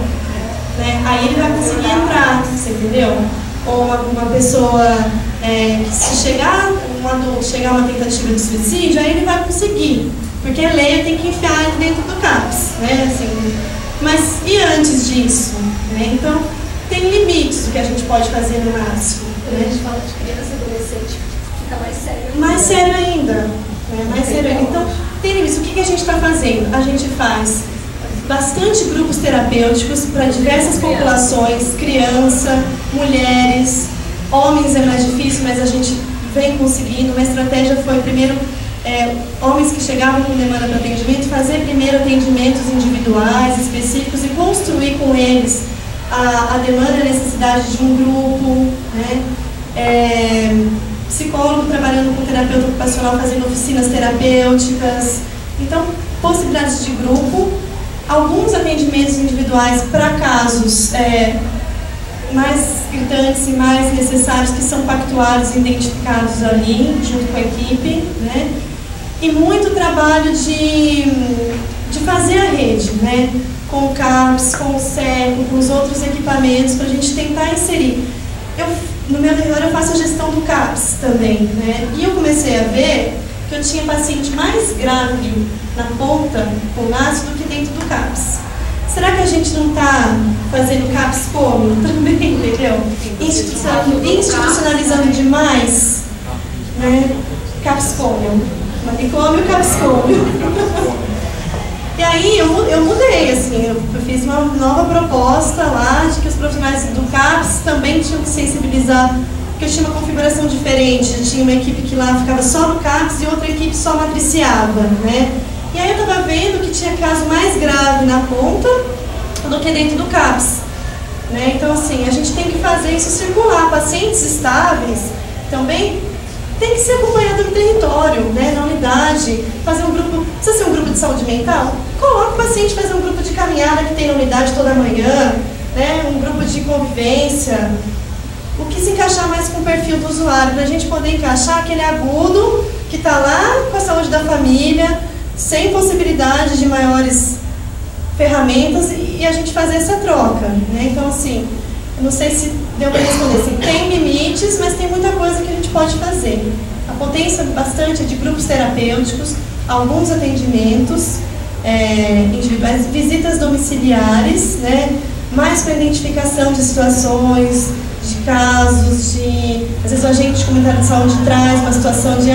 Né? Aí ele vai conseguir entrar, você entendeu? Ou uma pessoa, que se chegar um adulto, chegar uma tentativa de suicídio, aí ele vai conseguir, porque a lei tem que enfiar ele dentro do CAPs, né? Assim, mas e antes disso? Né? Então, tem limites do que a gente pode fazer no máximo. Quando a gente fala de criança e adolescente, fica mais sério. Mais sério ainda. Né? Mais sério ainda. Então, tem limites. O que a gente está fazendo? A gente faz bastante grupos terapêuticos para diversas populações, criança, mulheres, homens é mais difícil, mas a gente vem conseguindo. Uma estratégia foi primeiro homens que chegavam com demanda para atendimento, fazer primeiro atendimentos individuais, específicos e construir com eles a demanda e a necessidade de um grupo, né? Psicólogo trabalhando com terapeuta ocupacional, fazendo oficinas terapêuticas. Então, possibilidades de grupo, alguns atendimentos individuais para casos mais gritantes e mais necessários, que são pactuados e identificados ali, junto com a equipe, né? E muito trabalho de fazer a rede, né? Com o CAPS, com o SECO, com os outros equipamentos, para a gente tentar inserir. No meu território eu faço a gestão do CAPS também, né? E eu comecei a ver que eu tinha paciente mais grave na ponta, com o NASF, do que dentro do CAPS. Será que a gente não está fazendo CAPS como? Também, entendeu? Institucionalizando demais, né? CAPS como? Manicômio e CAPS como? E aí eu mudei, assim, eu fiz uma nova proposta lá de que os profissionais do CAPS também tinham que sensibilizar, porque eu tinha uma configuração diferente, eu tinha uma equipe que lá ficava só no CAPS e outra equipe só matriciava, né? E aí eu estava vendo que tinha caso mais grave na ponta do que dentro do CAPS, né? Então, assim, a gente tem que fazer isso circular. Pacientes estáveis também tem que ser acompanhado no território, né? Na unidade, fazer um grupo, precisa ser um grupo de saúde mental? Coloca o paciente fazer um grupo de caminhada que tem na unidade toda manhã, né? Um grupo de convivência, o que se encaixar mais com o perfil do usuário, para a gente poder encaixar aquele agudo que está lá com a saúde da família, sem possibilidade de maiores ferramentas e a gente fazer essa troca, né? Então, assim, eu não sei se deu para responder, assim, tem limites, mas tem muita coisa que a gente pode fazer. A potência bastante é de grupos terapêuticos, alguns atendimentos individuais, visitas domiciliares, né? Mais para identificação de situações, de casos, às vezes o agente de comunitário de saúde traz uma situação de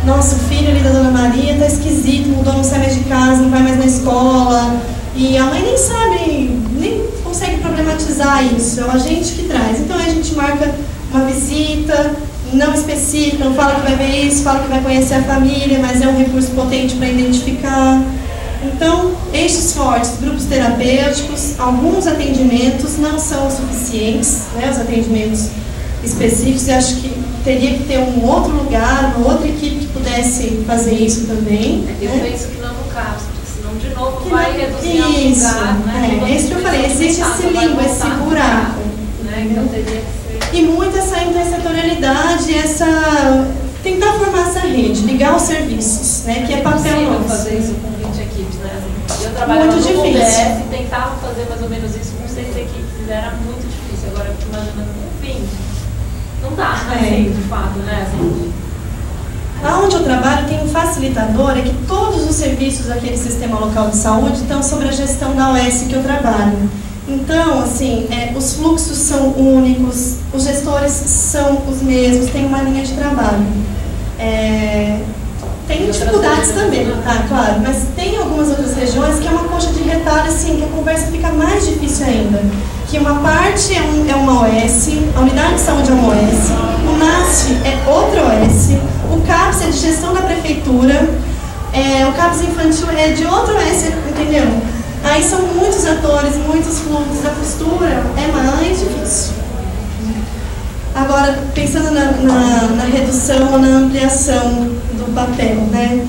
nossa, o filho ali da Dona Maria tá esquisito, mudou, não sai mais de casa, não vai mais na escola, e a mãe nem sabe, nem consegue problematizar isso, é o agente que traz. Então a gente marca uma visita não específica, não fala que vai ver isso, fala que vai conhecer a família, mas é um recurso potente para identificar. Então, eixos fortes, grupos terapêuticos, alguns atendimentos não são suficientes, né, os atendimentos específicos, e acho que teria que ter um outro lugar, uma outra equipe que pudesse fazer isso também. Eu penso que não no CAPS, porque senão de novo vai reduzir o lugar, né? É isso que eu falei, existe esse limbo, esse buraco. Né? Então teria que ser... E muito essa intersetorialidade, tentar formar essa rede, ligar os serviços, né? Que é papel nosso. Fazer isso com 20 equipes, né? Eu trabalhava no UBS e tentava fazer mais ou menos isso com 6 equipes, era muito difícil. Agora eu fico imaginando com 20. Não dá, né? De fato, né? Assim, Onde eu trabalho tem um facilitador, é que todos os serviços daquele sistema local de saúde estão sob a gestão da OS que eu trabalho. Então, assim, os fluxos são únicos, os gestores são os mesmos, tem uma linha de trabalho. Tem dificuldades também, tá, claro, mas tem algumas outras regiões que é uma coxa de retalho, assim, que a conversa fica mais difícil ainda. Que uma parte é uma OS, a unidade de saúde é uma OS, o NASF é outra OS, o CAPS é de gestão da prefeitura, o CAPS infantil é de outra OS, entendeu? Aí são muitos atores, muitos fluxos, a costura é mais difícil. Agora, pensando na redução ou na ampliação do papel, né?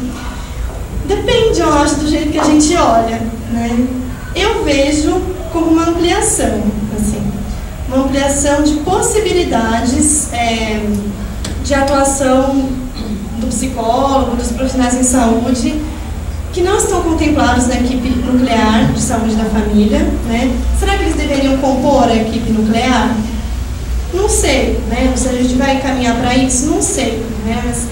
Depende, eu acho, do jeito que a gente olha, né? Eu vejo como uma ampliação, assim, uma ampliação de possibilidades de atuação do psicólogo, dos profissionais em saúde, que não estão contemplados na equipe nuclear de saúde da família, né? Será que eles deveriam compor a equipe nuclear? Não sei, né? Se a gente vai caminhar para isso, não sei, né? Mas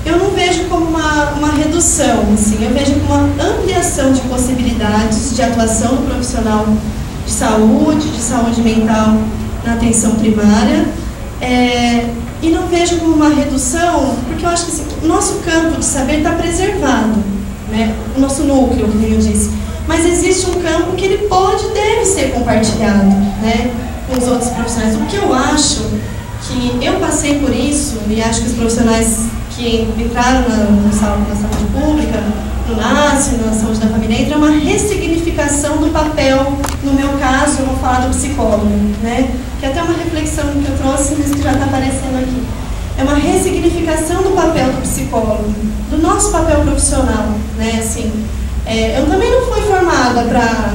eu não vejo como uma redução, assim, eu vejo como uma ampliação de possibilidades de atuação do profissional de saúde mental na atenção primária, e não vejo como uma redução, porque eu acho que assim, o nosso campo de saber está preservado, né? O nosso núcleo, como eu disse, mas existe um campo que ele pode e deve ser compartilhado, né, com os outros profissionais. O que eu acho que eu passei por isso, e acho que os profissionais que entraram na saúde pública, no NASF, na saúde da família, entra uma ressignificação do papel, no meu caso, eu vou falar do psicólogo, né? Que é até uma reflexão que eu trouxe, mas que já está aparecendo aqui. É uma ressignificação do papel do psicólogo, do nosso papel profissional, né? Assim, eu também não fui formada para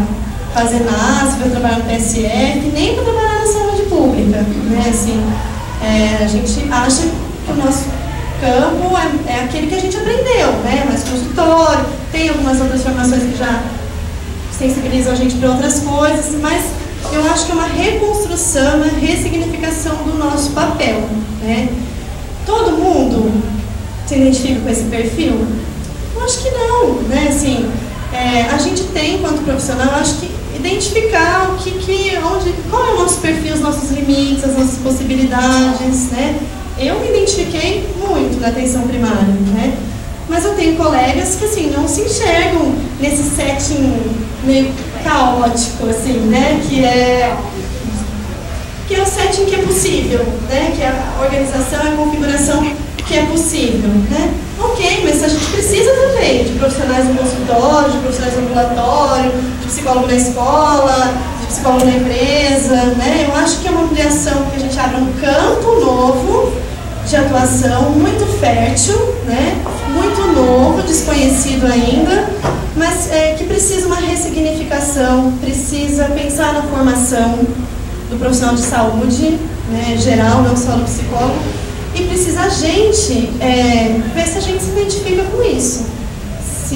fazer NASF, para trabalhar no PSF, nem para trabalhar na saúde pública, né? Assim, a gente acha que o nosso campo é aquele que a gente aprendeu, né? Mais consultório, tem algumas outras formações que já sensibilizam a gente para outras coisas, mas eu acho que é uma reconstrução, uma ressignificação do nosso papel, né? Todo mundo se identifica com esse perfil? Eu acho que não, né? Assim, a gente tem, enquanto profissional, eu acho que identificar qual é o nosso perfil, os nossos limites, as nossas possibilidades, né? Eu me identifiquei muito na atenção primária, né? Mas eu tenho colegas que, assim, não se enxergam nesse setting meio caótico, assim, né? Que é o setting que é possível, né? Que é a organização, a configuração que é possível, né? Ok, mas a gente precisa também de profissionais no consultório, de profissionais no ambulatório, de psicólogo na escola, de psicólogo na empresa, né? Eu acho que é uma ampliação que a gente abre um campo novo de atuação muito fértil, né? Muito novo, desconhecido ainda, mas que precisa uma ressignificação, precisa pensar na formação do profissional de saúde, né, geral, não só do psicólogo, e precisa a gente ver se a gente se identifica com isso,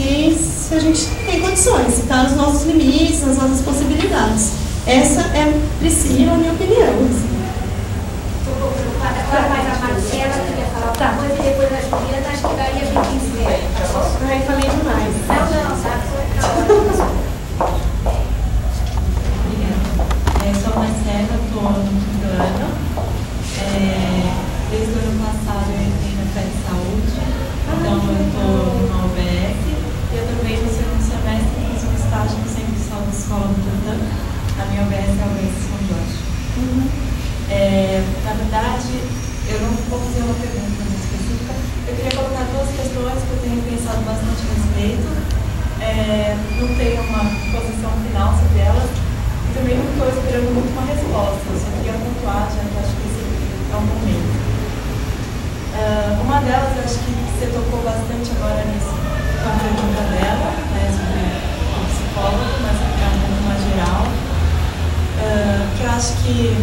se a gente tem condições, se está nos nossos limites, nas nossas possibilidades. Essa é, Priscila, a minha opinião. Estou preocupada agora, mas a Marcela queria falar outra coisa e depois a Juliana, acho que daí a gente encerra, tá bom? Ai, falei demais. Não, sabe? Eu sou a Marcela, estou no quinto ano. Desde o ano passado eu entrei na Fé de Saúde, então eu estou numa UBS e eu também no segundo semestre fiz um estágio no Centro de Saúde Escola do Tutã. A minha UBS é a UBS São Jorge. Na verdade, eu não vou fazer uma pergunta muito específica. Eu queria colocar duas questões que eu tenho pensado bastante a respeito. Não tenho uma posição final sobre elas e também não estou esperando muito uma resposta. Eu só queria pontuar, já que acho que esse é um momento. Uma delas, acho que você tocou bastante agora nisso, com a pergunta dela, né, sobre o psicólogo, mas é um pouco mais geral. Que eu acho que,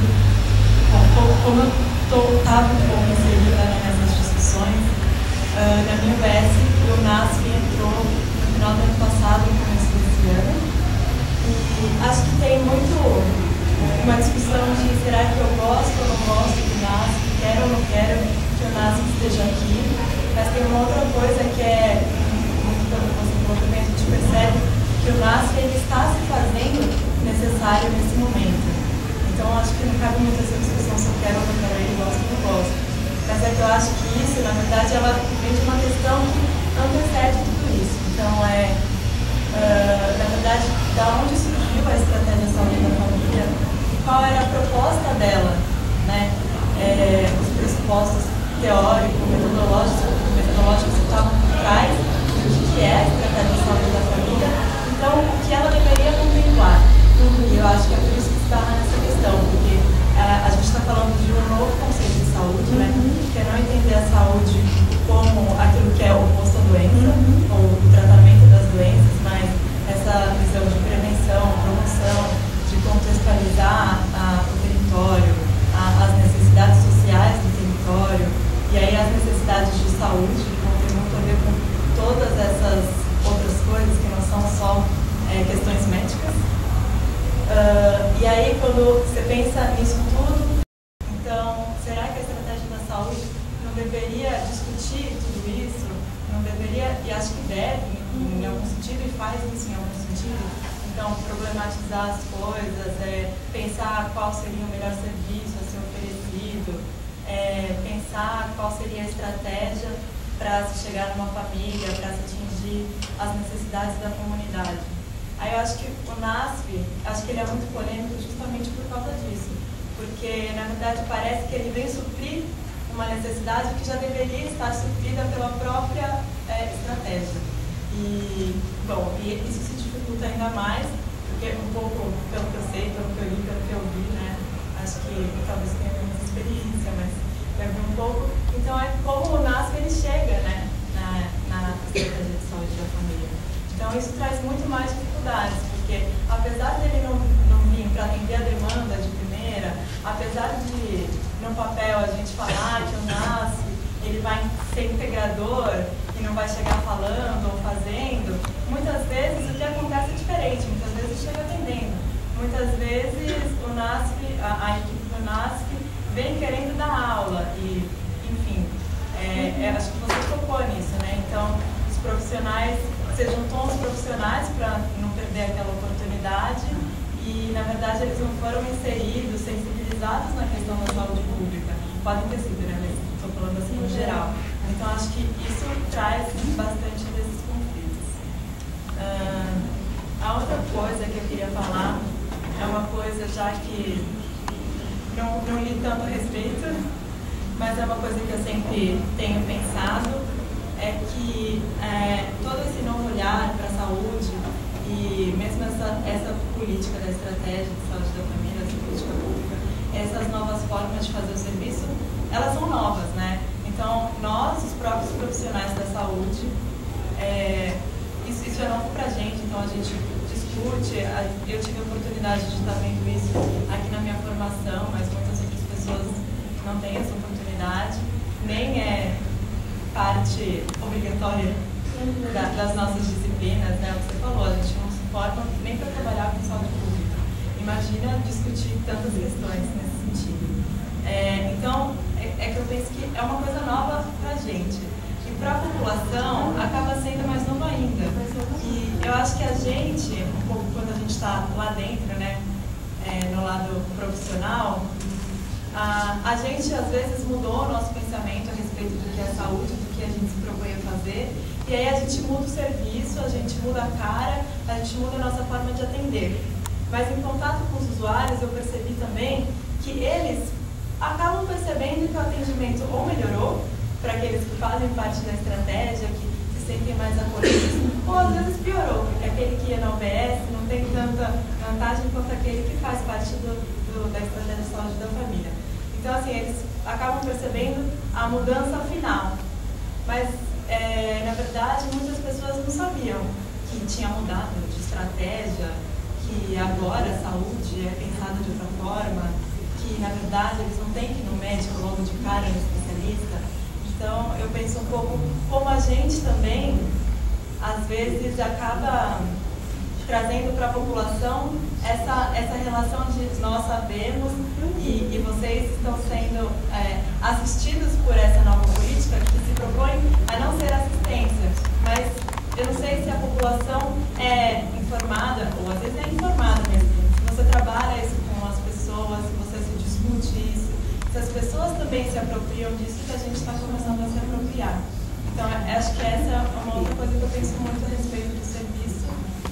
como eu estava um pouco inserida nessas discussões, na minha UBS, o NASF entrou no final do ano passado, no começo desse ano, e acho que tem muito uma discussão de será que eu gosto ou não gosto do NASF, quero ou não quero que o NASF esteja aqui, mas tem uma outra coisa que é, muito pelo que você falou também, a gente percebe que o NASF ele está se fazendo necessário nesse momento. Então, acho que não cabe muito essa discussão se eu quero ou não quero, ele gosta ou não gosta. Mas é que eu acho que isso, na verdade, ela vem de uma questão que antecede tudo isso. Então, na verdade, da onde surgiu a estratégia de saúde da família e qual era a proposta dela, né? Os pressupostos teóricos, metodológicos que estavam por trás do que é a estratégia de saúde da família. Então, o que ela deveria contemplar. E eu acho que é por isso que se esbarra nessa questão, porque a gente está falando de um novo conceito de saúde, né? Que é não entender a saúde como aquilo que é oposto à doença, ou o tratamento das doenças, mas essa visão de prevenção, promoção, de contextualizar o território, as necessidades sociais do território, e aí as necessidades de saúde, que vão ter muito a ver com todas essas outras coisas que não são só questões médicas. E aí, quando você pensa nisso tudo, então, será que a estratégia da saúde não deveria discutir tudo isso? Não deveria, e acho que deve, em algum sentido, e faz isso em algum sentido. Então, problematizar as coisas, pensar qual seria o melhor serviço a ser oferecido, pensar qual seria a estratégia para se chegar numa família, para se atingir as necessidades da comunidade. Aí eu acho que o NASF, acho que ele é muito polêmico justamente por causa disso, porque na verdade parece que ele vem suprir uma necessidade que já deveria estar suprida pela própria estratégia. E, bom, e isso se dificulta ainda mais, porque um pouco pelo que eu sei, pelo que eu li, pelo que eu vi, né, acho que talvez tenha menos experiência, mas eu vi um pouco. Então é como o NASF ele chega, né, na estratégia de saúde da família. Então isso traz muito mais dificuldades, porque apesar dele não vir para atender a demanda de primeira, apesar de no papel a gente falar que o NASF ele vai ser integrador e não vai chegar falando ou fazendo, muitas vezes o que acontece é diferente, muitas vezes chega atendendo, muitas vezes o NASF, a equipe do NASF vem querendo dar aula e, enfim, acho que você tocou nisso, né? Então os profissionais, você juntou os profissionais para não perder aquela oportunidade e, na verdade, eles não foram inseridos, sensibilizados na questão da saúde pública. Podem ter sido, né? Mas estou falando assim no geral. Então, acho que isso traz bastante desses conflitos. A outra coisa que eu queria falar é uma coisa já que não li tanto a respeito, mas é uma coisa que eu sempre tenho pensado, é que todo esse novo olhar para a saúde e mesmo essa política da estratégia de saúde da família, essa política pública, essas novas formas de fazer o serviço, elas são novas, né? Então, nós, os próprios profissionais da saúde, isso é novo para a gente, então a gente discute, eu tive a oportunidade de estar vendo isso aqui na minha formação, mas muitas outras pessoas não têm essa oportunidade, nem é parte obrigatória das nossas disciplinas, né? O que você falou, a gente não se forma nem para trabalhar com saúde pública. Imagina discutir tantas questões nesse sentido. Então, é que eu penso que é uma coisa nova para a gente. E para a população, acaba sendo mais nova ainda. E eu acho que a gente, um pouco quando a gente está lá dentro, né, no lado profissional, a gente às vezes mudou o nosso pensamento a respeito do que é saúde, do que a gente se propõe a fazer, e aí a gente muda o serviço, a gente muda a cara, a gente muda a nossa forma de atender. Mas em contato com os usuários, eu percebi também que eles acabam percebendo que o atendimento ou melhorou, para aqueles que fazem parte da estratégia, que se sentem mais acolhidos, ou às vezes piorou, porque aquele que ia na OBS não tem tanta vantagem quanto aquele que faz parte da estratégia de saúde da família. Então, assim, eles acabam percebendo a mudança final. Mas, na verdade, muitas pessoas não sabiam que tinha mudado de estratégia, que agora a saúde é pensada de outra forma, que, na verdade, eles não têm que ir no médico logo de cara, no especialista. Então, eu penso um pouco como a gente também, às vezes, acaba trazendo para a população essa relação de nós sabemos e vocês estão sendo assistidos por essa nova política que se propõe a não ser assistência. Mas eu não sei se a população é informada, ou às vezes é informada mesmo. Se você trabalha isso com as pessoas, se você se discute isso, se as pessoas também se apropriam disso que a gente está começando a se apropriar. Então, acho que essa é uma outra coisa que eu penso muito a respeito do serviço,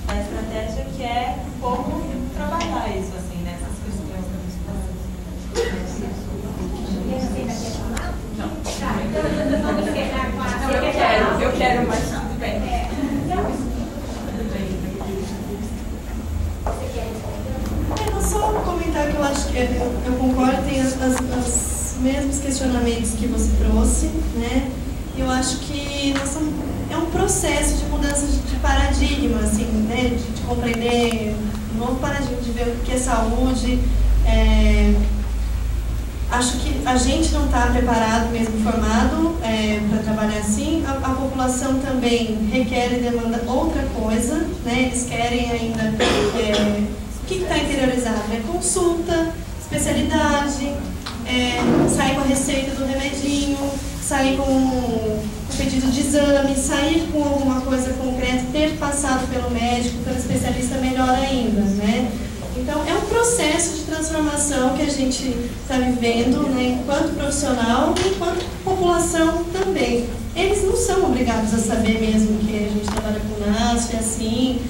da estratégia, que é como trabalhar isso, assim, nessas questões da musculação. Não. Vamos encerrar com a... Eu quero, mas tudo bem. Só um comentário que eu acho que eu concordo, tem os mesmos questionamentos que você trouxe, né? Eu acho que é um processo de mudança de paradigma, assim, né? De compreender um novo paradigma, de ver o que é saúde. Acho que a gente não está preparado, mesmo formado, para trabalhar assim. A população também requer e demanda outra coisa, né? Eles querem ainda... o que está interiorizado? Consulta, especialidade, sair com a receita do remedinho, sair com o pedido de exame, sair com alguma coisa concreta, ter passado pelo médico, pelo especialista, melhor ainda, né? Então, é um processo de transformação que a gente está vivendo, né, enquanto profissional e enquanto população também. Eles não são obrigados a saber mesmo que a gente trabalha com NASF, assim.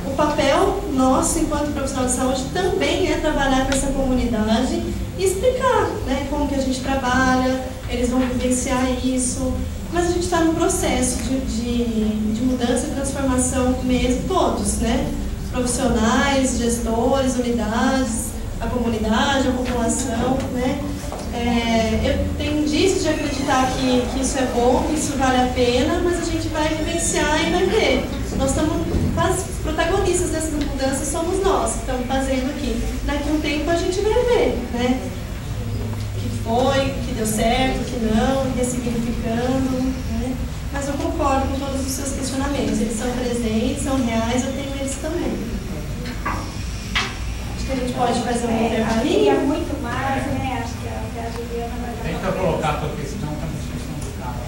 O papel nosso, enquanto profissional de saúde, também é trabalhar com essa comunidade e explicar, né, como que a gente trabalha, eles vão vivenciar isso. Mas a gente está num processo de mudança e transformação mesmo, todos, né? Profissionais, gestores, unidades, a comunidade, a população, né? Eu tenho indícios de acreditar que isso é bom, que isso vale a pena, mas a gente vai vivenciar e vai ver. Nós estamos, os protagonistas dessa mudança somos nós, que estamos fazendo aqui. Daqui a um tempo a gente vai ver, né? O que foi, o que deu certo, o que não, ressignificando, né? Mas eu concordo com todos os seus questionamentos. Eles são presentes, são reais, eu tenho eles também. Acho que a gente pode fazer uma intervalinha. Muito mais, né? Acho que a Juliana vai... Tenta colocar a tua questão para a discussão do carro.